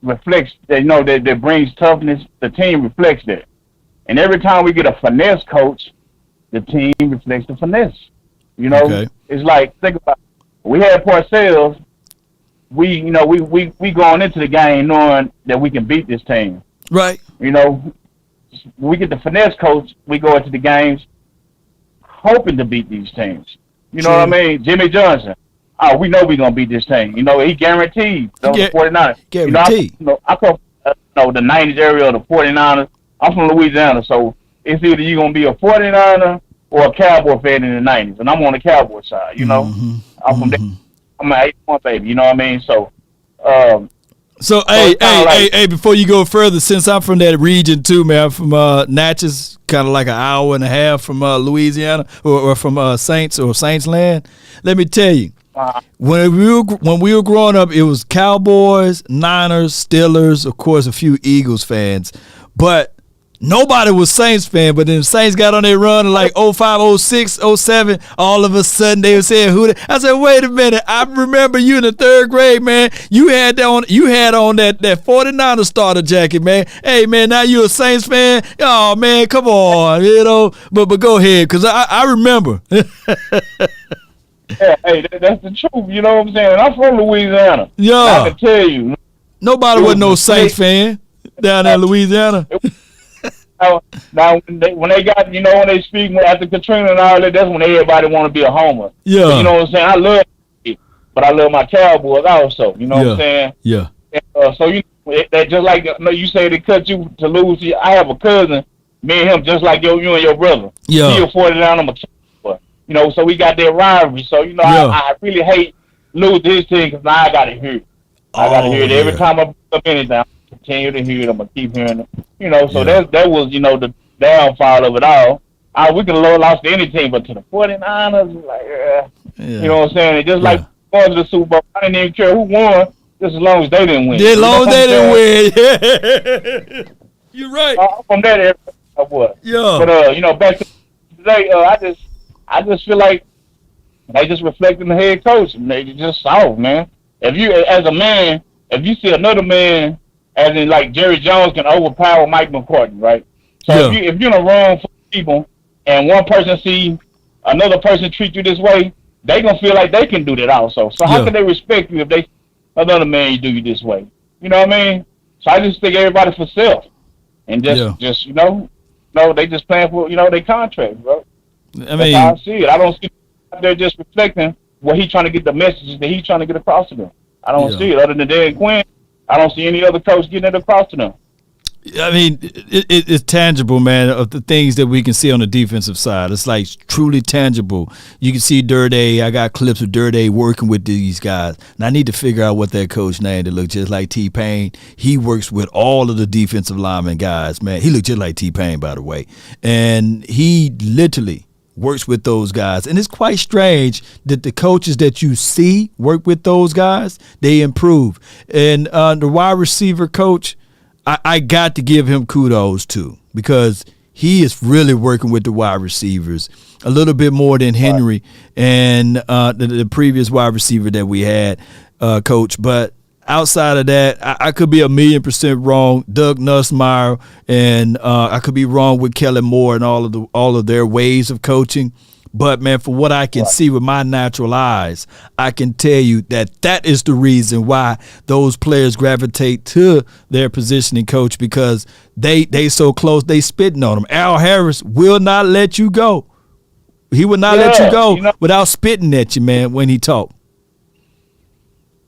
reflects, that brings toughness, the team reflects that. And every time we get a finesse coach, the team reflects the finesse. You know, It's like, think about it. We had Parcells. We going into the game knowing that we can beat this team. Right. You know, we get the finesse coach. We go into the games hoping to beat these teams. You know what I mean? Jimmy Johnson. Oh, we know we're gonna beat this team. You know, he guaranteed. Those 49ers. Guaranteed. I come from the 90s area of the 49ers. I'm from Louisiana, so it's either you're going to be a 49er or a Cowboy fan in the 90s. And I'm on the Cowboy side, you know. I'm from there. I'm an 81 baby, you know what I mean? So, hey, before you go further, since I'm from that region too, man, I'm from Natchez, kind of like an hour and a half from Louisiana or from Saints land. Let me tell you, when we were growing up, it was Cowboys, Niners, Steelers, of course, a few Eagles fans. But nobody was Saints fan, but then the Saints got on their run in like 05, 06, 07. All of a sudden they were saying who they, I said, wait a minute. I remember you in the third grade, man. You had on that 49er starter jacket, man. Hey, man, now you a Saints fan? Oh, man, come on, you know. But go ahead, because I remember. Yeah, hey, that's the truth. You know what I'm saying? I'm from Louisiana. Yeah. I can tell you, Nobody was no Saints fan down in Louisiana. Now when they got, when they speak after Katrina and all that, that's when everybody want to be a homer. Yeah. But you know what I'm saying? I love it, but I love my Cowboys also. You know what I'm saying? Yeah. And, so that just like you say they cut you to lose. I have a cousin, me and him, just like you and your brother. Yeah. He a 49, I'm a Cowboy. So we got that rivalry. So I really hate lose this team because now I got to hear it. I got to hear it every time I bring up anything. I continue to hear it. I'm gonna keep hearing it. So that was the downfall of it all. We could have lost to any team, but to the 49ers, like, you know what I'm saying? It just like going to the Super Bowl, I didn't even care who won, just as long as they didn't win. As long as they didn't win. You're right. From that area, I was. Yeah. But back to today, I just feel like they just reflecting the head coach. And they just soft, man. If you, as a man, if you see another man, as in like Jerry Jones can overpower Mike McCartney, right? So if you're in a room full of people and one person see another person treat you this way, they gonna feel like they can do that also. So how can they respect you if they another man you do you this way? You know what I mean? So I just think everybody for self and just they just playing for their contract, bro. I mean, that's how I see it. I don't see they're just reflecting what he's trying to get, the messages that he's trying to get across to them. I don't see it. Other than Dan Quinn, I don't see any other coach getting it across to them. I mean, it's tangible, man, of the things that we can see on the defensive side. It's like truly tangible. You can see Durday. I got clips of Durday working with these guys. And I need to figure out what that coach name that looks just like T-Pain. He works with all of the defensive lineman guys, man. He looked just like T-Pain, by the way. And he literally works with those guys. And it's quite strange that the coaches that you see work with those guys, they improve. And the wide receiver coach, I got to give him kudos too, because he is really working with the wide receivers a little bit more than Henry and the previous wide receiver that we had, coach. But outside of that, I could be 1,000,000% wrong. Doug Nussmeier, and I could be wrong with Kellen Moore and all of their ways of coaching. But, man, for what I can see with my natural eyes, I can tell you that is the reason why those players gravitate to their positioning coach, because they so close, they spitting on them. Al Harris will not let you go. He will not let you go without spitting at you, man, when he talk.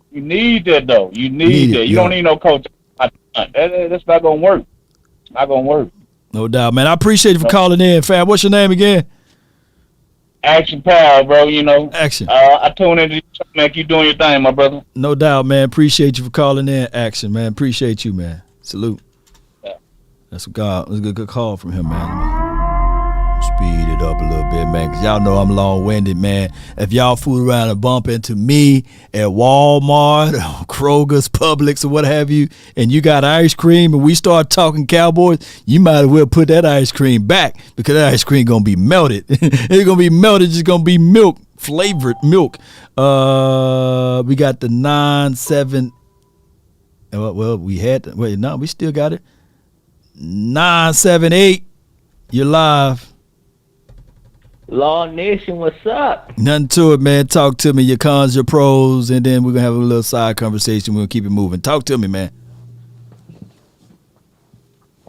You need that, though. You need that. You don't need no coach. That's not going to work. Not going to work. No doubt, man. I appreciate you for calling in, fam. What's your name again? Action Power, bro, Action. I tune in to make you doing your thing, my brother. No doubt, man. Appreciate you for calling in. Action, man. Appreciate you, man. Salute. Yeah. That's a good call from him, man. Speed it up a little bit, man, because y'all know I'm long-winded, man. If y'all fool around and bump into me at Walmart or Kroger's, Publix, or what have you, and you got ice cream and we start talking Cowboys, you might as well put that ice cream back, because that ice cream going to be melted. It's going to be melted. It's going to be milk, flavored milk. We got the 9-7. Well, we had, we still got it. 978. You're live. Law Nation, what's up? Nothing to it, man. Talk to me, your cons, your pros, and then we're going to have a little side conversation. We'll keep it moving. Talk to me, man.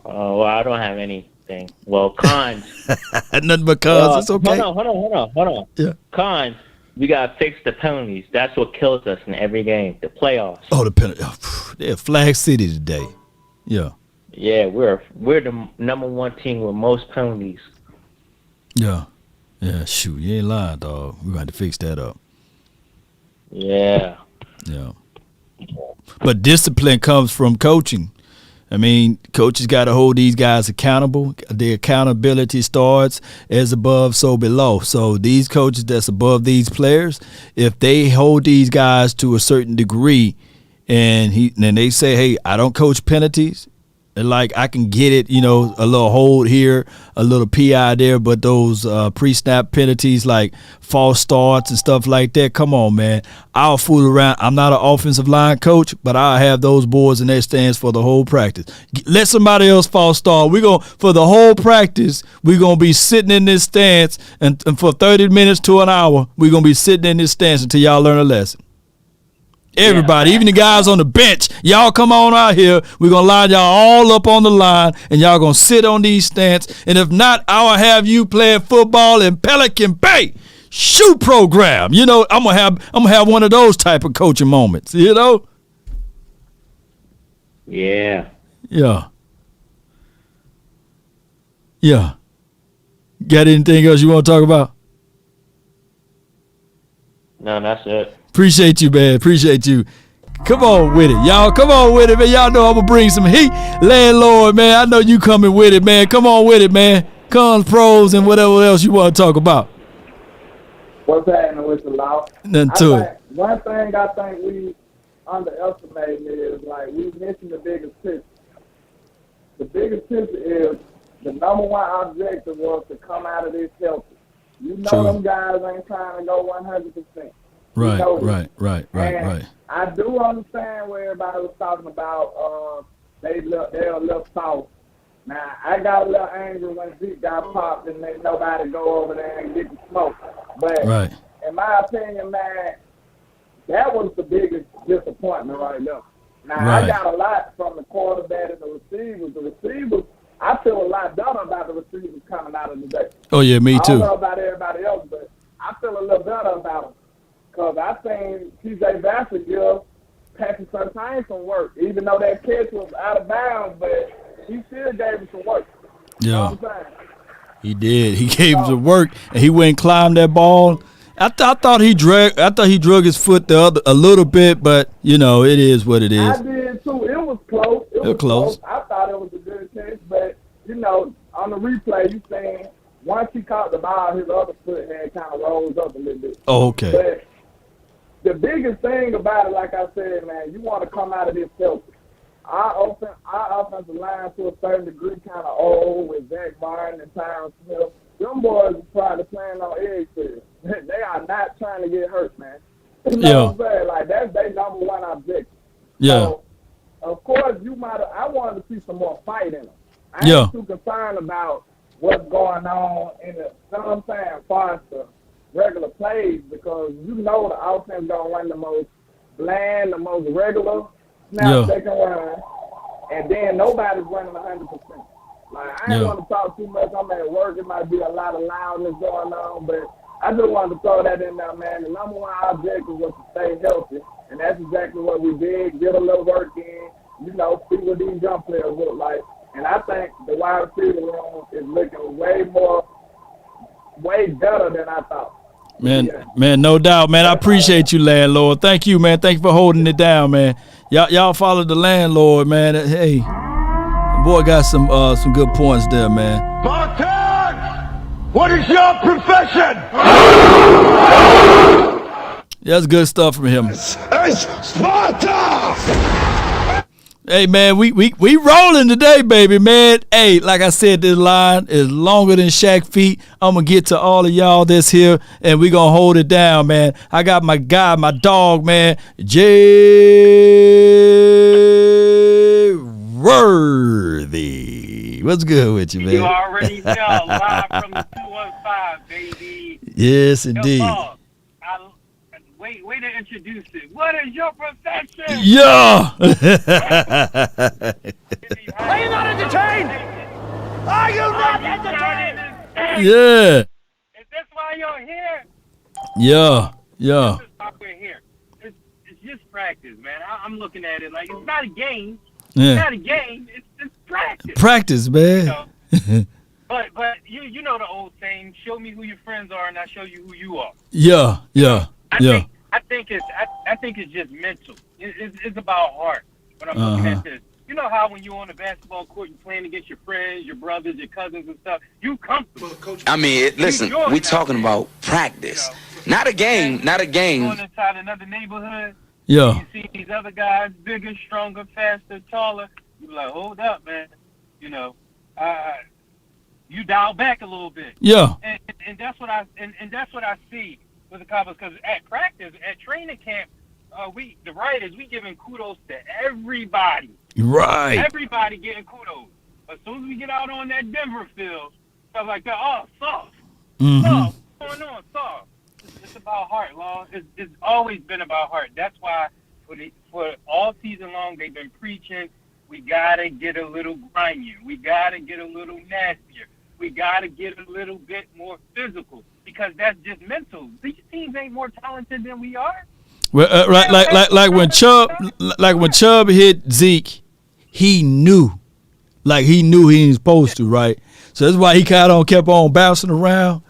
Well, I don't have anything. Well, cons. Nothing but cons. It's okay. Hold on. Yeah. Cons, we got to fix the penalties. That's what kills us in every game, the playoffs. Oh, the penalty. They're Flag City today. Yeah. Yeah, we're the number one team with most penalties. Yeah. Yeah, shoot, you ain't lying, dog. We're going to fix that up. Yeah. Yeah. But discipline comes from coaching. I mean, coaches got to hold these guys accountable. The accountability starts as above, so below. So these coaches that's above these players, if they hold these guys to a certain degree, and they say, hey, I don't coach penalties, and like I can get it, a little hold here, a little PI there, but those pre-snap penalties like false starts and stuff like that, come on, man. I'll fool around. I'm not an offensive line coach, but I'll have those boards in their stands for the whole practice. Let somebody else false start. For the whole practice, we're going to be sitting in this stance, and for 30 minutes to an hour, we're going to be sitting in this stance until y'all learn a lesson. Everybody, even the guys on the bench, y'all come on out here. We're going to line y'all all up on the line, and y'all going to sit on these stands. And if not, I will have you playing football in Pelican Bay. Shoot program. You know, I'm gonna have one of those type of coaching moments, you know? Yeah. Yeah. Yeah. Got anything else you want to talk about? No, that's it. Appreciate you, man. Appreciate you. Come on with it, y'all. Come on with it, man. Y'all know I'm gonna bring some heat. Landlord, man, I know you coming with it, man. Come on with it, man. Cons, pros, and whatever else you want to talk about. What's happening with the law? Nothing to it. One thing I think we underestimate is, like, we missing the biggest picture. The biggest picture is the number one objective was to come out of this healthy. You know, them guys ain't trying to go 100%. Right. I do understand where everybody was talking about they're a little soft. Now, I got a little angry when Zeke got popped and let nobody go over there and get the smoke. But in my opinion, man, that was the biggest disappointment right there. Now, I got a lot from the quarterback and the receivers. The receivers, I feel a lot better about the receivers coming out of the day. Oh, yeah, me too. I don't know about everybody else, but I feel a little better about them. Because I think T.J. Bassett give Patrick Surtain some work, even though that catch was out of bounds, but he still gave him some work. Yeah. You know what I'm saying? He did. He gave him some work, and he went and climbed that ball. I thought he drug his foot a little bit, but you know it is what it is. I did too. It was close. It was close. I thought it was a good catch, but you know, on the replay, you saying once he caught the ball, his other foot had kind of rose up a little bit. Oh, okay. But the biggest thing about it, like I said, man, you want to come out of this healthy. Our offensive line, to a certain degree, kind of old with Zach Martin and Tyron Smith. Them boys are probably playing on eggshells. They are not trying to get hurt, man. You know what I'm saying? Like, that's their number one objective. Yeah. So, of course, I wanted to see some more fight in them. I ain't too concerned about what's going on in the, you know what I'm saying, as far as the regular plays, because you know the offense going to run the most bland, the most regular snaps they can run, and then nobody's running 100%. Like, I ain't want to talk too much. I'm at work. It might be a lot of loudness going on, but I just wanted to throw that in there, man. The number one objective was to stay healthy, and that's exactly what we did. Get a little work in, you know, see what these young players look like. And I think the wide receiver room is looking way better than I thought. Man, no doubt, man. I appreciate you, landlord. Thank you, man. Thank you for holding it down, man. Y'all follow the landlord, man. Hey, the boy got some good points there, man. Spartans, what is your profession? That's good stuff from him. It's Sparta! Hey, man, we rolling today, baby, man. Hey, like I said, this line is longer than Shaq feet. I'm going to get to all of y'all that's here, and we going to hold it down, man. I got my guy, my dog, man, Jay Worthy. What's good with you, man? You already know, live from the 215, baby. Yes, indeed. Way to introduce it. What is your profession? Yeah. Are you not entertained? Are you not entertained? Yeah. Is this why you're here? Yeah. This is why we're here. It's just practice, man. I'm looking at it like it's not a game. Yeah. It's not a game. It's practice. Practice, man. You know? But you know the old saying, show me who your friends are and I'll show you who you are. Yeah. I think it's just mental. It's about heart. When I'm looking at this, you know how when you're on the basketball court, you're playing against your friends, your brothers, your cousins, and stuff. You comfortable. I mean, listen, we talking about practice, not a game, not a game. Going inside another neighborhood. Yeah. You see these other guys, bigger, stronger, faster, taller. You be like, hold up, man. You know, you dial back a little bit. Yeah. And that's what I see with the Cowboys, because at practice, at training camp, we giving kudos to everybody. Right. Everybody getting kudos. But as soon as we get out on that Denver field, stuff like that, soft. Soft. What's going on? Soft. It's about heart, Law. It's always been about heart. That's why For all season long, they've been preaching, we got to get a little grimier. We got to get a little nastier. We got to get a little bit more physical because that's just mental. These teams ain't more talented than we are. Well, like when Chubb hit Zeke, he knew. Like he knew he was supposed to, right? So that's why he kind of kept on bouncing around.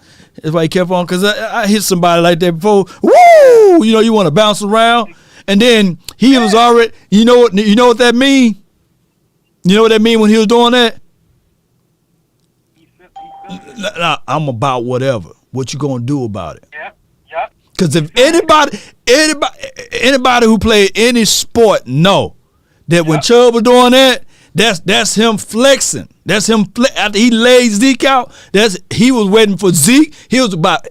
That's why he kept on, because I hit somebody like that before. Woo! You know, you want to bounce around. And then he was already, you know what that mean? You know what that mean when he was doing that? Nah, I'm about whatever. What you gonna do about it? Yep. Because if anybody who played any sport know that when Chubb was doing that, that's him flexing. That's him after he laid Zeke out. He was waiting for Zeke. He was about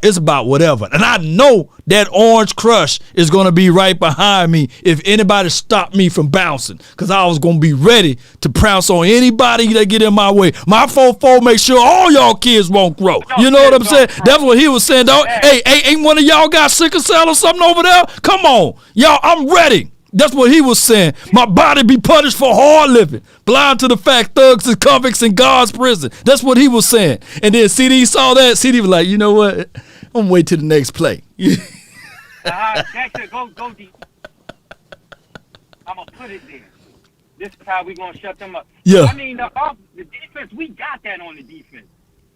it's about whatever. And I know that Orange Crush is going to be right behind me if anybody stopped me from bouncing, because I was going to be ready to pounce on anybody that get in my way. My 4-4 make sure all y'all kids won't grow. You know what I'm saying? That's what he was saying, dog. Hey, ain't one of y'all got sickle cell or something over there? Come on. Y'all, I'm ready. That's what he was saying. My body be punished for hard living. Blind to the fact thugs and convicts in God's prison. That's what he was saying. And then CD saw that. CD was like, you know what? I'm going to wait till the next play. Dexter, go deep. I'm going to put it there. This is how we going to shut them up. Yeah. I mean, the defense, we got that on the defense.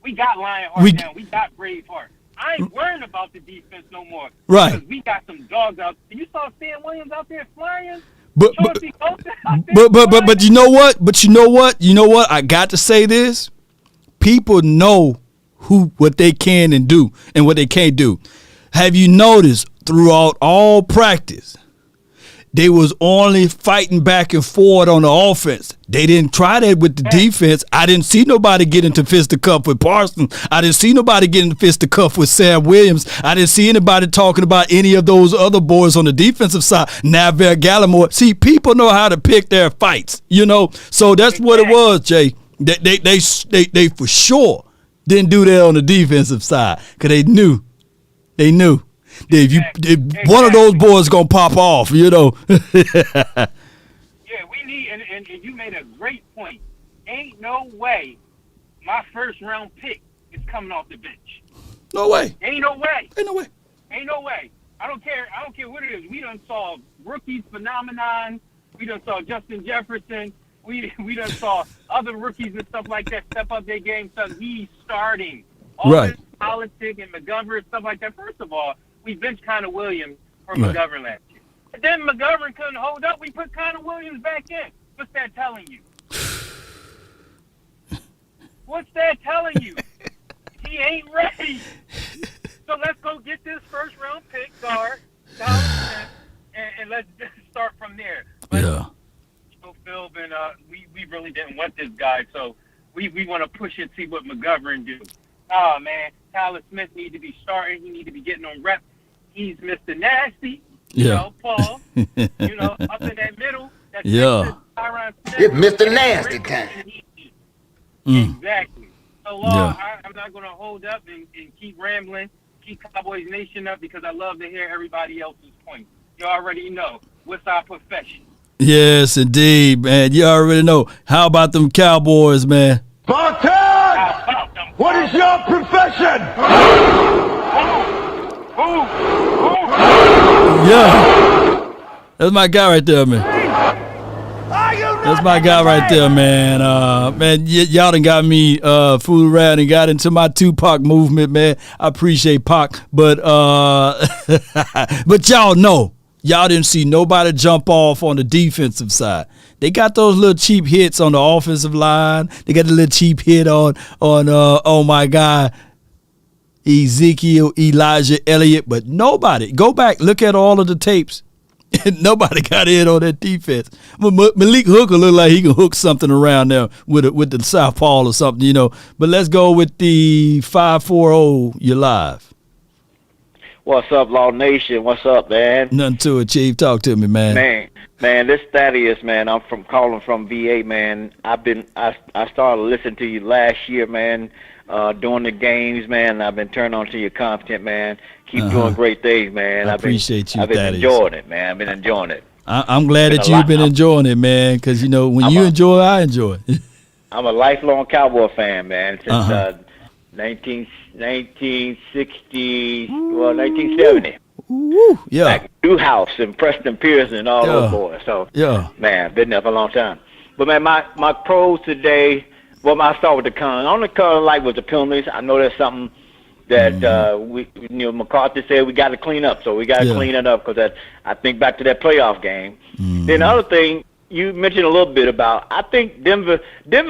We got Lionheart now. We got Braveheart. I ain't worrying about the defense no more. Right. Because we got some dogs out there. You saw Stan Williams out there flying? But you know what? You know what? I got to say this. People know what they can and do and what they can't do. Have you noticed throughout all practice, they was only fighting back and forward on the offense. They didn't try that with the defense. I didn't see nobody get into fisticuff with Parsons. I didn't see nobody get into fisticuff with Sam Williams. I didn't see anybody talking about any of those other boys on the defensive side. Navarre, Gallimore. See, people know how to pick their fights, you know. So that's what it was, Jay. They for sure didn't do that on the defensive side because they knew. If one of those boys gonna pop off, you know. Yeah, we need, and you made a great point. Ain't no way my first round pick is coming off the bench. No way. Ain't no way. Ain't no way. Ain't no way. I don't care what it is. We done saw rookies phenomenon. We done saw Justin Jefferson. We done saw other rookies and stuff like that step up their game. So he's starting. All right. This politics and McGovern and stuff like that. First of all, we benched Connor Williams for McGovern last year. And then McGovern couldn't hold up. We put Connor Williams back in. What's that telling you? What's that telling you? He ain't ready. So let's go get this first round pick guard, and let's just start from there. But, Phil, and we really didn't want this guy, so we want to push it, see what McGovern do. Oh man, Tyler Smith need to be starting. He need to be getting on reps. He's Mr. Nasty. You know, Paul. You know, up in that middle. That's It's Mr. Nasty time. Exactly. So I'm not going to hold up and keep rambling, keep Cowboys Nation up, because I love to hear everybody else's point. You already know what's our profession. Yes, indeed, man. You already know. How about them Cowboys, man? Spartan! What is your profession? Yeah. That's my guy right there, man. That's my guy right there, man. Y'all done got me fooled around and got into my Tupac movement, man. I appreciate Pac, but but y'all know. Y'all didn't see nobody jump off on the defensive side. They got those little cheap hits on the offensive line. They got a little cheap hit on my guy Elijah Elliott, but nobody. Go back, look at all of the tapes. Nobody got in on that defense. Malik Hooker look like he can hook something around there with the southpaw or something, you know. But let's go with the 540. You're live. What's up, Law Nation? What's up, man? Nothing to it, Chief. Talk to me, man. Man, Man, this Thaddeus, man. I'm calling from VA, man. I started listening to you last year, man. During the games, man. I've been turning on to your content, man. Keep doing great things, man. I appreciate you, I've been Thaddeus. enjoying it, man. I've been enjoying it. I'm glad that you've been enjoying it, man. Because when you enjoy, I enjoy it. I'm a lifelong Cowboy fan, man. Since 1970. Woo, yeah. Like Newhouse and Preston Pierce and all those boys. So, man, been there for a long time. But, man, my pros today, well, I start with the cons. On the con, like, was the penalties. I know that's something that McCarthy said we got to clean up. So we got to clean it up because I think back to that playoff game. Then the other thing, you mentioned a little bit about, I think Denver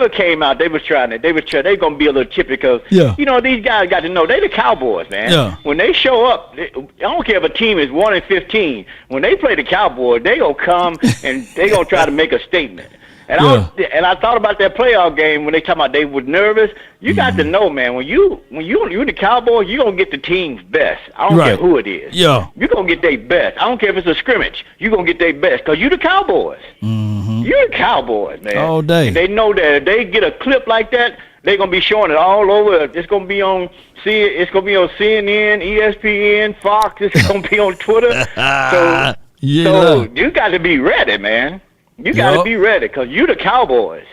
came out, they was trying it. They going to be a little chippy because, these guys got to know, they the Cowboys, man. Yeah. When they show up, I don't care if a team is 1-15. When they play the Cowboys, they going to come and they going to try to make a statement. And I thought about that playoff game when they talking about they were nervous. You got to know, man, when you the Cowboys, you gonna get the team's best. I don't care who it is. Yeah, you gonna get their best. I don't care if it's a scrimmage. You gonna get their best because you the Cowboys. You're the Cowboys, man. All day. And they know that if they get a clip like that, they're gonna be showing it all over. It's gonna be on CNN, ESPN, Fox. It's gonna be on Twitter. So you got to be ready, man. You got to be ready because you the Cowboys.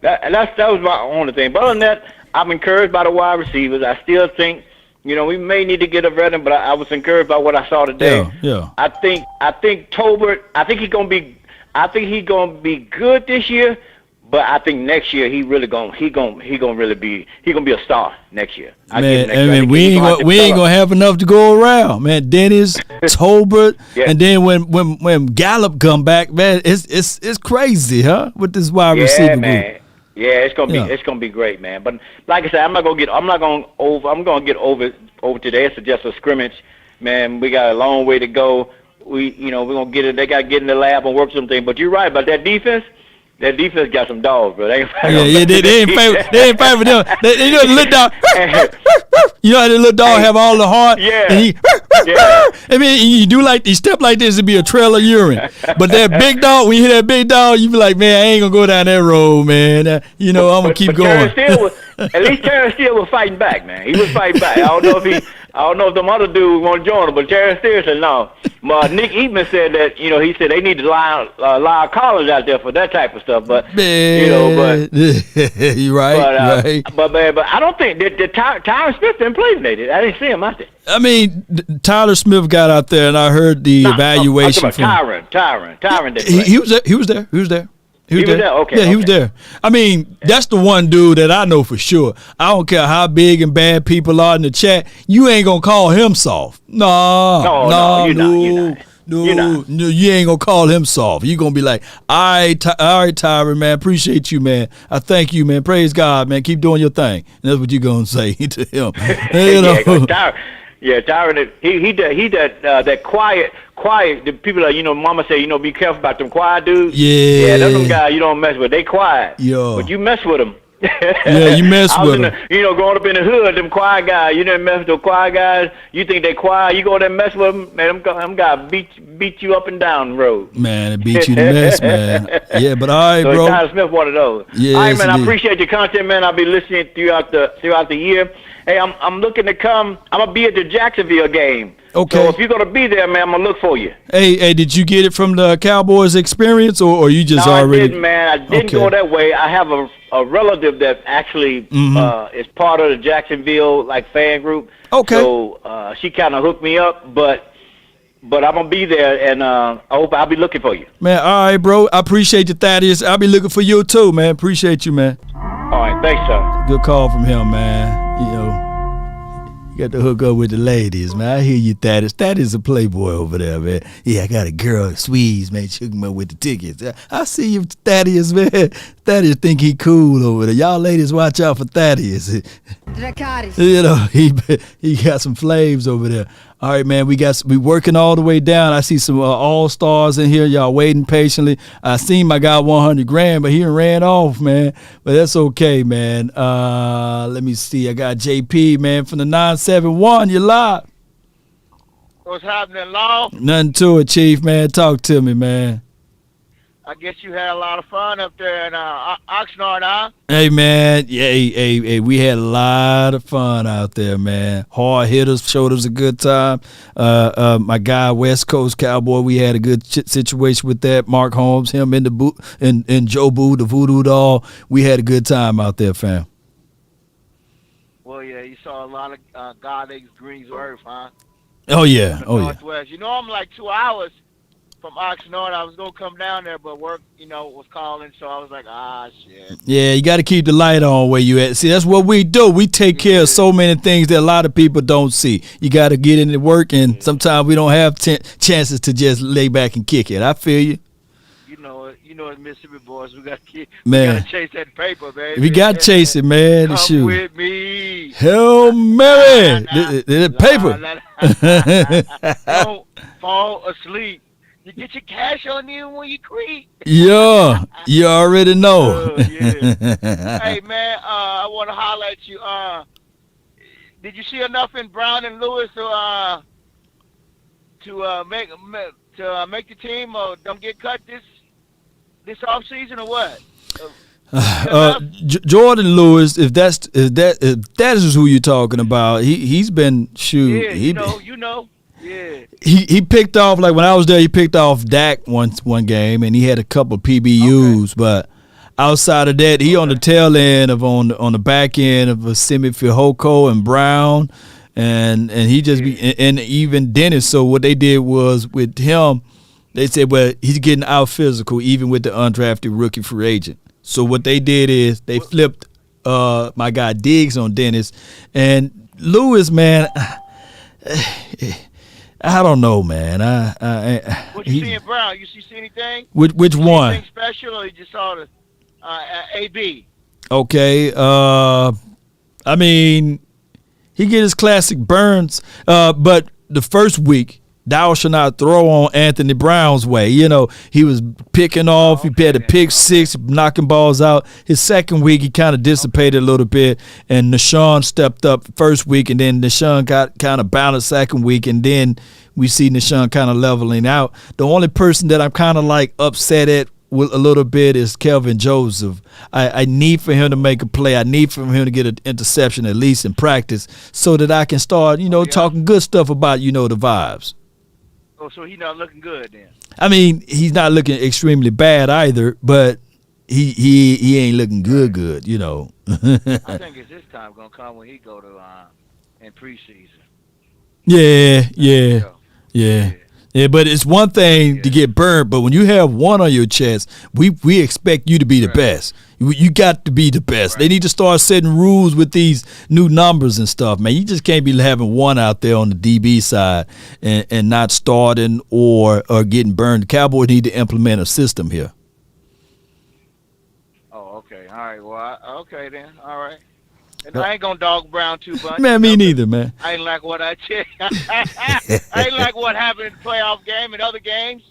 That was my only thing. But other than that, I'm encouraged by the wide receivers. I still think, we may need to get a veteran, but I was encouraged by what I saw today. Yeah. I think Tolbert. I think he's gonna be good this year. But I think next year he gonna be a star next year. Man, we ain't gonna have enough to go around, man. Dennis, Tolbert, and then when Gallup come back, man, it's crazy, huh? With this wide receiver group. Yeah, it's gonna be great, man. But like I said, I'm gonna get over today. It's just a scrimmage, man. We got a long way to go. We're gonna get it. They got to get in the lab and work something. But you're right about that defense. That defense got some dogs, bro. They ain't fight with them. They the little dog. You know how the little dog have all the heart? Yeah. And I mean, you do like you step like this, it'd be a trail of urine. But that big dog, when you hear that big dog, you be like, man, I ain't gonna go down that road, man. I'm gonna keep going. At least Terrence Steele was fighting back, man. He was fighting back. I don't know if them other dudes want to join him, but Terrence Steele said no. Nick Eatman said that, he said they need to lie collars out there for that type of stuff. But man. You're right. But I don't think that Tyron Smith didn't play today. I didn't see him out there. I mean, Tyler Smith got out there, and I heard the evaluation from Tyron did. He was there. He was there. He was there? Okay. Yeah, he was there. I mean, that's the one dude that I know for sure. I don't care how big and bad people are in the chat. You ain't going to call him soft. No, you're not. No, you ain't going to call him soft. You're going to be like, all right, Tyron, man, appreciate you, man. I thank you, man. Praise God, man. Keep doing your thing. And that's what you're going to say to him. Tyron, he that quiet. The people that Mama say, be careful about them quiet dudes. Yeah, that's them guys you don't mess with. They quiet. Yeah, but you mess with them. Yeah, you mess with them. Growing up in the hood, them quiet guys. You didn't mess with the quiet guys. You think they quiet? You go there and mess with them, man. Them guys beat you up and down the road. Man, it beat you to mess, man. Yeah, but all right, bro. Tyler Smith, one of those. Yeah, all right, man. I appreciate your content, man. I'll be listening throughout the year. Hey, I'm looking to come. I'm gonna be at the Jacksonville game. Okay. So if you're gonna be there, man, I'm gonna look for you. Hey, did you get it from the Cowboys Experience, or you just already? I didn't, man. I didn't go that way. I have a relative that actually is part of the Jacksonville fan group. Okay. So she kind of hooked me up, but I'm gonna be there, and I hope I'll be looking for you. Man, all right, bro. I appreciate you, Thaddeus. I'll be looking for you too, man. Appreciate you, man. All right, thanks, sir. Good call from him, man. You got to hook up with the ladies, man. I hear you, Thaddeus. Thaddeus is a playboy over there, man. Yeah, I got a girl, Swedes, man. She hooked me up with the tickets. I see you, Thaddeus, man. Thaddeus think he cool over there. Y'all ladies, watch out for Thaddeus. He got some flames over there. All right, man, we working all the way down. I see some all-stars in here. Y'all waiting patiently. I seen my guy $100,000, but he ran off, man. But that's okay, man. Let me see. I got JP, man, from the 971. You live. What's happening, Law? Nothing to it, Chief, man. Talk to me, man. I guess you had a lot of fun up there in Oxnard, huh? Hey, man. Yeah, hey, we had a lot of fun out there, man. Hard hitters showed us a good time. My guy, West Coast Cowboy, we had a good situation with that. Mark Holmes, him and Joe Boo, the Voodoo Doll. We had a good time out there, fam. Well, yeah, you saw a lot of God Eggs Greens Earth, huh? Oh, yeah. Northwest. You know, I'm like 2 hours from Oxnard. I was going to come down there, but work, was calling, so I was like, shit. Yeah, you got to keep the light on where you at. See, that's what we do. We take care of so many things that a lot of people don't see. You got to get into work, and sometimes we don't have chances to just lay back and kick it. I feel you. You know, as Mississippi boys, we got to chase that paper, baby. We got to chase it, man. Come Shoot. with me. Hail Mary. The paper. Don't fall asleep. You get your cash on you when you creep. Yeah, you already know. Yeah. Hey, man, I want to holler at you. Did you see enough in Brown and Lewis to make the team, or don't get cut this off season, or what? Jordan Lewis, if that is who you're talking about, he's been Yeah, you know. Yeah. He picked off, like when I was there, he picked off Dak one game, and he had a couple of PBUs, but outside of that, he on the tail end of on the back end of Simi Fihoko and Brown, and he just and even Dennis. So what they did was with him, they said, well, he's getting out physical even with the undrafted rookie free agent. So what they did is they flipped my guy Diggs on Dennis, and Lewis, man. I don't know, man. What you see in Brown? You see anything? Which one? Anything special, or you just saw the AB? Okay. I mean, he get his classic burns, but the first week, thou shall not throw on Anthony Brown's way. He was picking off. He had a pick six, knocking balls out. His second week, he kind of dissipated a little bit, and Nashawn stepped up first week, and then Nashawn got kind of balanced second week, and then we see Nashawn kind of leveling out. The only person that I'm kind of like upset at with a little bit is Kelvin Joseph. I need for him to make a play. I need for him to get an interception at least in practice so that I can start, talking good stuff about, the vibes. Oh, so he's not looking good then? I mean, he's not looking extremely bad either, but he ain't looking good, I think it's this time going to come when he go to in preseason. Yeah, but it's one thing to get burned, but when you have one on your chest, we expect you to be the best. You got to be the best. They need to start setting rules with these new numbers and stuff, man. You just can't be having one out there on the DB side and not starting or getting burned. The Cowboys need to implement a system here. Oh, okay. All right. Well, okay then. All right. And I ain't gonna dog Brown too much. Man, me neither, man. I ain't like what I check. I ain't like what happened in the playoff game and other games.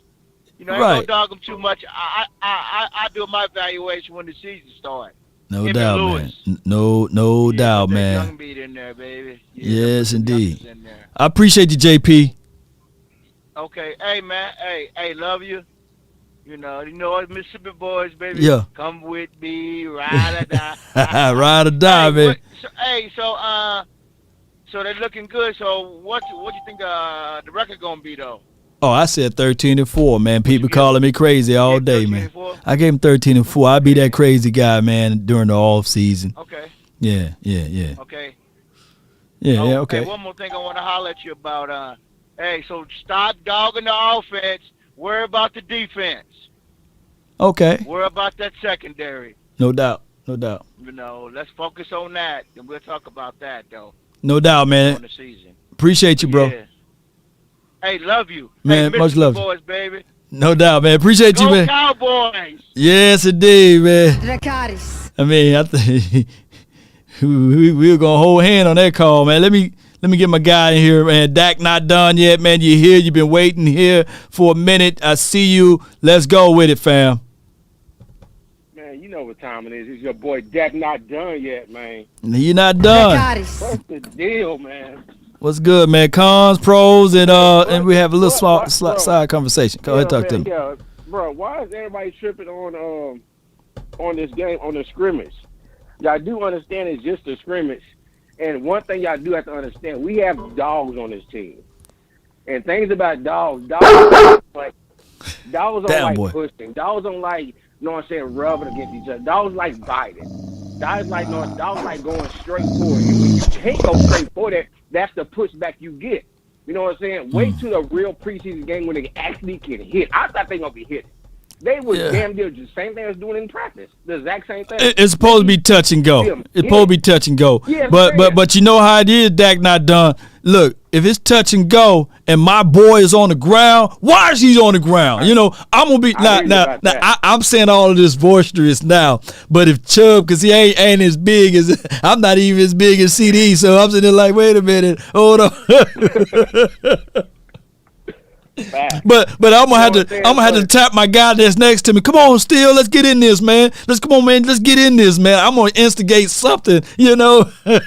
I ain't gonna dog him too much. I do my evaluation when the season starts. No doubt, man. No doubt, man. Young beat in there, baby. Yes, indeed. I appreciate you, JP. Okay, hey man, hey, love you. It's Mississippi boys, baby. Yeah. Come with me, ride or die. Ride or die, man. So they're looking good. So what you think the record gonna be though? Oh, I said 13-4, man. People calling me crazy all day, man. I gave him 13-4. I'd be that crazy guy, man, during the off season. Okay. Yeah. Okay. Yeah, okay. Hey, one more thing I want to holler at you about. So stop dogging the offense. Worry about the defense. Okay. Worry about that secondary. No doubt. Let's focus on that, and we'll talk about that, though. No doubt, man. On the season. Appreciate you, bro. Yeah. Hey, love you. Man, hey, much love. Boys, baby. No doubt, man. Appreciate you, man. Go Cowboys. Yes, indeed, man. I mean, I think we were going to hold hand on that call, man. Let me get my guy in here, man. Dak not done yet, man. You're here. You've been waiting here for a minute. I see you. Let's go with it, fam. Man, you know what time it is. It's your boy Dak not done yet, man. You're not done. What's the deal, man? What's good, man? Cons, pros, and we have a little side conversation. Go ahead, talk to me. Yeah, why is everybody tripping on this game, on the scrimmage? Y'all do understand it's just a scrimmage. And one thing y'all do have to understand, we have dogs on this team. And things about dogs don't like pushing. Dogs don't like, you know what I'm saying, rubbing against each other. Dogs like biting. Dogs like going straight for it. And when you can't go straight for that, that's the pushback you get. You know what I'm saying? Wait till the real preseason game when they actually can hit. I thought they gonna be hitting. They was damn near the same thing as doing in practice. The exact same thing. It's supposed to be touch and go. It's supposed to be touch and go. Yeah, but you know how it is, Dak not done. Look, if it's touch and go and my boy is on the ground, why is he on the ground? You know, I'm gonna be now. I'm saying all of this boisterous now, but if Chubb, because he ain't as big as I'm not even as big as CD, so I'm sitting there like, wait a minute, hold on. But I'm gonna have to tap my guy that's next to me. Come on, Steele, let's get in this, man. Let's get in this, man. I'm gonna instigate something, you know. I'm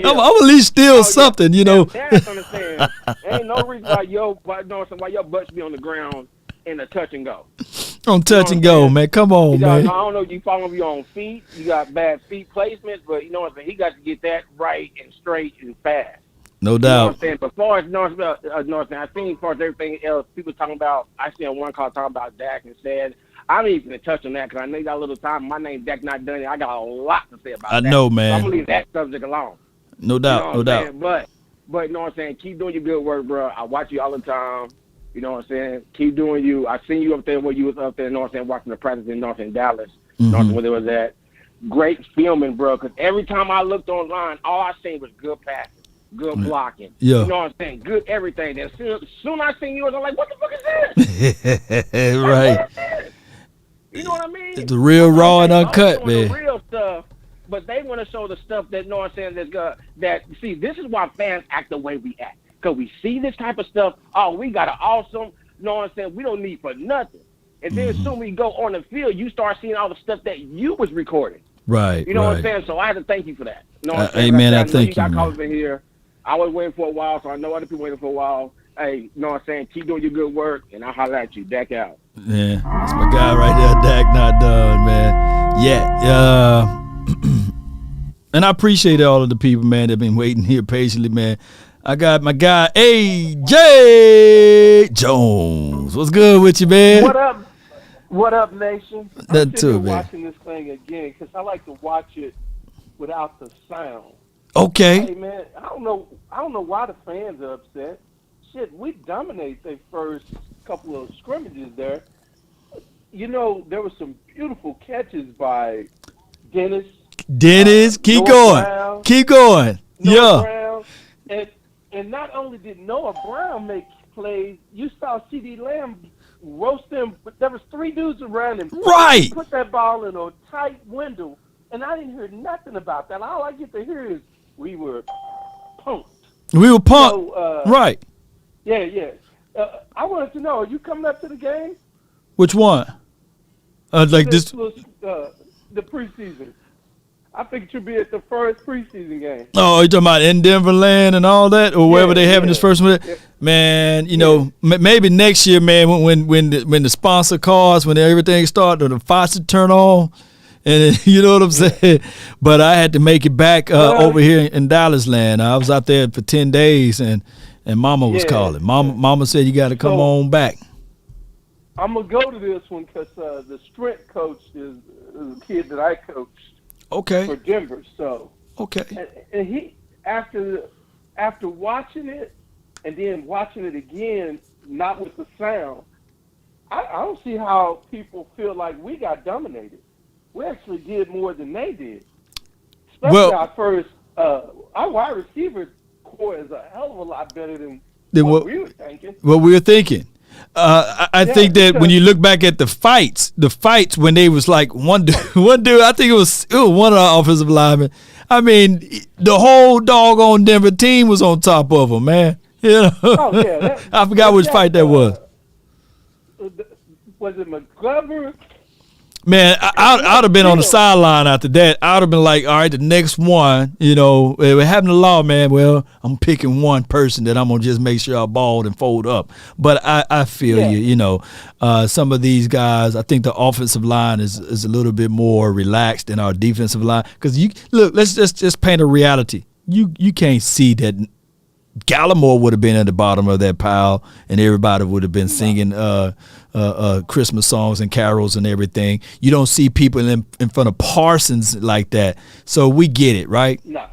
at least steal something, you know. That's what I'm saying. Ain't no reason why your butts be on the ground in a touch and go. On touch and go, man. Come on, man. I don't know if you follow me on feet. You got bad feet placements, but you know what I'm saying. He got to get that right and straight and fast. No doubt. You know what I'm saying? But as far as North, I think as far as everything else, people talking about, I seen one call talking about Dak and said, I'm even going to touch on that because I know you got a little time. My name Dak not done it. I got a lot to say about that. I know, man. So I'm going to leave that subject alone. No doubt, you know But you know what I'm saying? Keep doing your good work, bro. I watch you all the time. You know what I'm saying? Keep doing you. I seen you up there when you was up there, you know what I'm saying, watching the practice in Dallas. You know where there was that. Great filming, bro, because every time I looked online, all I seen was good passes. Good blocking. Yeah. You know what I'm saying? Good everything. As soon I seen yours, I'm like, what the fuck is this? Right. You know what I mean? It's the real raw and uncut, man. The real stuff, but they want to show the stuff that, you know what I'm saying, see, this is why fans act the way we act. Because we see this type of stuff, we got an awesome, you know what I'm saying, we don't need for nothing. And then as soon as we go on the field, you start seeing all the stuff that you was recording. Right. You know what I'm saying? So I have to thank you for that. You know what I'm saying? Amen. I thank you. Got man. callers in here. I was waiting for a while, so I know other people waiting for a while. Hey, you know what I'm saying? Keep doing your good work, and I'll holler at you. Dak out. Yeah, that's my guy right there, Dak not done, man. Yeah. And I appreciate all of the people, man, that have been waiting here patiently, man. I got my guy, A.J. Jones. What's good with you, man? What up? What up, nation? That too, man. Watching this thing again because I like to watch it without the sound. Okay. Hey man, I don't know why the fans are upset. Shit, we dominate their first couple of scrimmages there. You know, there were some beautiful catches by Dennis. Keep going. Brown, keep going. Noah Brown. And not only did Noah Brown make plays, you saw C.D. Lamb roast him. There was 3 dudes around him. Right. Put that ball in a tight window, and I didn't hear nothing about that. All I get to hear is we were punked. So, right. Yeah. I wanted to know, are you coming up to the game? Which one? This the preseason. I think it should be at the first preseason game. Oh, you talking about in Denver land and all that, or wherever they having this first one? Yeah. Man, you know, maybe next year, man, when the sponsor cars, when everything starts, or the faucet turn on, and you know what I'm saying. But I had to make it back over here in Dallas land. I was out there for 10 days, and Mama was calling. Mama said you got to come on back. I'm gonna go to this one because the strength coach is a kid that I coached. Okay. For Denver, so. Okay. And he after watching it and then watching it again, not with the sound, I don't see how people feel like we got dominated. We actually did more than they did. Especially our first, our wide receiver core is a hell of a lot better than what we were thinking. What we were thinking. I think that when you look back at the fights when they was like one dude, I think it was one of our offensive linemen. I mean, the whole doggone Denver team was on top of them, man. You know? Oh, yeah. I forgot which fight that was. Was it McGovern? Man, I'd have been on the sideline after that. I'd have been like, all right, the next one, we're having the law, man. Well, I'm picking one person that I'm going to just make sure I ball and fold up. But I feel you, some of these guys, I think the offensive line is a little bit more relaxed than our defensive line. Because, let's just paint a reality. You can't see that Gallimore would have been at the bottom of that pile, and everybody would have been singing Christmas songs and carols and everything. You don't see people in front of Parsons like that. So we get it, right? No.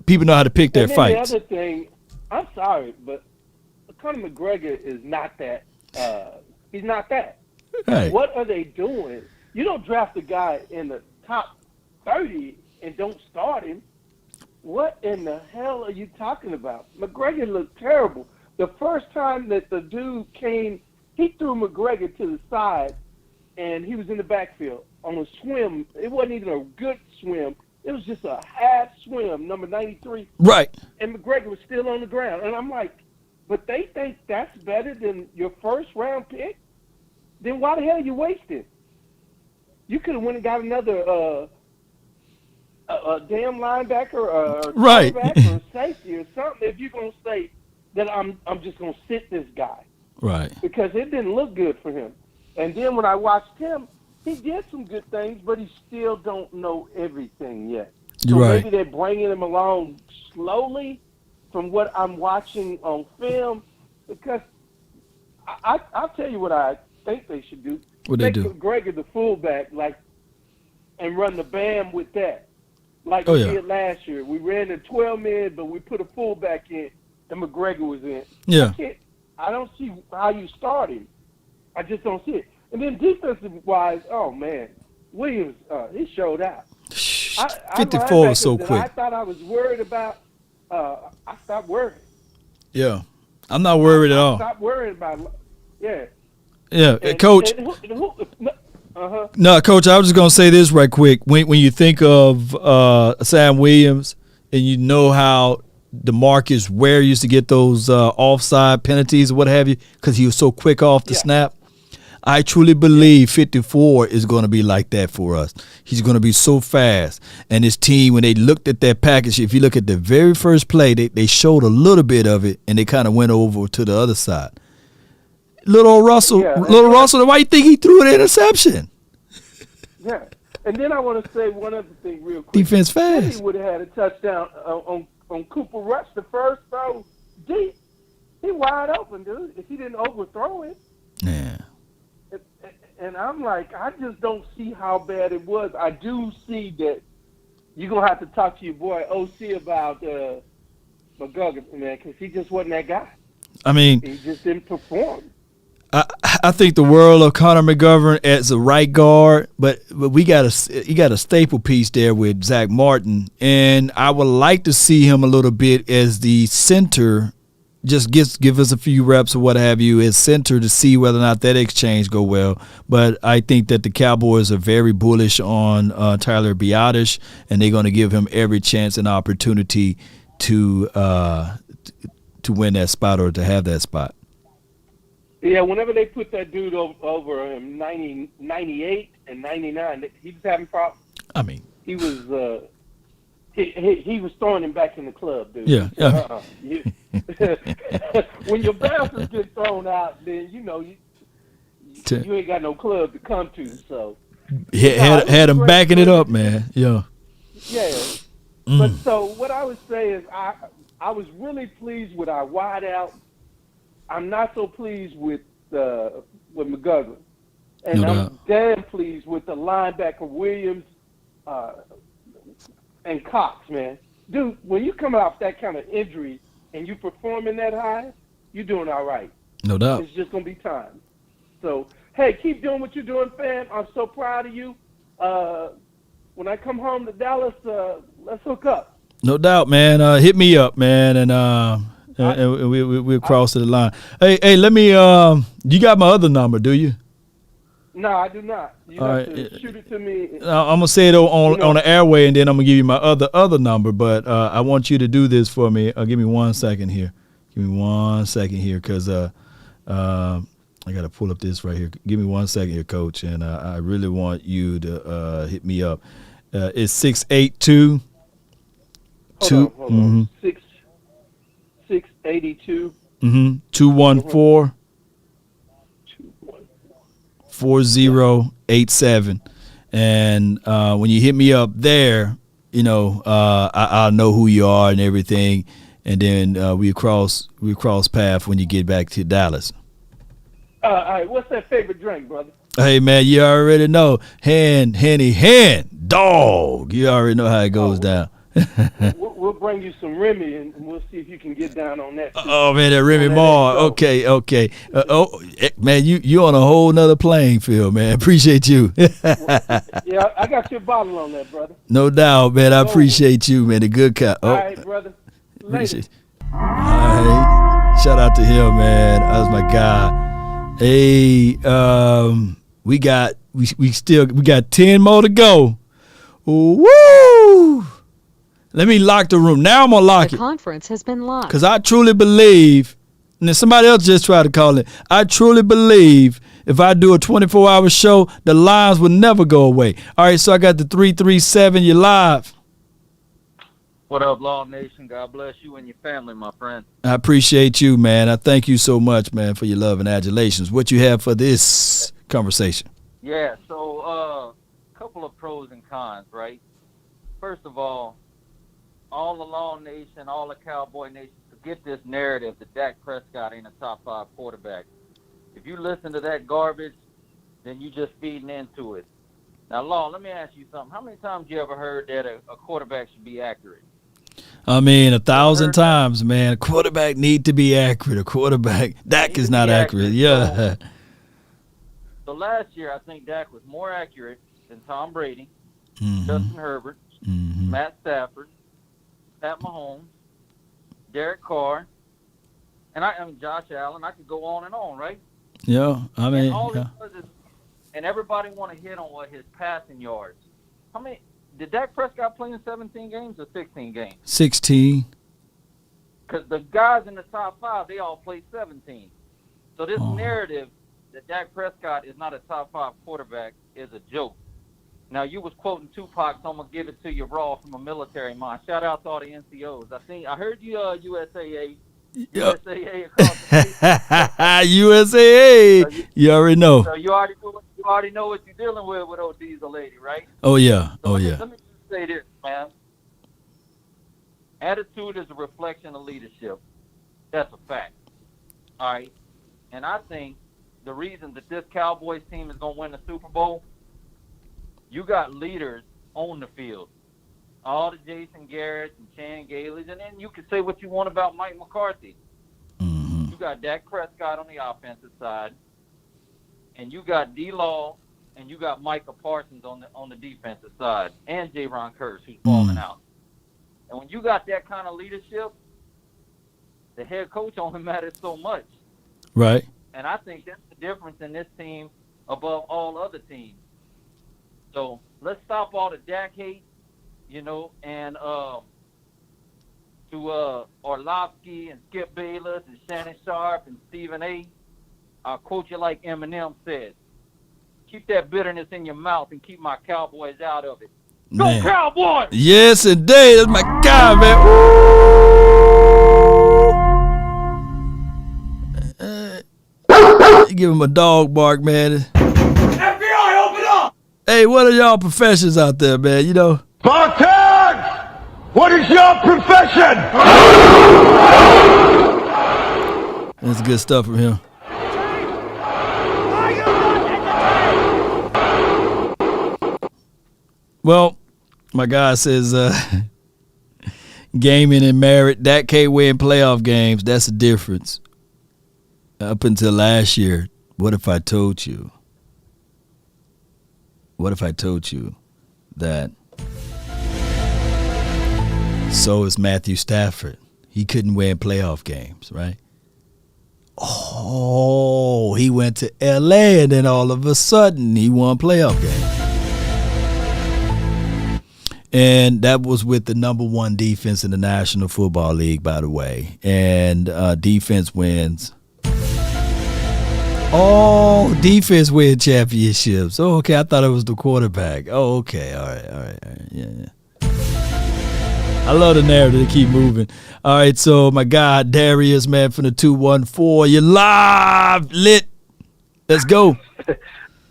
People know how to pick their fights. The other thing, I'm sorry, but Conor McGregor is not that. He's not that. Right. What are they doing? You don't draft a guy in the top 30 and don't start him. What in the hell are you talking about? McGregor looked terrible. The first time that the dude came, he threw McGregor to the side, and he was in the backfield on a swim. It wasn't even a good swim. It was just a half swim, number 93. Right. And McGregor was still on the ground. And I'm like, but they think that's better than your first-round pick? Then why the hell are you wasting? You could have went and got another a damn linebacker or a right. quarterback or a safety or something if you're going to say that I'm just going to sit this guy. Right. Because it didn't look good for him. And then when I watched him, he did some good things, but he still don't know everything yet. So right. maybe they're bringing him along slowly from what I'm watching on film, because I'll tell you what I think they should do. What they do? Make McGregor the fullback, and run the BAM with that. Like we did last year. We ran the 12 men, but we put a fullback in, and McGregor was in. Yeah. I don't see how you start him. I just don't see it. And then defensive-wise, oh, man, Williams, he showed out. 54 was so quick. I thought I was worried about, I stopped worrying. Yeah. I'm not worried at all. I stopped worrying about, yeah. Yeah, Coach. No, Coach, I was just going to say this right quick. When you think of Sam Williams and you know how DeMarcus Ware used to get those offside penalties or what have you because he was so quick off the snap, I truly believe 54 is going to be like that for us. He's going to be so fast. And his team, when they looked at that package, if you look at the very first play, they showed a little bit of it, and they kind of went over to the other side. Little Russell, why do you think he threw an interception? Yeah, and then I want to say one other thing real quick. Defense fast. He would have had a touchdown on Cooper Rush the first throw deep. He wide open, dude. If he didn't overthrow it. Yeah. And I'm like, I just don't see how bad it was. I do see that you're going to have to talk to your boy OC about McGuggin, man, because he just wasn't that guy. I mean, he just didn't perform. I think the world of Conor McGovern as a right guard, but you got a staple piece there with Zach Martin, and I would like to see him a little bit as the center. Just give us a few reps or what have you as center to see whether or not that exchange go well. But I think that the Cowboys are very bullish on Tyler Biadasz, and they're going to give him every chance and opportunity to win that spot or to have that spot. Yeah, whenever they put that dude over him, 98 and 99, he was having problems. I mean, he was he was throwing him back in the club, dude. Yeah. When your bouncers get thrown out, then you ain't got no club to come to. So had him backing it up, man. Yeah. Yeah. But so what I would say is I was really pleased with our wideout. I'm not so pleased with McGuggin. And I'm damn pleased with the linebacker Williams and Cox, man. Dude, when you come off that kind of injury and you performing that high, you're doing all right. No doubt. It's just going to be time. So, hey, keep doing what you're doing, fam. I'm so proud of you. When I come home to Dallas, let's hook up. No doubt, man. Hit me up, man, and we'll cross to the line. Hey, let me. You got my other number, do you? No, I do not. You have to shoot it to me. I'm gonna say it on the airway, and then I'm gonna give you my other number. But I want you to do this for me. Give me 1 second here. Give me 1 second here, because I got to pull up this right here. Give me 1 second here, Coach, and I really want you to hit me up. It's 682. Hold on. 682. 214. 4087. And when you hit me up there, you know, I'll know who you are and everything. And then we cross path when you get back to Dallas. All right, what's that favorite drink, brother? Hey, man, you already know. Hand, dog. You already know how it goes down. We'll bring you some Remy, and we'll see if you can get down on that. Oh, man, that Remy Mar. Okay. Man, you on a whole nother playing field, man. Appreciate you. Yeah, I got your bottle on that, brother. No doubt, man. I appreciate you, man. The good guy. All right, brother. Later. All right. Shout out to him, man. That was my guy. Hey, we got 10 more to go. Woo! Let me lock the room. Now I'm gonna lock it. The conference has been locked. Because I truly believe, and then somebody else just tried to call it. I truly believe if I do a 24-hour show, the lines will never go away. All right, so I got the 337. You live. What up, Law Nation? God bless you and your family, my friend. I appreciate you, man. I thank you so much, man, for your love and adulations. What you have for this conversation? Yeah, so a couple of pros and cons, right? First of all the Law Nation, all the Cowboy Nation, forget this narrative that Dak Prescott ain't a top 5 quarterback. If you listen to that garbage, then you just feeding into it. Now, Law, let me ask you something. How many times you ever heard that a quarterback should be accurate? I mean, 1,000 times, man. A quarterback need to be accurate. A quarterback, Dak is not accurate. Yeah. So last year, I think Dak was more accurate than Tom Brady, Justin Herbert, Matt Stafford, Pat Mahomes, Derek Carr, and Josh Allen. I could go on and on, right? Yeah, I mean, and everybody want to hit on his passing yards. How many did Dak Prescott play in 17 games or 16 games? 16. Because the guys in the top 5, they all played 17. So this narrative that Dak Prescott is not a top 5 quarterback is a joke. Now, you was quoting Tupac, so I'm going to give it to you raw from a military mind. Shout out to all the NCOs. I heard you, USAA. USAA across the USAA. So you already know. So you already know what you're dealing with old Diesel Lady, right? Oh, yeah. So let me just say this, man. Attitude is a reflection of leadership. That's a fact. All right? And I think the reason that this Cowboys team is going to win the Super Bowl, you got leaders on the field. All the Jason Garrett and Chan Gailey's, and then you can say what you want about Mike McCarthy. You got Dak Prescott on the offensive side, and you got D-Law, and you got Micah Parsons on the defensive side, and J-Ron Curse, who's falling out. And when you got that kind of leadership, the head coach only matters so much. Right. And I think that's the difference in this team above all other teams. So let's stop all the Dak hate, and to Orlovsky and Skip Bayless and Shannon Sharp and Stephen A. I'll quote you like Eminem said. Keep that bitterness in your mouth and keep my Cowboys out of it. Man. Go Cowboys! Yes, indeed. That's my guy, man. Give him a dog bark, man. FBI, open up! Hey, what are y'all professions out there, man? Spartans! What is your profession? That's good stuff from him. Well, my guy says gaming and married, Dak can't win playoff games. That's the difference. Up until last year, what if I told you? What if I told you that so is Matthew Stafford? He couldn't win playoff games, right? Oh, he went to L.A. and then all of a sudden he won playoff games. And that was with the number 1 defense in the National Football League, by the way. And defense wins. Oh, defense win championships. Oh, okay. I thought it was the quarterback. Oh, okay. All right. Yeah. I love the narrative. They keep moving. All right, so my guy Darius, man, from the 214. You're live, lit. Let's go.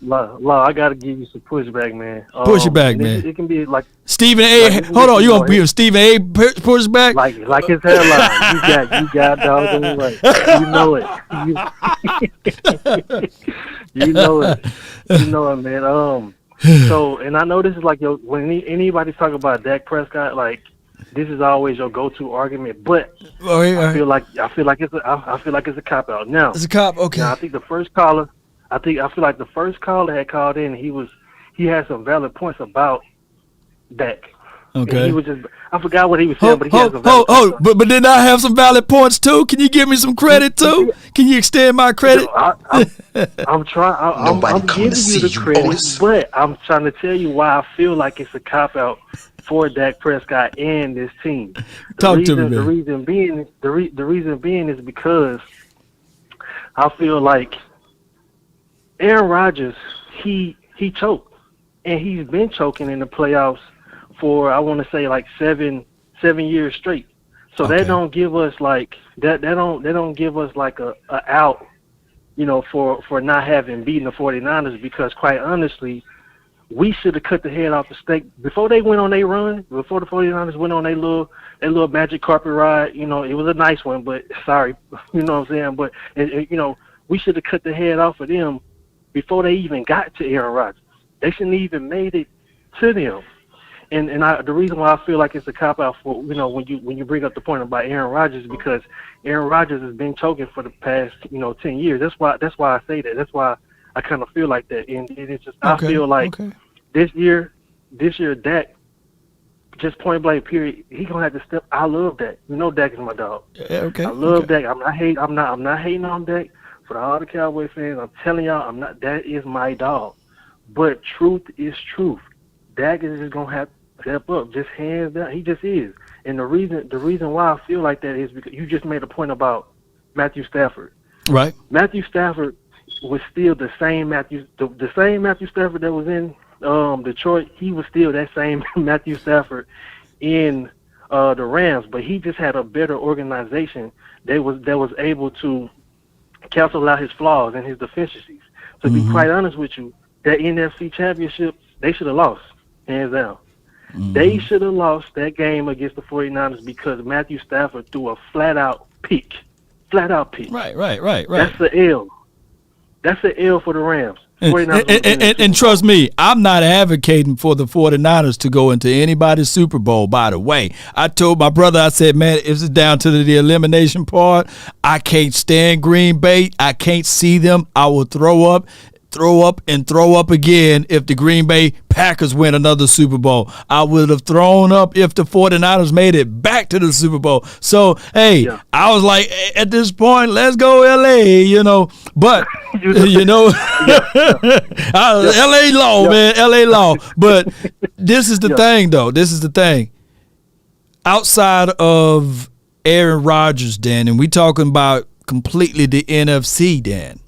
Law, I gotta give you some pushback, man. Push it back, man. It can be like Stephen A. Like, hold on, you gonna be a Stephen A. pushback? Like his headline. You got dog on the way. You know it. You know it, man. So, and I know this is like when anybody's talking about Dak Prescott, like this is always your go-to argument. But I feel like it's a cop out. Now it's a cop. Okay. Now, I think the first caller. I feel like the first caller had called in. He had some valid points about Dak. Okay. And he was just, I forgot what he was saying, but he had some valid points. But didn't I have some valid points too? Can you give me some credit too? Can you extend my credit? I'm trying. I'm giving you the credit, boys. But I'm trying to tell you why I feel like it's a cop out for Dak Prescott and this team. Talk to me, man. The reason being is because I feel like Aaron Rodgers, he choked, and he's been choking in the playoffs for I want to say like seven years straight. So they don't give us like that. They don't give us like a out, for not having beaten the 49ers, because quite honestly, we should have cut the head off the steak before they went on their run. Before the 49ers went on their little magic carpet ride. It was a nice one, but sorry, you know what I'm saying. But we should have cut the head off of them before they even got to Aaron Rodgers. They shouldn't even made it to them. And the reason why I feel like it's a cop out for when you bring up the point about Aaron Rodgers, because Aaron Rodgers has been choking for the past 10 years. That's why I say that. That's why I kind of feel like that. And it's just I feel like this year Dak, just point blank period, he gonna have to step. I love Dak. Dak is my dog. Yeah, okay. I love Dak. I'm not hating on Dak. For all the Cowboys fans, I'm telling y'all, that is my dog. But truth is truth. Dak is just gonna have to step up, just hands down. He just is. And the reason why I feel like that is because you just made a point about Matthew Stafford. Right. Matthew Stafford was still the same Matthew Stafford that was in Detroit. He was still that same Matthew Stafford in the Rams, but he just had a better organization that was able to cancel out his flaws and his deficiencies. To be quite honest with you, that NFC championship, they should have lost, hands down. They should have lost that game against the 49ers because Matthew Stafford threw a flat-out pick. Right. That's the L. That's the L for the Rams. And trust me, I'm not advocating for the 49ers to go into anybody's Super Bowl, by the way. I told my brother, I said, man, if it's down to the elimination part, I can't stand Green Bay. I can't see them. I will throw up again if the Green Bay Packers win another Super Bowl. I would have thrown up if the 49ers made it back to the Super Bowl. So, hey, I was like, at this point, let's go L.A., But, L.A. law, man, L.A. law. But this is the thing, though. This is the thing. Outside of Aaron Rodgers, Dan, and we talking about completely the NFC, Dan,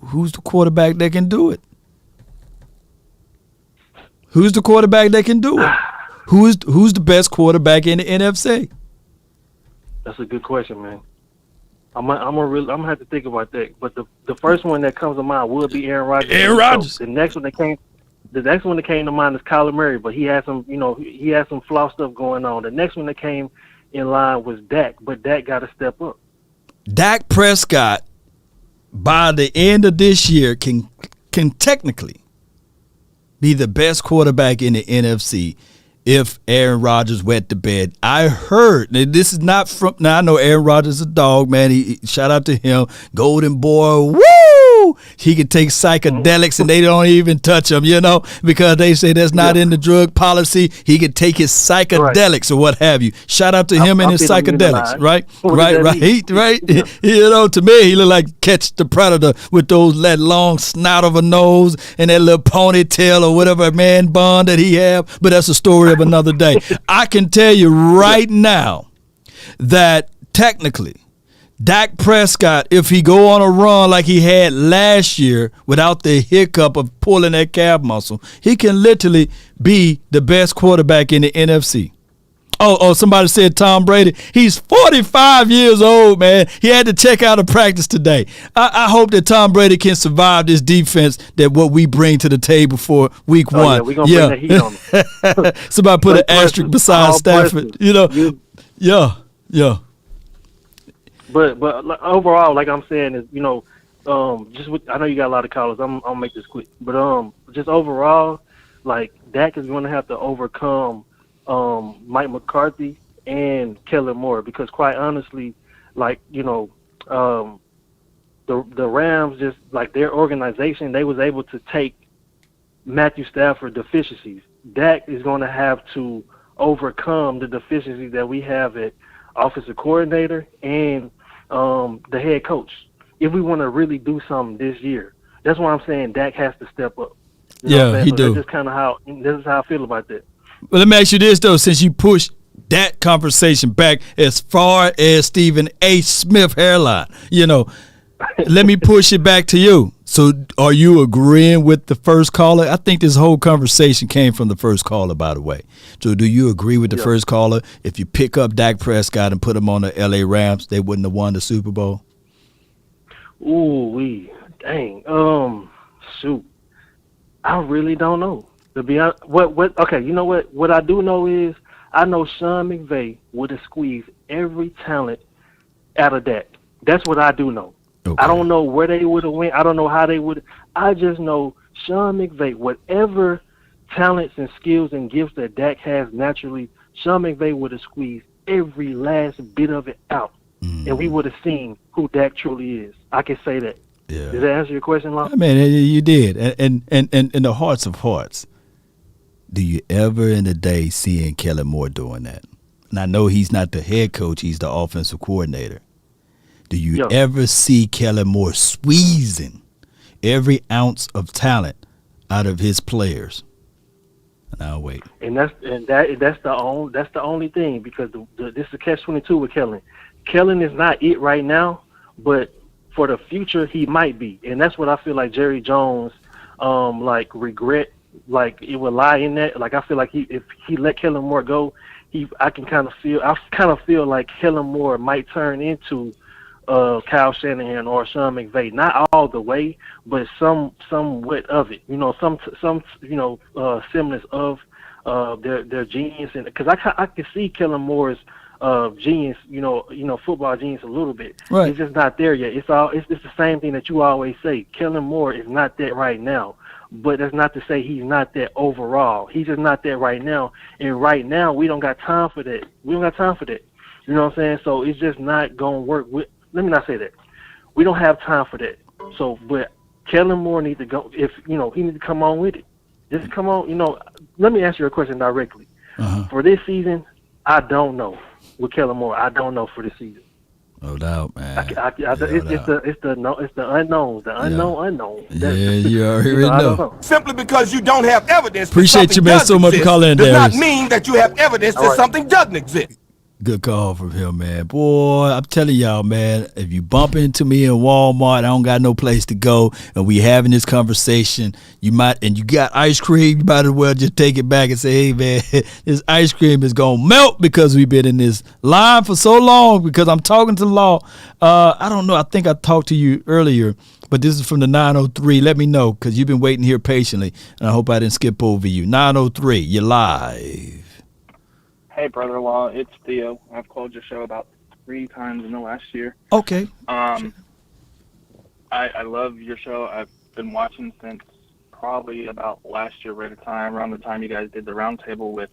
who's the quarterback that can do it? Who's the quarterback that can do it? Who's the best quarterback in the NFC? That's a good question, man. I'm gonna have to think about that. But the first one that comes to mind would be Aaron Rodgers. Aaron Rodgers. The next one that came to mind is Kyler Murray, but he had some flaw stuff going on. The next one that came in line was Dak, but Dak got to step up. Dak Prescott, by the end of this year, can technically be the best quarterback in the NFC if Aaron Rodgers wet the bed. I heard, this is not from, now I know Aaron Rodgers is a dog, man. He shout out to him. Golden boy, woo! He can take psychedelics and they don't even touch him, because they say that's not in the drug policy. He can take his psychedelics or what have you. Shout out to him and his psychedelics, right? Right. To me, he look like Catch the Predator with that long snout of a nose and that little ponytail or whatever man bun that he have. But that's a story of another day. I can tell you right now that technically Dak Prescott, if he go on a run like he had last year without the hiccup of pulling that calf muscle, he can literally be the best quarterback in the NFC. Oh, somebody said Tom Brady. He's 45 years old, man. He had to check out of practice today. I hope that Tom Brady can survive this defense that what we bring to the table for week one. Yeah, we're going to bring the heat on him. Somebody put an asterisk beside Stafford. Yeah. But overall, like I'm saying, is I know you got a lot of callers. I'll make this quick. But just overall, like Dak is going to have to overcome Mike McCarthy and Kellen Moore because, quite honestly, like the Rams, just like their organization, they was able to take Matthew Stafford deficiencies. Dak is going to have to overcome the deficiencies that we have at offensive coordinator and the head coach if we want to really do something this year. That's why I'm saying Dak has to step up. He do. That's just kind of how I feel about that. Well, let me ask you this, though, since you pushed that conversation back as far as Stephen A. Smith hairline, let me push it back to you. So are you agreeing with the first caller? I think this whole conversation came from the first caller, by the way. So do you agree with the first caller? If you pick up Dak Prescott and put him on the L.A. Rams, they wouldn't have won the Super Bowl? Dang. Shoot. I really don't know. To be honest, okay, you know what? What I do know is I know Sean McVay would have squeezed every talent out of Dak. That's what I do know. Okay. I don't know where they would have went. I don't know how they would. I just know Sean McVay, whatever talents and skills and gifts that Dak has naturally, Sean McVay would have squeezed every last bit of it out, and we would have seen who Dak truly is. I can say that. Yeah. Does that answer your question, Lon? I mean, you did. And in the hearts of hearts, do you ever in the day seeing Kellen Moore doing that? And I know he's not the head coach, he's the offensive coordinator. Do you ever see Kellen Moore squeezing every ounce of talent out of his players? And I'll wait. And that's the only thing, because this is a catch-22 with Kellen. Kellen is not it right now, but for the future he might be, and that's what I feel like Jerry Jones regret. Like it would lie in that. Like I feel like if he let Kellen Moore go, I kind of feel like Kellen Moore might turn into Kyle Shanahan or Sean McVay. Not all the way, but somewhat of it. Some semblance of their genius. And because I can see Kellen Moore's genius, football genius a little bit. Right. It's just not there yet. It's the same thing that you always say. Kellen Moore is not that right now. But that's not to say he's not that overall. He's just not that right now. And right now, we don't got time for that. We don't got time for that. You know what I'm saying? So it's just not going to work. Let me not say that. We don't have time for that. So, but Kellen Moore needs to go. If, he needs to come on with it. Just come on. Let me ask you a question directly. For this season, I don't know. With Kellen Moore, I don't know for this season. No doubt, man. It's the unknowns, the unknown. Yeah, you already know. Simply because you don't have evidence. Appreciate you, man, so much for calling in, does not mean that you have evidence that something doesn't exist. Good call from him, man. Boy, I'm telling y'all, man, if you bump into me in Walmart, I don't got no place to go, and we having this conversation, you got ice cream, you might as well just take it back and say, hey, man, this ice cream is going to melt because we've been in this line for so long because I'm talking to Law. I don't know. I think I talked to you earlier, but this is from the 903. Let me know because you've been waiting here patiently, and I hope I didn't skip over you. 903, you're live. Hey, brother-in-law, it's Theo. I've called your show about 3 times in the last year. Okay. I love your show. I've been watching since probably about last year right at time, around the time you guys did the roundtable with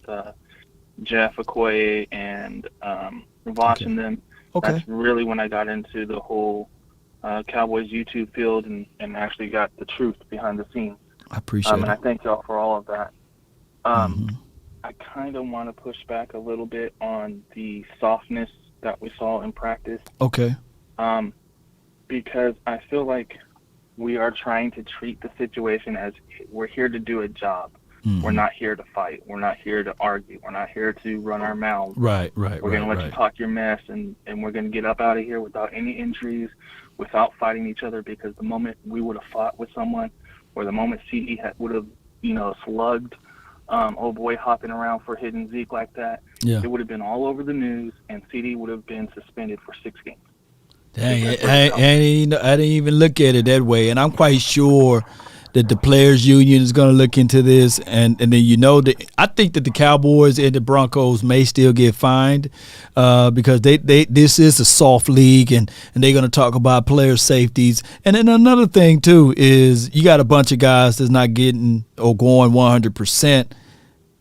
Jeff Okoye and Vosh and them. Okay. That's really when I got into the whole Cowboys YouTube field and actually got the truth behind the scenes. I appreciate it. And I thank y'all for all of that. I kind of want to push back a little bit on the softness that we saw in practice. Okay. Because I feel like we are trying to treat the situation as we're here to do a job. We're not here to fight. We're not here to argue. We're not here to run our mouths. Right. We're going to let you talk your mess, and we're going to get up out of here without any injuries, without fighting each other, because the moment we would have fought with someone, or the moment CD would have, slugged old boy hopping around for hitting Zeke like that, it would have been all over the news, and CD would have been suspended for 6 games. Dang, I didn't even look at it that way, and I'm quite sure that the players union is going to look into this, and then that I think that the Cowboys and the Broncos may still get fined because this is a soft league, and they're going to talk about player safeties. And then another thing too is you got a bunch of guys that's not getting or going 100%,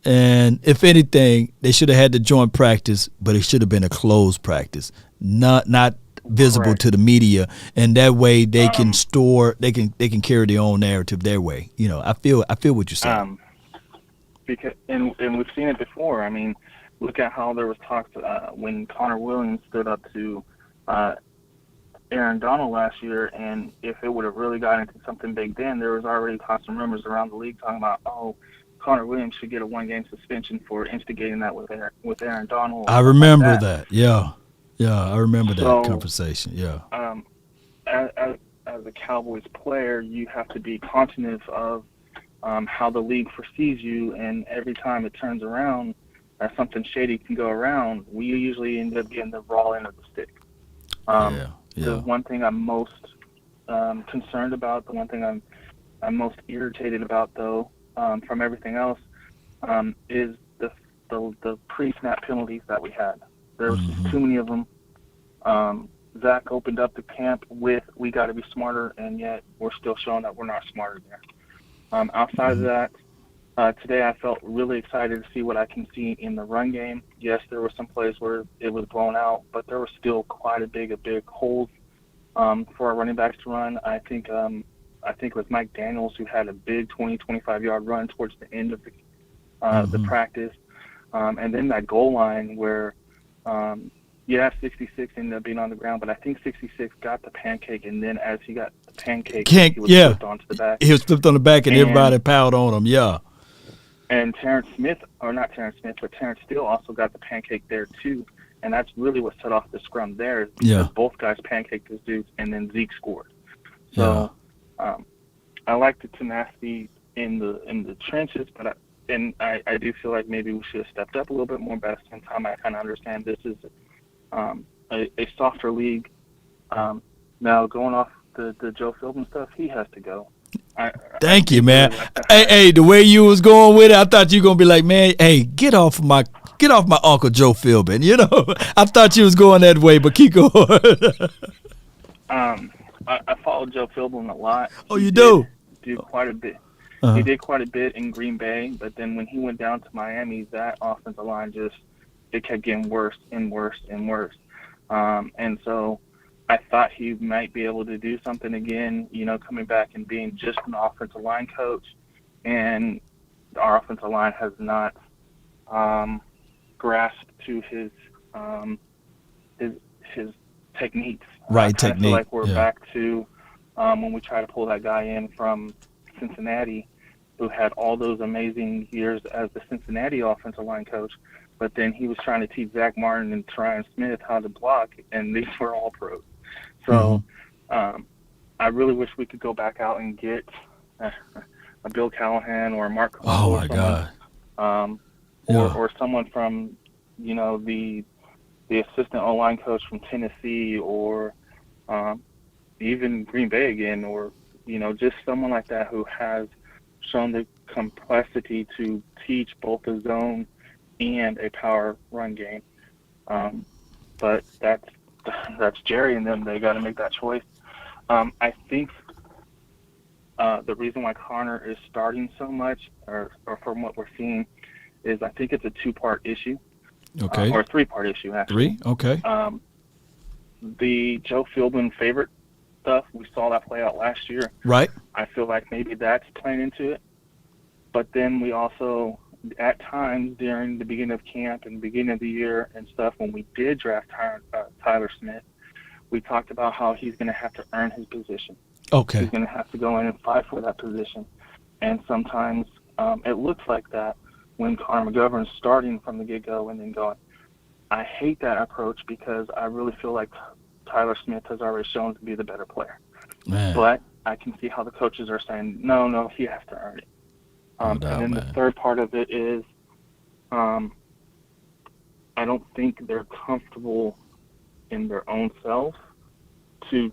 and if anything, they should have had to join practice, but it should have been a closed practice, not visible to the media, and that way they can carry their own narrative their way. I feel what you're saying. Because and we've seen it before. I mean, look at how there was talks when Connor Williams stood up to Aaron Donald last year, and if it would have really gotten into something big then, there was already talks and rumors around the league talking about, Connor Williams should get a 1-game suspension for instigating that with Aaron Donald. I remember that. Yeah, I remember that conversation. Yeah. As a Cowboys player, you have to be conscious of how the league foresees you, and every time it turns around, something shady can go around. We usually end up getting the raw end of the stick. The one thing I'm most concerned about, the one thing I'm most irritated about, though, from everything else, is the pre-snap penalties that we had. There was just too many of them. Zach opened up the camp with, we got to be smarter, and yet we're still showing that we're not smarter there. Outside of that, today I felt really excited to see what I can see in the run game. Yes, there were some plays where it was blown out, but there were still quite a big holes for our running backs to run. I think it was Mike Daniels who had a big 20, 25-yard run towards the end of the practice. And then that goal line where 66 ended up being on the ground, but I think 66 got the pancake, and then as he got the pancake, he was flipped onto the back. He was flipped on the back, and everybody piled on him, And Terrence Steele also got the pancake there, too, and that's really what set off the scrum there, because both guys pancaked those dudes, and then Zeke scored. So I like the tenacity in the trenches, but I do feel like maybe we should have stepped up a little bit more, but at the same time, I kind of understand this is a softer league. Now, going off the Joe Philbin stuff, he has to go. Thank you, man. Hey, the way you was going with it, I thought you were gonna be like, man, hey, get off my Uncle Joe Philbin. I thought you was going that way, but keep going. I followed Joe Philbin a lot. Oh, you do? Do quite a bit. He did quite a bit in Green Bay, but then when he went down to Miami, that offensive line it kept getting worse and worse and worse. And so I thought he might be able to do something again, coming back and being just an offensive line coach. And our offensive line has not grasped to his techniques. Right, technique. I feel like we're back to when we try to pull that guy in from Cincinnati, who had all those amazing years as the Cincinnati offensive line coach, but then he was trying to teach Zach Martin and Tryon Smith how to block, and these were all pros. So I really wish we could go back out and get a Bill Callahan or a Mark Cole or someone from, the assistant O-line coach from Tennessee, or even Green Bay again, or, just someone like that who has shown the complexity to teach both a zone and a power run game. But that's Jerry and them. They got to make that choice. I think the reason why Connor is starting so much, or from what we're seeing, is I think it's a 2-part issue. Okay. Or a 3-part issue, actually. 3? Okay. The Joe Philbin favorite stuff, we saw that play out last year. Right. I feel like maybe that's playing into it. But then we also, at times during the beginning of camp and beginning of the year and stuff, when we did draft Tyler Smith, we talked about how he's going to have to earn his position. Okay. He's going to have to go in and fight for that position. And sometimes it looks like that when Connor McGovern's starting from the get-go and then going. I hate that approach because I really feel like Tyler Smith has already shown to be the better player. Man. But I can see how the coaches are saying, no, he has to earn it. And then the third part of it is I don't think they're comfortable in their own self to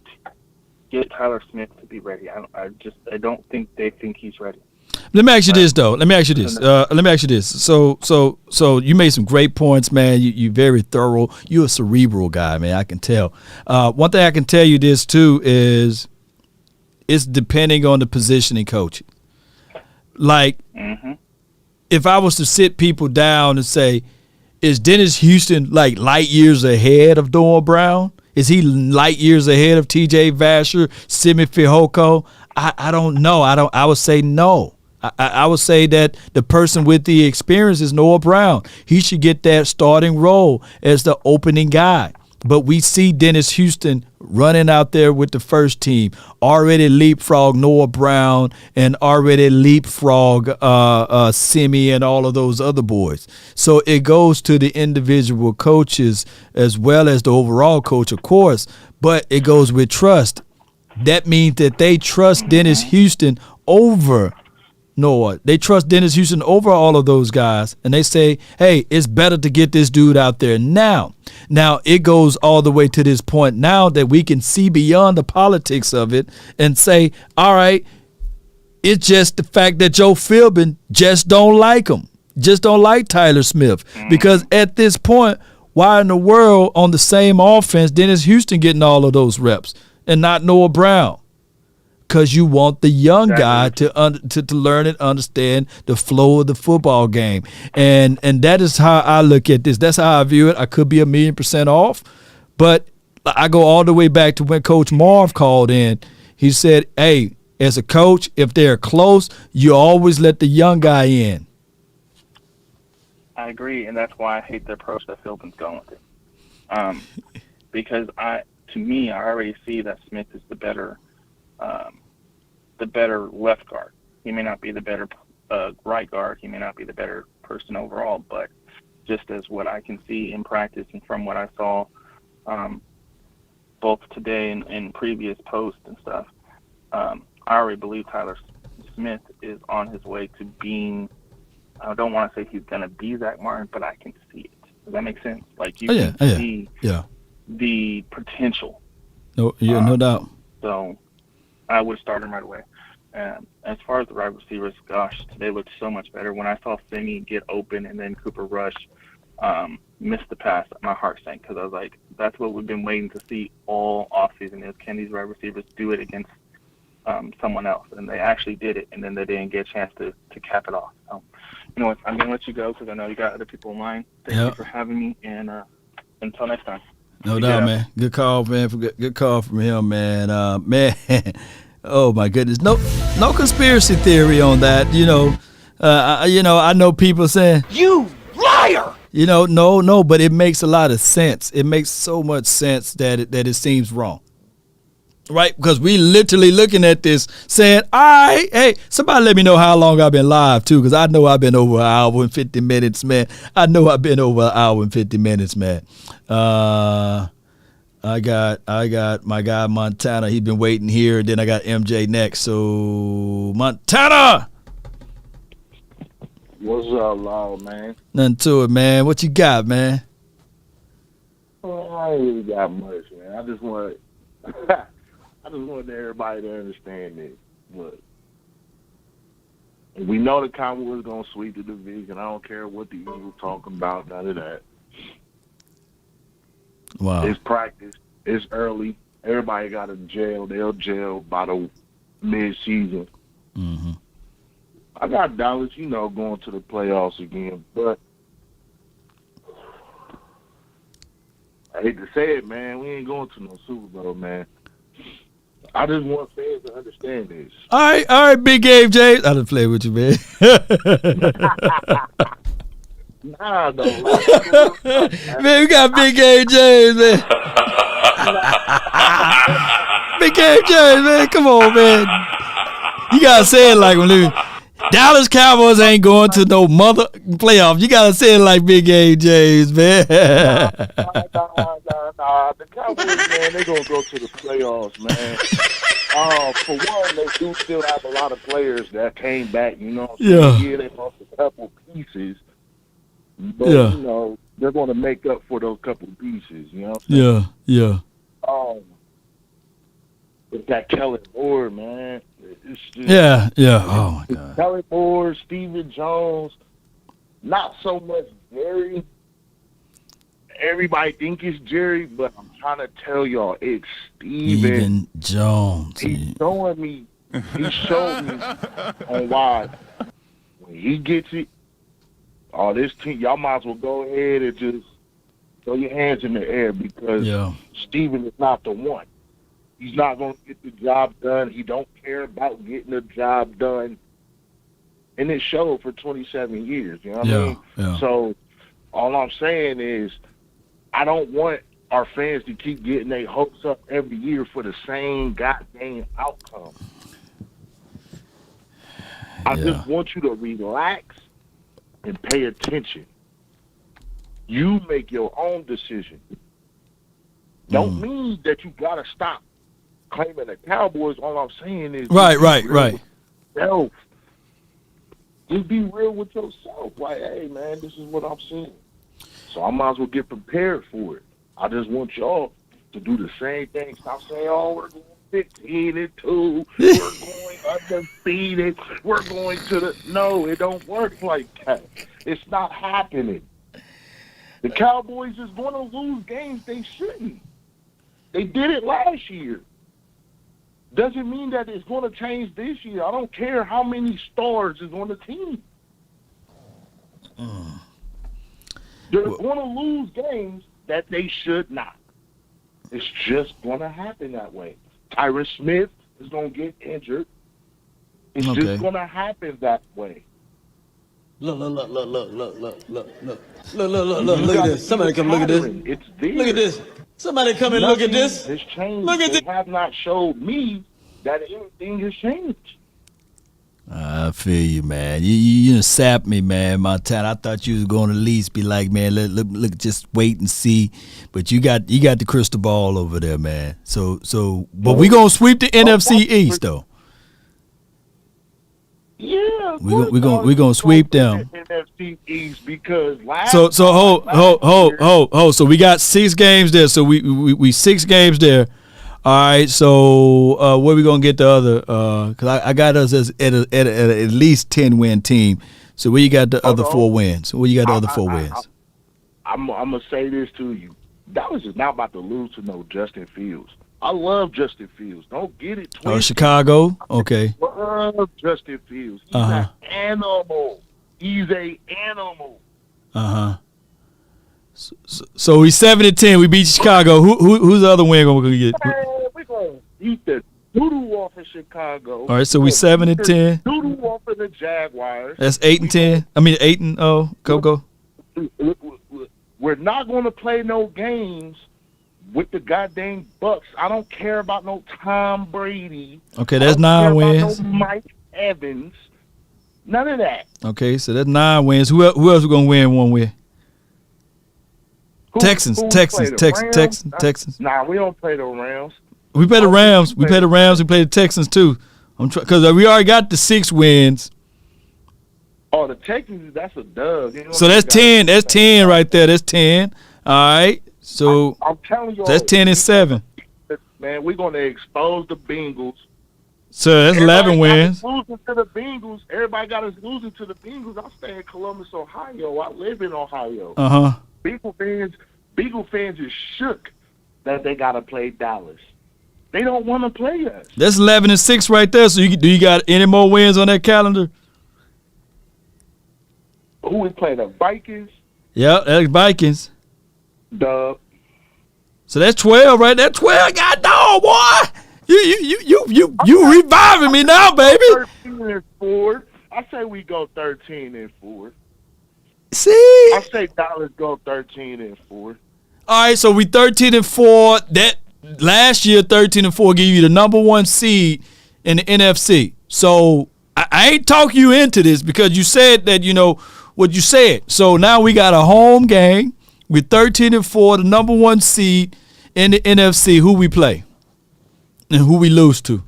get Tyler Smith to be ready. I don't think they think he's ready. Let me ask you this, though. Let me ask you this. So you made some great points, man. You very thorough. You're a cerebral guy, man. I can tell. One thing I can tell you this too is it's depending on the positioning coaching. Like, if I was to sit people down and say, is Dennis Houston like light years ahead of Noah Brown? Is he light years ahead of T.J. Vasher, Simi Fehoko? I don't know. I would say no. I would say that the person with the experience is Noah Brown. He should get that starting role as the opening guy. But we see Dennis Houston running out there with the first team, already leapfrog Noah Brown and already leapfrog Simi and all of those other boys. So it goes to the individual coaches as well as the overall coach, of course, but it goes with trust. That means that they trust Dennis Houston over Noah. They trust Dennis Houston over all of those guys, and they say, hey, it's better to get this dude out there now. Now, it goes all the way to this point now that we can see beyond the politics of it and say, all right, it's just the fact that Joe Philbin just don't like him, just don't like Tyler Smith. Because at this point, why in the world on the same offense Dennis Houston getting all of those reps and not Noah Brown? Because you want the young guy to learn and understand the flow of the football game. And that is how I look at this. That's how I view it. I could be 1,000,000% off, but I go all the way back to when Coach Marv called in. He said, hey, as a coach, if they're close, you always let the young guy in. I agree, and that's why I hate the approach that Philbin's going with it. Because to me, I already see that Smith is the better left guard. He may not be the better right guard. He may not be the better person overall, but just as what I can see in practice and from what I saw both today and in previous posts and stuff, I already believe Tyler Smith is on his way to being, I don't want to say he's going to be Zach Martin, but I can see it. Does that make sense? Like you can see the potential. No doubt. So I would start him right away. As far as the wide receivers, gosh, today looked so much better. When I saw Simi get open and then Cooper Rush missed the pass, my heart sank because I was like, that's what we've been waiting to see all offseason is can these wide receivers do it against someone else? And they actually did it, and then they didn't get a chance to cap it off. So, you know what, I'm going to let you go because I know you got other people in line. Thank you for having me, and until next time. No doubt, man. Good call, man. Good call from him, man. Man, oh my goodness. No conspiracy theory on that. I know people saying you liar. No, but it makes a lot of sense. It makes so much sense that it seems wrong, right? Because we literally looking at this saying, all right, hey, somebody let me know how long I've been live too, because I know I've been over an hour and 50 minutes, man. I know I've been over an hour and 50 minutes, man. I got my guy Montana. He's been waiting here. Then I got MJ next. So Montana, what's up, Law, man? Nothing to it, man. What you got, man? Well, I ain't really got much, man. I just want everybody to understand this. Look, we know the Cowboys gonna sweep the division. I don't care what the Eagles talking about. None of that. Wow. It's practice. It's early. Everybody got to jail. They'll jail by the mid-season. Mm-hmm. I got Dallas, going to the playoffs again. But I hate to say it, man. We ain't going to no Super Bowl, man. I just want fans to understand this. All right, Big Game James. I done play with you, man. Nah, though. Man, we got Big Game James, man. Big Game James, man. Come on, man. You gotta say it like when Dallas Cowboys ain't going to no mother playoff. You gotta say it like Big A James, man. Nah. The Cowboys, man, they gonna go to the playoffs, man. For one, they do still have a lot of players that came back. You know, yeah, they lost a couple pieces, but you know they're gonna make up for those couple pieces. You know. Yeah. It's that Kellen Moore, man. It's just, yeah. Oh my God. Kellen Moore, Stephen Jones, not so much Jerry. Everybody think it's Jerry, but I'm trying to tell y'all it's Stephen Jones. He showed me on why when he gets it, all this team, y'all might as well go ahead and just throw your hands in the air because Stephen is not the one. He's not going to get the job done. He don't care about getting the job done. And it showed for 27 years, you know what I mean? Yeah. So all I'm saying is I don't want our fans to keep getting their hopes up every year for the same goddamn outcome. I just want you to relax and pay attention. You make your own decision. Don't mean that you got to stop claiming the Cowboys. All I'm saying is right. Self. Just be real with yourself. Like, hey, man, this is what I'm seeing. So I might as well get prepared for it. I just want y'all to do the same thing. Stop saying, oh, we're going 15-2. We're going undefeated. We're going to the... No, it don't work like that. It's not happening. The Cowboys is going to lose games they shouldn't. They did it last year. Doesn't mean that it's going to change this year. I don't care how many stars is on the team. They're going to lose games that they should not. It's just going to happen that way. Tyron Smith is going to get injured. It's just going to happen that way. Look at this. Somebody come look at this. It's there. Look at this. Somebody come and look at this. Has changed. Look at this. They have not showed me that anything has changed. I feel you, man. You done sapped me, man, Montana. I thought you was going to at least be like, man, look, just wait and see. But you got the crystal ball over there, man. But we gonna sweep the NFC East though. Yeah, we gonna sweep them. NFC East because hold. So we got 6 games there. So we 6 games there. All right. So where we gonna get the other? Because I got us as at least 10-win team. So where you got the other 4 wins? Where you got the other 4 wins? I'm gonna say this to you. Dallas is not about to lose to no Justin Fields. I love Justin Fields. Don't get it twisted. Oh, Chicago? Okay. I love Justin Fields. He's an animal. He's an animal. So we 7-10. We beat Chicago. Who's the other win we're gonna get? We're gonna beat the doo-doo off of Chicago. All right, so we 7-10. Doo-doo off of the Jaguars. That's 8-10. I mean 8-0. Go. We're not gonna play no games with the goddamn Bucks. I don't care about no Tom Brady. Okay, that's 9 wins. No Mike Evans. None of that. Okay, so that's 9 wins. Who else we gonna win one with? Texans. Nah, we don't play the Rams. We play the Rams. We play the Texans too. Because we already got the 6 wins. Oh, the Texans, that's a dub. So that's 10. That's 10 right there. That's 10. All right. So I'm telling you, that's 10-7. Man, we're going to expose the Bengals. So that's 11 wins. Losing to the Bengals. Everybody got us losing to the Bengals. I stay in Columbus, Ohio. I live in Ohio. Bengal fans is shook that they got to play Dallas. They don't want to play us. That's 11-6 right there. So do you got any more wins on that calendar? Who we play? The Vikings? Yeah, that's Vikings. Dub. So that's 12, right? That's 12. God dog, boy. You reviving me now, baby. 13-4. I say we go 13-4. See? I say Dallas go 13-4. All right, so we 13-4. That last year 13-4 gave you the number 1 seed in the NFC. So I ain't talk you into this because you said that, what you said. So now we got a home game. We're 13-4, the number 1 seed in the NFC. Who we play and who we lose to?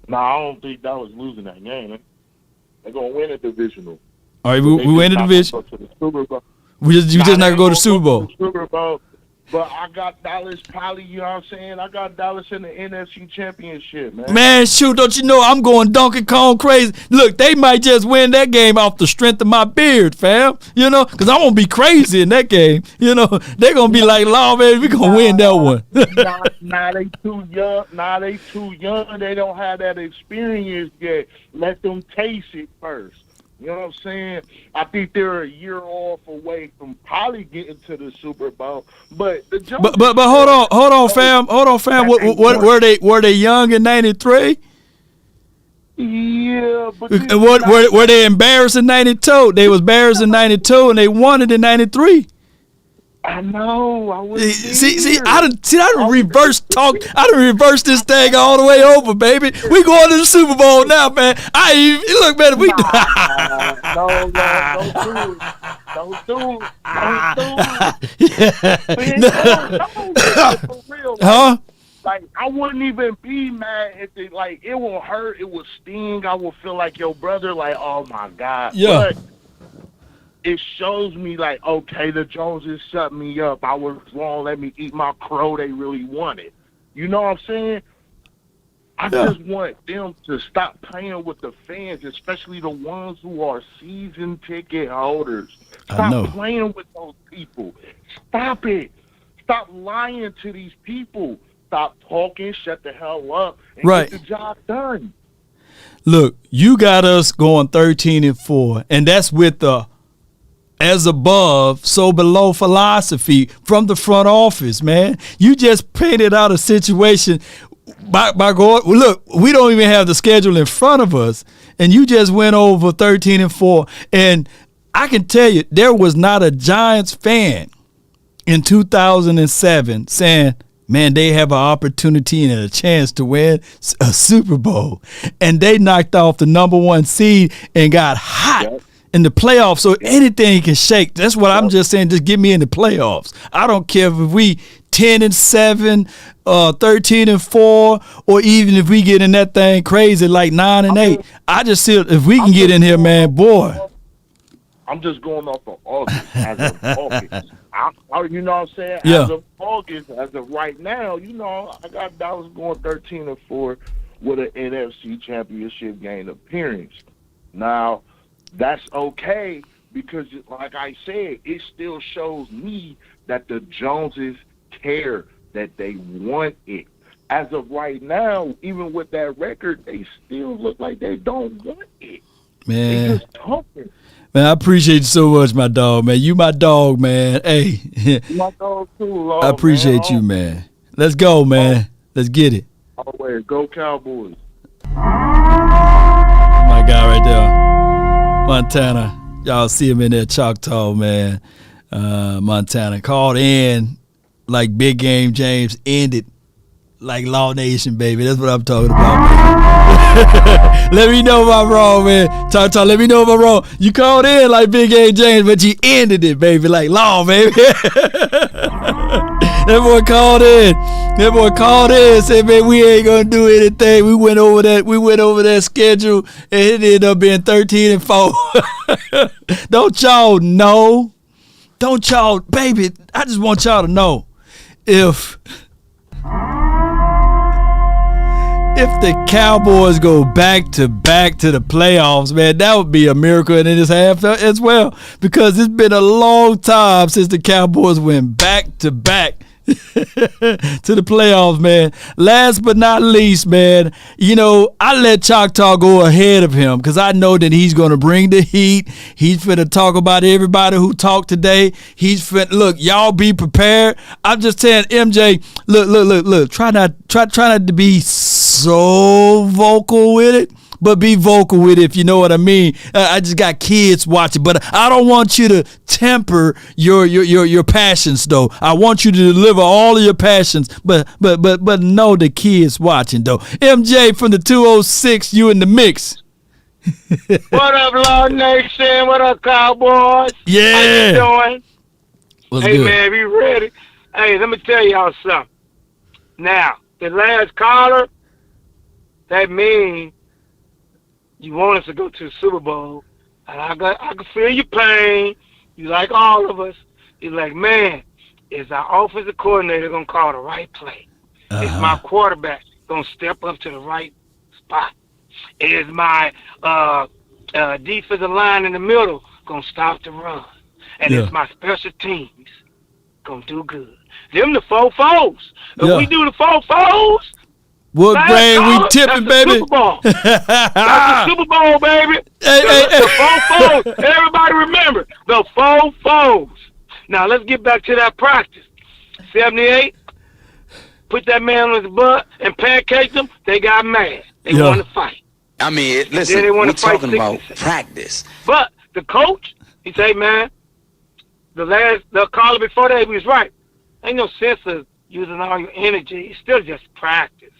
No, I don't think Dallas losing that game. They're gonna win a divisional. All right, we win the division. We just not gonna go to the Super Bowl. But I got Dallas probably, you know what I'm saying? I got Dallas in the NFC Championship, man. Man, shoot, don't you know I'm going Donkey Kong crazy? Look, they might just win that game off the strength of my beard, fam. Because I'm going to be crazy in that game. They're going to be like, Lord, man, we're going to win that one. Nah, they too young. They too young. They don't have that experience yet. Let them taste it first. You know what I'm saying? I think they're a year off away from probably getting to the Super Bowl. But the Jones but hold on, fam. What, were they young in '93? Yeah, but were they embarrassed in '92? They was embarrassed in '92 and they won it in '93. I know. I was I done reverse talk. I done reverse this thing all the way over, baby. We going to the Super Bowl now, man. Look, man. We don't do it. For real, huh? Like, I wouldn't even be mad if it won't hurt. It will sting. I will feel like your brother, like, oh my God. Yeah. But it shows me, like, okay, the Joneses shut me up. I was wrong. Let me eat my crow they really wanted. You know what I'm saying? I just want them to stop playing with the fans, especially the ones who are season ticket holders. Stop playing with those people. Stop it. Stop lying to these people. Stop talking, shut the hell up, and get the job done. Look, you got us going 13-4, and that's with the as above, so below philosophy from the front office, man. You just painted out a situation by going, look, we don't even have the schedule in front of us, and you just went over 13-4. And I can tell you, there was not a Giants fan in 2007 saying, man, they have an opportunity and a chance to win a Super Bowl. And they knocked off the number 1 seed and got hot in the playoffs. So anything can shake. That's what I'm just saying. Just get me in the playoffs. I don't care if we 10-7, 13-4, or even if we get in that thing crazy like 9-8. I just see if we can get in here, man, boy. I'm just going off of August. As of August. You know what I'm saying? Yeah. As of August, as of right now, I got Dallas going 13-4 with an NFC Championship game appearance. Now, that's okay because, like I said, it still shows me that the Joneses care, that they want it. As of right now, even with that record, they still look like they don't want it. Man. They just talking. Man, I appreciate you so much, my dog, man. You my dog, man. Hey. You my dog too, Lord, I appreciate you, man. Let's go, man. Let's get it. Always go Cowboys. My guy right there. Montana. Y'all see him in there, Choctaw, man. Montana called in like Big Game James, ended like Law Nation, baby. That's what I'm talking about, man. Let me know if I'm wrong, man. Choctaw, let me know if I'm wrong. You called in like Big Game James, but you ended it, baby, like Law, baby. That boy called in. That boy called in and said, man, we ain't gonna do anything. We went over that schedule and it ended up being 13-4. Don't y'all know? Don't y'all, baby, I just want y'all to know if the Cowboys go back to the playoffs, man, that would be a miracle in this half as well, because it's been a long time since the Cowboys went back to back to the playoffs, man. Last but not least, man, I let Choctaw go ahead of him because I know that he's going to bring the heat. He's finna talk about everybody who talked today. Look, y'all be prepared. I'm just saying, MJ, look. Try not to be so vocal with it, but be vocal with it, if you know what I mean. I just got kids watching, but I don't want you to temper your passions, though. I want you to deliver all of your passions, but know the kids watching, though. MJ from the 206, you in the mix. What up, Lord Nation? What up, Cowboys? Yeah. How you doing? What's hey, good? man, be ready. Hey, let me tell y'all something. Now, the last caller, that means you want us to go to the Super Bowl. And I can feel your pain. You like all of us. You're like, man, is our offensive coordinator going to call the right play? Is my quarterback going to step up to the right spot? Is my defensive line in the middle going to stop the run? And is my special teams going to do good? Them the 4 foes. If we do the 4 foes, what grade we tipping, baby? Super Bowl. That's the Super Bowl, baby. The 4 foes. Everybody remember, the 4 foes. Now, let's get back to that practice. 78, put that man on his butt and pancaked him. They got mad. They want to fight. I mean, listen, we're talking about practice. But the coach, he said, man, the caller before that, he was right. Ain't no sense of using all your energy. It's still just practice.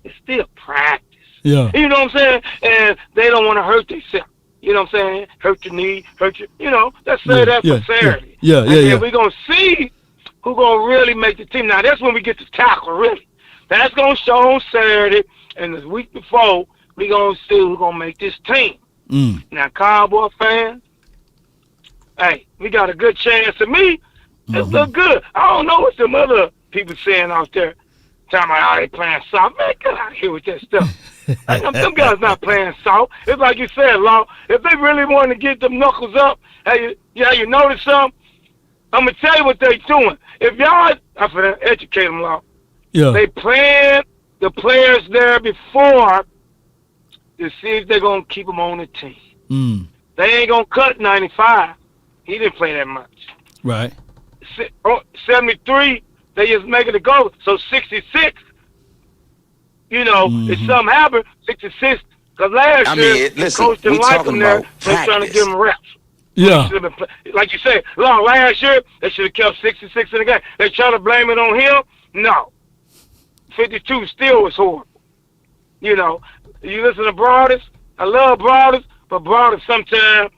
It's still practice. Yeah. You know what I'm saying? And they don't want to hurt themselves. You know what I'm saying? Hurt your knee, hurt your, let's say that for Saturday. Yeah. And we're going to see who's going to really make the team. Now, that's when we get to tackle, really. That's going to show on Saturday. And the week before, we're going to see who's going to make this team. Now, Cowboy fans, hey, we got a good chance. To me, it look good. I don't know what some other people saying out there. Talking about, they playing soft. Man, get out of here with that stuff. Them guys not playing soft. It's like you said, Law. If they really want to get them knuckles up, you notice something? I'm going to tell you what they doing. If y'all, I'm going to educate them, Law. Yeah. They playing the players there before to see if they're going to keep them on the team. They ain't going to cut 95. He didn't play that much. Right. 73, they just making it go. So 66, if something happened, 66, because last year, the coach didn't like him there. They're trying to give him reps. Yeah. Like you said, last year, they should have kept 66 in the game. They try to blame it on him. No. 52 still was horrible. You listen to Broadus. I love Broadus, but Broadus sometimes,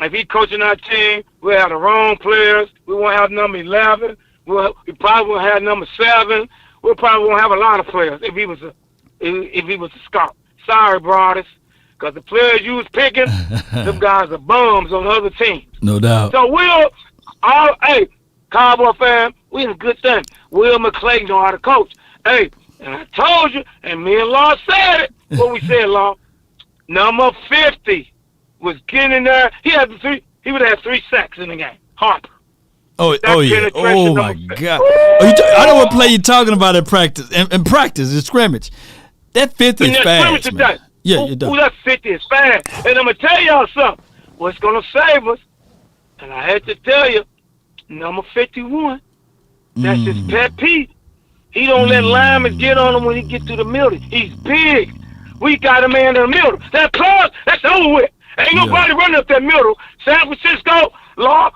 if he coaching our team, we'll have the wrong players. We won't have number 11. We probably won't have number 7. We probably won't have a lot of players if he was a scout. Sorry, Broadus, because the players you was picking, them guys are bums on other teams. No doubt. So hey, Cowboy fan, we in a good thing. Will McClay know how to coach. Hey, and I told you, and me and Law said it. What we said, Law? Number 50 was getting in there. He would have 3 sacks in the game. Harper. Yeah. Oh my God. I know what play you're talking about in practice. In practice, in scrimmage. That 50 is fast, man. Yeah, you're done. That 50 is fast. And I'm going to tell y'all something. What's going to save us, and I had to tell you, number 51, that's his pet peeve. He don't let linemen get on him when he gets to the middle. He's big. We got a man in the middle. That plug, that's over with. Ain't nobody running up that middle. San Francisco, Law,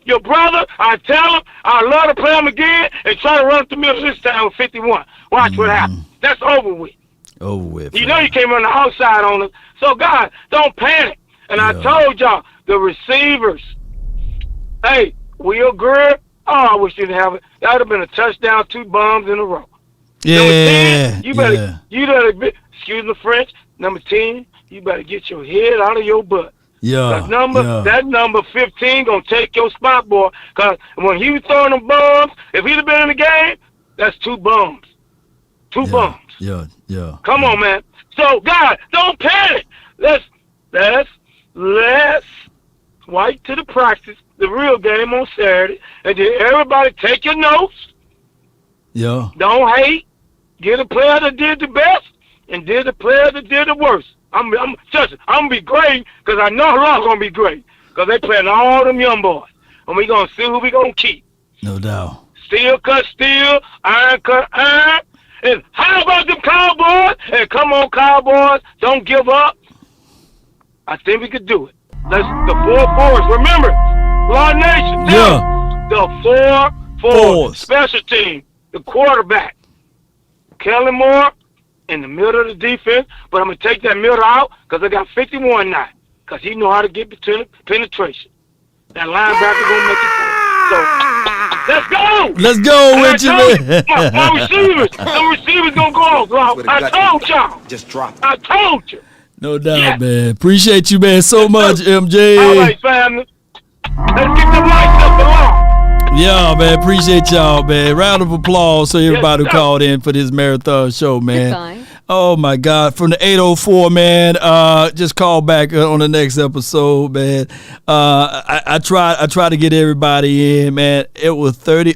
your brother, I tell him, I love to play him again and try to run up the middle this time with 51. Watch what happens. That's over with. Over with. You know you can't run the outside on us. So, God, don't panic. And I told y'all, the receivers, hey, Will Greer, I wish you didn't have it. That would have been a touchdown, 2 bombs in a row. Yeah. Number 10, you better, excuse the French, number 10, you better get your head out of your butt. Yeah. That number 15 gonna take your spot, boy. Cause when he was throwing them bombs, if he'd have been in the game, that's 2 bombs. 2 bombs. Yeah. Come on, man. So, God, don't panic. Let's wait to the practice, the real game on Saturday, and then everybody take your notes. Yeah. Don't hate. Get a player that did the best, and did the player that did the worst. I'm gonna be great because I know Law's gonna be great because they playing all them young boys, and we gonna see who we gonna keep. No doubt. Steel cut steel, iron cut iron, And how about them Cowboys? Hey, come on, Cowboys. Don't give up. I think we could do it. Let's the 4 forwards. Remember, Law Nation. The 4 forwards. Special team. The quarterback. Kellen Moore in the middle of the defense. But I'm going to take that middle out because I got 51 now. Because he know how to get penetration. That linebacker going to make it. So, let's go. Let's go with you, man. My receivers going to go off, bro. I told y'all. Just drop it. I told you. No doubt, man. Appreciate you, man, so much, MJ. All right, family. Let's get the lights up along. Yeah, man. Appreciate y'all, man. Round of applause to everybody who called in for this marathon show, man. Goodbye. Oh, my God. From the 804, man. Just call back on the next episode, man. I try to get everybody in, man. It was over 30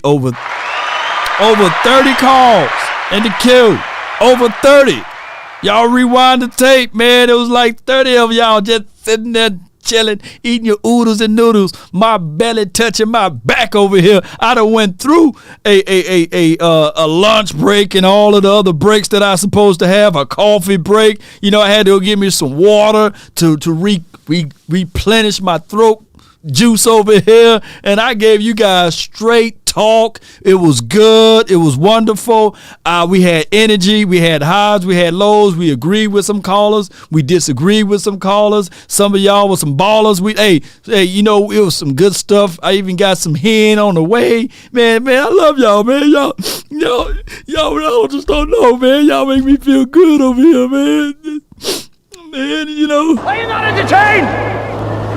calls in the queue. Over 30. Y'all rewind the tape, man. It was like 30 of y'all just sitting there chilling, eating your oodles and noodles. My belly touching my back over here. I done went through a lunch break and all of the other breaks that I supposed to have. A coffee break. You know, I had to go get me some water to replenish my throat juice over here, and I gave you guys straight talk. It was good. It was wonderful. We had energy. We had highs. We had lows. We agreed with some callers. We disagreed with some callers. Some of y'all were some ballers. Hey, you know, it was some good stuff. I even got some hen on the way. Man, I love y'all, man. Y'all just don't know, man. Y'all make me feel good over here, man. Man, you know. Are you not entertained?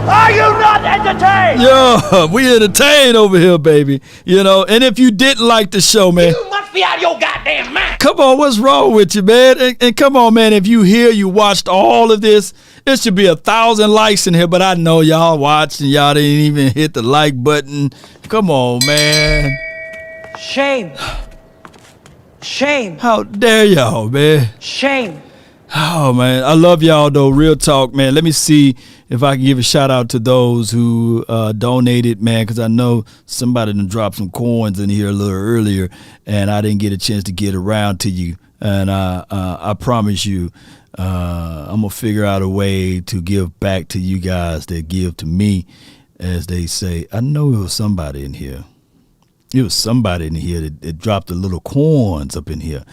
Are you not entertained? Yeah, we entertained over here, baby. You know, and if you didn't like the show, man. You must be out of your goddamn mind. Come on, what's wrong with you, man? And come on, man, if you watched all of this, it should be 1,000 likes in here, but I know y'all watched and y'all didn't even hit the like button. Come on, man. Shame. Shame. How dare y'all, man? Shame. Oh, man, I love y'all, though. Real talk, man. Let me see if I can give a shout-out to those who donated, man, because I know somebody done dropped some coins in here a little earlier, and I didn't get a chance to get around to you. And I promise you, I'm going to figure out a way to give back to you guys that give to me, as they say. I know it was somebody in here. It was somebody in here that dropped the little coins up in here.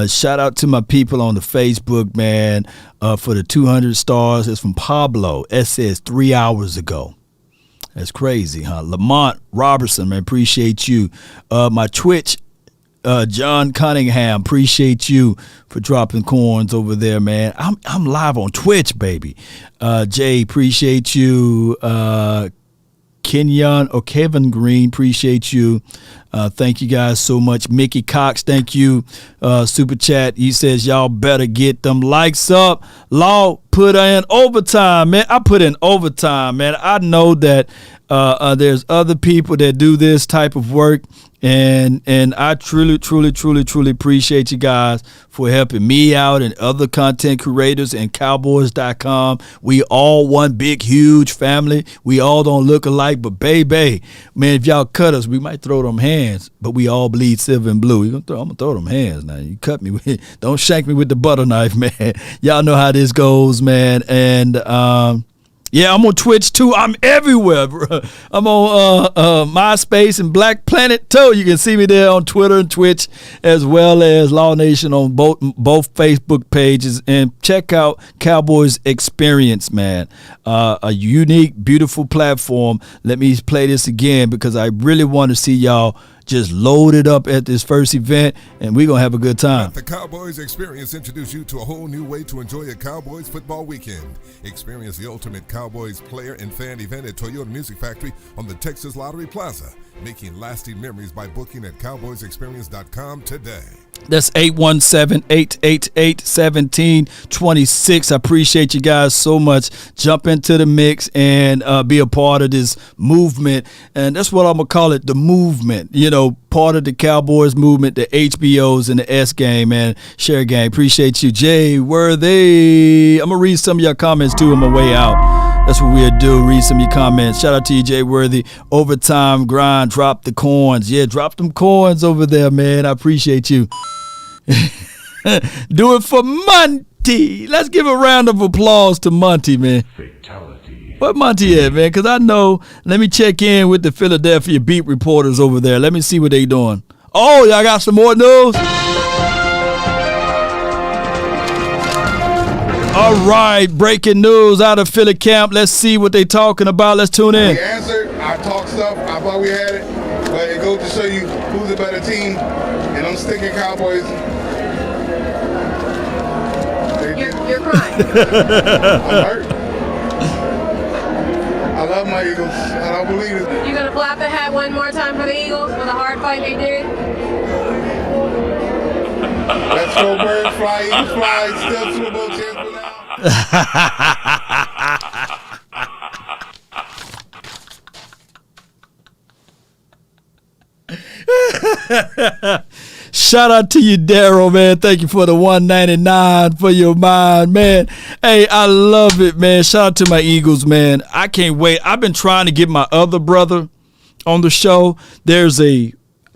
Shout out to my people on the Facebook, man, for the 200 stars. It's from Pablo. It says 3 hours ago. That's crazy, huh? Lamont Robertson, man, appreciate you. My Twitch, John Cunningham, appreciate you for dropping coins over there, man. I'm live on Twitch, baby. Jay, appreciate you. Kenyon or Kevin Green, appreciate you. Thank you guys so much. Mickey Cox, thank you. Super chat, he says y'all better get them likes up. Law put in overtime, man. I put in overtime, man. I know that there's other people that do this type of work, and I truly appreciate you guys for helping me out and other content creators and Cowboys.com. We all one big, huge family. We all don't look alike, but baby, man, if y'all cut us, we might throw them hands, but we all bleed silver and blue. I'm gonna throw them hands now. You cut me with, don't shank me with the butter knife, man. Y'all know how this goes, man. And yeah, I'm on Twitch too. I'm everywhere, bro. I'm on MySpace and Black Planet too. You can see me there on Twitter and Twitch, as well as Law Nation on both Facebook pages. And check out Cowboys Experience, man. A unique, beautiful platform. Let me play this again because I really want to see y'all just loaded up at this first event, and we're going to have a good time. The Cowboys Experience introduce you to a whole new way to enjoy a Cowboys football weekend. Experience the ultimate Cowboys player and fan event at Toyota Music Factory on the Texas Lottery Plaza, making lasting memories by booking at cowboysexperience.com today. That's 817-888-1726. I appreciate you guys so much. Jump into the mix and be a part of this movement. And that's what I'm going to call it, the movement. You know, part of the Cowboys movement, the HBOs and the S game, man. Share gang. Appreciate you. Jay Worthy. I'm going to read some of your comments too on my way out. That's what we'll do. Read some of your comments. Shout out to you, Jay Worthy. Overtime grind. Drop the coins. Yeah, drop them coins over there, man. I appreciate you. Do it for Monty. Let's give a round of applause to Monty, man. Fatality. What Monty at, man? Because I know, let me check in with the Philadelphia beat reporters over there. Let me see what they doing. Oh, y'all got some more news? All right, breaking news out of Philly camp. Let's see what they talking about. Let's tune in. The answer, I talk stuff. I thought we had it, but it goes to show you who's a better team, and I'm sticking Cowboys. You're crying. I'm hurt. I love my Eagles. I don't believe it. You gonna flap the hat one more time for the Eagles for the hard fight they did? Let's go Birds fly, Eagles fly. Still Super Bowl champs for now. Shout out to you, Daryl, man. Thank you for the $1.99 for your mind, man. Hey, I love it, man. Shout out to my Eagles, man. I can't wait. I've been trying to get my other brother on the show.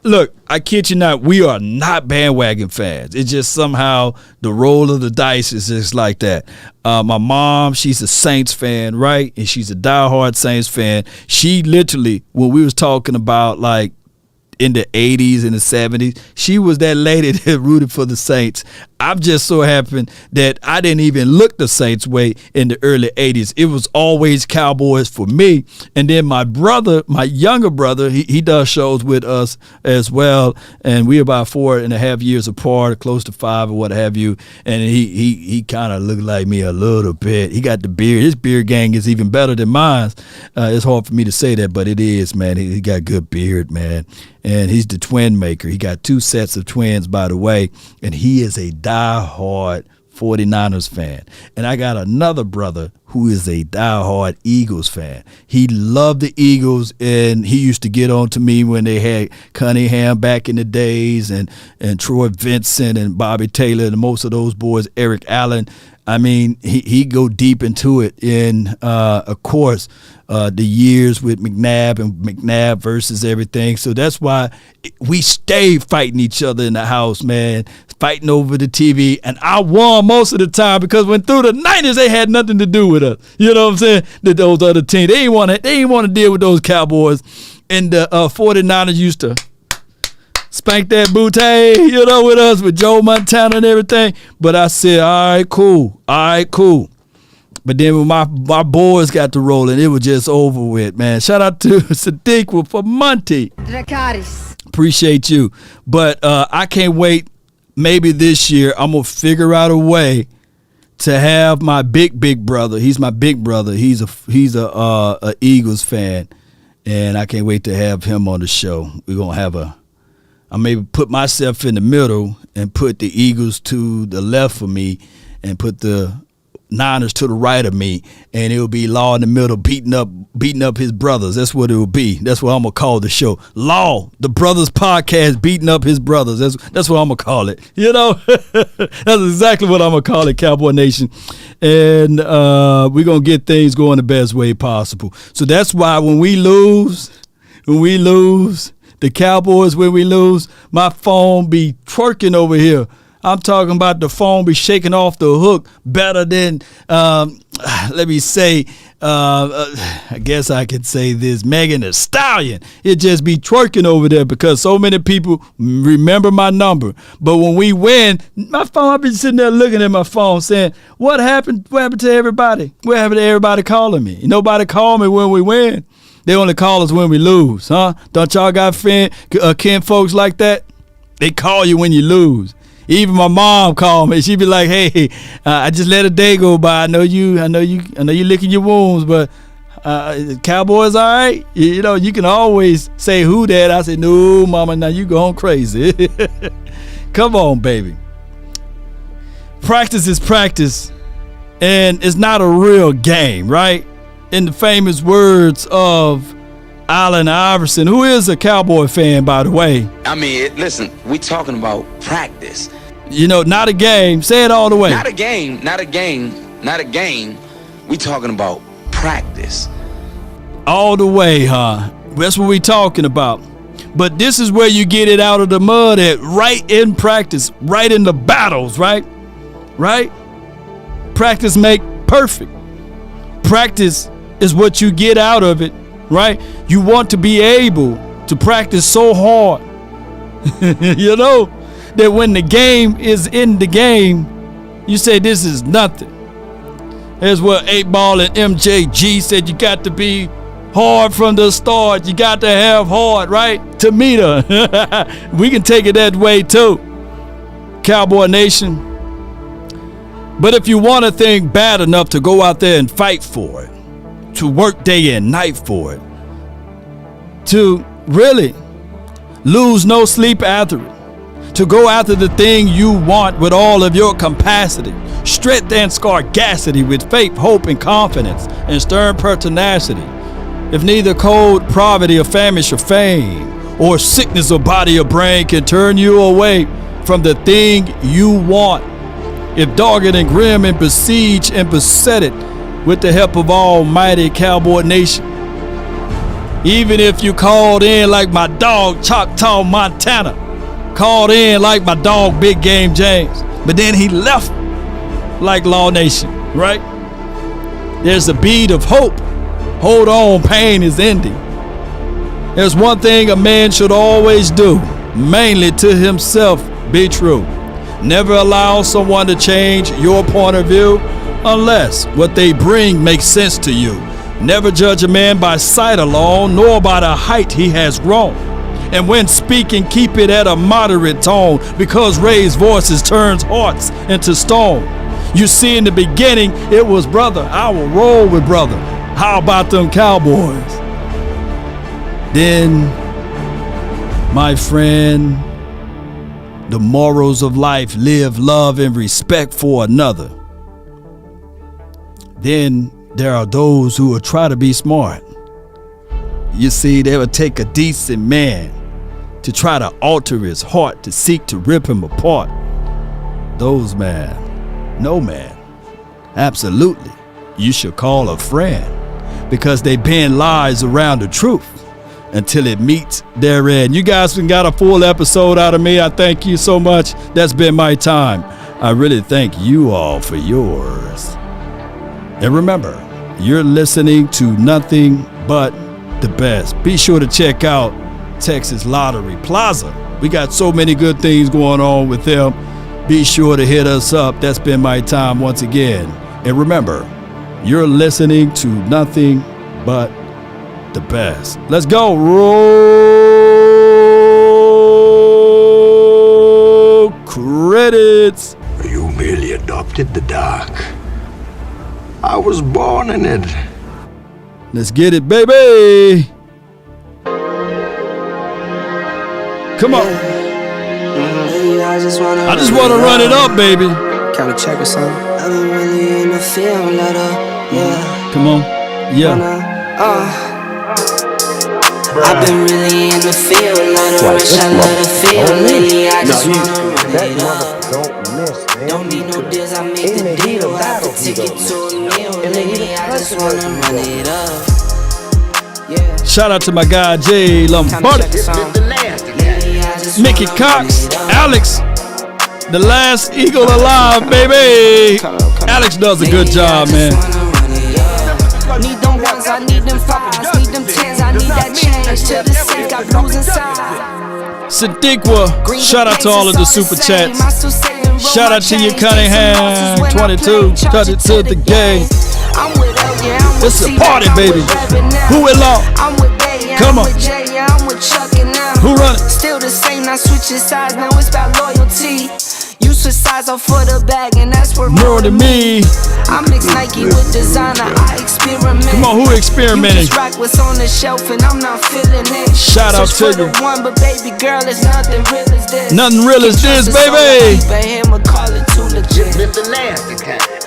Look, I kid you not, we are not bandwagon fans. It's just somehow the roll of the dice is just like that. My mom, she's a Saints fan, right? And she's a diehard Saints fan. She literally, when we was talking about like in the 80s and the 70s, she was that lady that rooted for the Saints. I'm just so happy that I didn't even look the Saints way in the early 80s. It was always Cowboys for me. And then my brother, my younger brother, he does shows with us as well. And we're about 4.5 years apart, close to 5 or what have you. And he kind of looked like me a little bit. He got the beard. His beard gang is even better than mine. It's hard for me to say that, but it is, man. He got good beard, man. And he's the twin maker. He got 2 sets of twins, by the way. And he is a diehard 49ers fan. And I got another brother who is a diehard Eagles fan. He loved the Eagles, and he used to get on to me when they had Cunningham back in the days and Troy Vincent and Bobby Taylor and most of those boys, Eric Allen. I mean, he go deep into it in, of course, the years with McNabb and McNabb versus everything. So that's why we stay fighting each other in the house, man, fighting over the TV. And I won most of the time because when through the 90s, they had nothing to do with us. You know what I'm saying? Those other teams, they ain't want to deal with those Cowboys. And the 49ers used to spank that booty, you know, with us, with Joe Montana and everything. But I said, all right, cool. But then when my boys got to rolling, it was just over with, man. Shout out to Sadiq for Monty. Dracarys. Appreciate you. But I can't wait. Maybe this year I'm going to figure out a way to have my big brother. He's my big brother. He's a Eagles fan. And I can't wait to have him on the show. We're going to have I maybe put myself in the middle and put the Eagles to the left of me and put the Niners to the right of me, and it'll be Law in the middle beating up his brothers. That's what it will be. That's what I'm gonna call the show. Law, the Brothers Podcast, beating up his brothers. That's what I'm gonna call it. You know, that's exactly what I'm gonna call it, Cowboy Nation. And we're gonna get things going the best way possible. So that's why when we lose, the Cowboys, when we lose, my phone be twerking over here. I'm talking about the phone be shaking off the hook better than, let me say, I guess I could say this, Megan Thee Stallion. It just be twerking over there because so many people remember my number. But when we win, my phone, I've been sitting there looking at my phone saying, what happened? What happened to everybody? What happened to everybody calling me? Nobody called me when we win. They only call us when we lose, huh? Don't y'all got kin folks like that? They call you when you lose. Even my mom called me. She'd be like, "Hey, I just let a day go by. I know you licking your wounds, but Cowboys, all right. You know, you can always say who that." I said, "No, mama, now you going crazy." Come on, baby. Practice is practice, and it's not a real game, right? In the famous words of Allen Iverson, who is a Cowboy fan, by the way. I mean, listen, we talking about practice. You know, not a game. Say it all the way. Not a game. We talking about practice. All the way, huh? That's what we talking about. But this is where you get it out of the mud at, right in practice, right in the battles, right? Right? Practice make perfect. Practice is what you get out of it, right? You want to be able to practice so hard, you know, that when the game is in the game, you say this is nothing. That's what 8 Ball and MJG said. You got to be hard from the start. You got to have hard, right? Tamita. We can take it that way too. Cowboy Nation. But if you want a thing bad enough to go out there and fight for it, to work day and night for it, to really lose no sleep after it, to go after the thing you want with all of your capacity, strength and scarcity, with faith, hope, and confidence, and stern pertinacity. If neither cold poverty or famish or fame, or sickness or body or brain can turn you away from the thing you want, if dogged and grim and besieged and beset it with the help of almighty Cowboy Nation, even if you called in like my dog Choctaw Montana, called in like my dog Big Game James, but then he left like Law Nation, right? There's a bead of hope. Hold on, pain is ending. There's one thing a man should always do, mainly to himself, be true. Never allow someone to change your point of view unless what they bring makes sense to you. Never judge a man by sight alone, nor by the height he has grown. And when speaking, keep it at a moderate tone, because raised voices turns hearts into stone. You see, in the beginning, it was brother, I will roll with brother. How about them Cowboys? Then, my friend, the morals of life: live, love, and respect for another. Then there are those who will try to be smart. You see, they will take a decent man to try to alter his heart, to seek to rip him apart. Those man, no man, absolutely, you should call a friend, because they bend lies around the truth until it meets their end. You guys got a full episode out of me. I thank you so much. That's been my time. I really thank you all for yours. And remember, you're listening to nothing but the best. Be sure to check out Texas Lottery Plaza. We got so many good things going on with them. Be sure to hit us up. That's been my time once again. And remember, you're listening to nothing but the best. Let's go. Roll credits. You merely adopted the dark. I was born in it. Let's get it, baby. Come on. I just wanna run it up, baby. Kind of check or something. I've been really in the feel letter, yeah. Come on, yeah. I've been really in the feel letter, wish I let her feel lately. I just wanna run it up. Don't need no deals, I make the deal. Have to ticket to a meal lately. I just wanna run it up. Yeah. Shout out to my guy Jay Lombardi, Mickey Cox, Alex, the last eagle alive, baby. Alex does a good job, man. Need them ones, I need them fives, need them tens, I need that change to the safe, got blues inside. Sadiqua, shout out to all of the super chats. Shout out to you, Cunningham, 22, touch it to the game. It's a party, baby. Who it long? Come on. Who run it? Still the same, not switching sides, now it's about loyalty. You switch sides off for the bag, and that's worth more than me. I mix Nike with designer, I experiment. Come on, who experimenting? You just rock what's on the shelf, and I'm not feeling it. Shout out to you. One, but baby girl, it's nothing real as this. Nothing real as this, baby.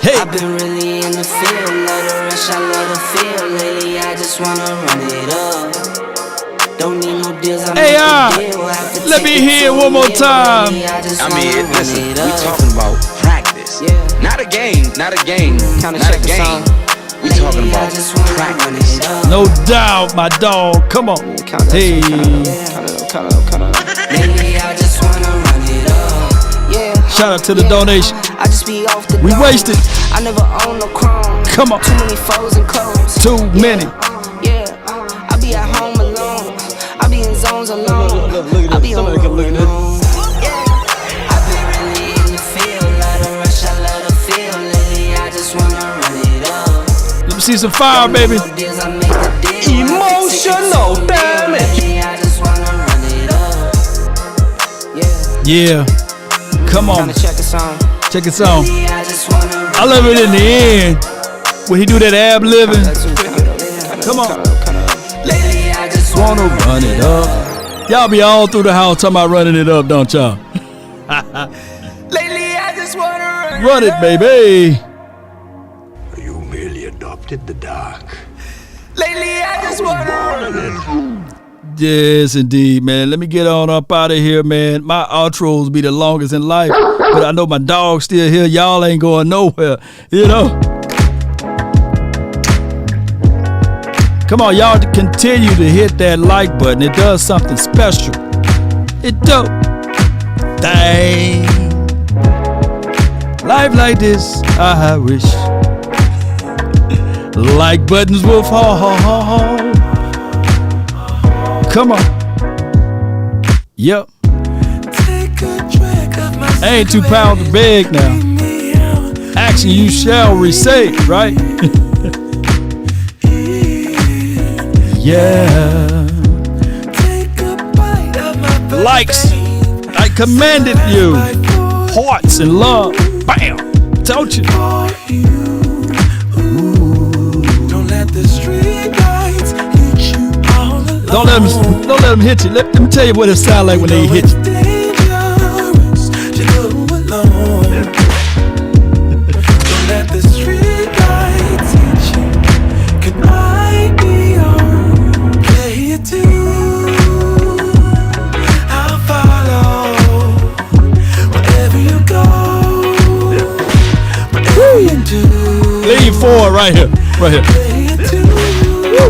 Hey. I've been really in the field, let her rush, I let her feel lately. I just wanna run it up. Don't need no deals, I'm let me hear it one more time. I mean, listen, we talking about practice. Not a game, not a game, not a game. We talking about practice. No doubt, my dog. Come on. Hey. Lately I just wanna run it up. Yeah. Shout out to the donation. I just be off the We dome. wasted. I never own no chrome. Come on. Too many foes and clones. Too many. Yeah. I be at home alone. I be in zones alone. I be on my own. Yeah. I be really in the field. Let her rush, I let her feel. Lately I just wanna run it up. Let me see some fire, baby. Emotional damage. I just wanna run it up. Yeah. Come on. Check a song. Check it out. I love it in the end when he do that ab living. Come on. Lately I just Wanna run it up. Y'all be all through the house talking about running it up, don't y'all? Lately I just wanna Run it, baby. You merely adopted the dark. Lately I just wanna Yes, indeed, man. Let me get on up out of here, man. My outros be the longest in life, but I know my dog's still here. Y'all ain't going nowhere, you know? Come on, y'all continue to hit that like button. It does something special. It do. Dang. Life like this, I wish. Like buttons will fall. Come on. Yep. I ain't 2 pounds of bag now. Action you shall receive, right? Yeah. Likes. I commanded you. Hearts and love. Bam. Told you. Don't let them hit you. Let me tell you what it sound like when they hit you. Lean forward right here. Right here. Woo.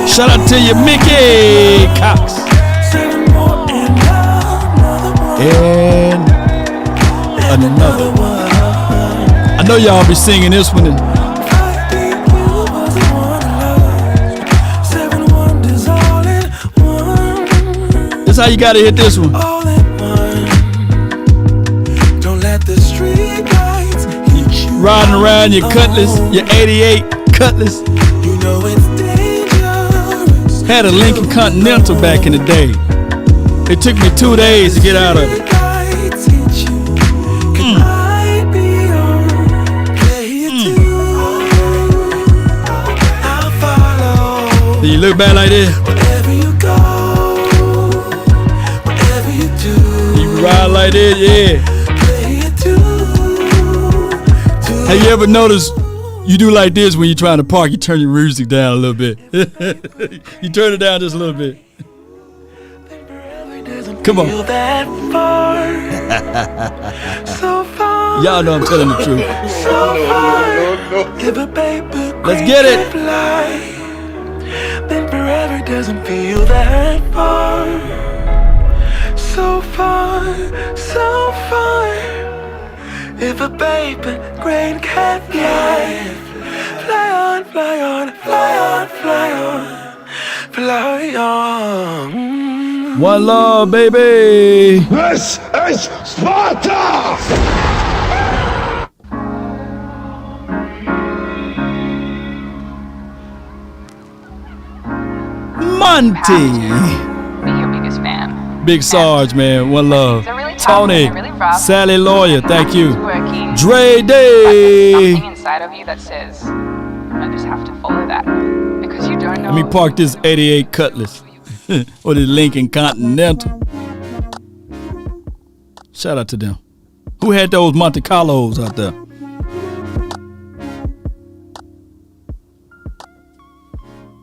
Shout out to you, Mickey Cox. And another one. I know y'all be singing this one. This how you gotta hit this one. Riding around your Cutlass, your 88 Cutlass. You know it's dangerous. Had a Lincoln Continental back in the day. It took me 2 days to get out of it. Do you look bad like this? You ride like this, yeah. Have you ever noticed you do like this when you're trying to park? You turn your music down a little bit. You turn it down just a little bit. Come on. Y'all know I'm telling the truth. Let's get it. Then forever doesn't feel that far. So far, so far. If a paper grain can fly, fly on, fly on, fly on, fly on, fly on. One love, baby. This is Sparta! Monty. Be your biggest fan. Big Sarge, man. One love. Really tough, Tony. really rough. Sally Lawyer. Thank you. Working. Dre There's Day. something inside of you that says, I just have to follow that. Because you don't know. Let me park this 88 Cutlass. Or this Lincoln Continental. Shout out to them. Who had those Monte Carlos out there?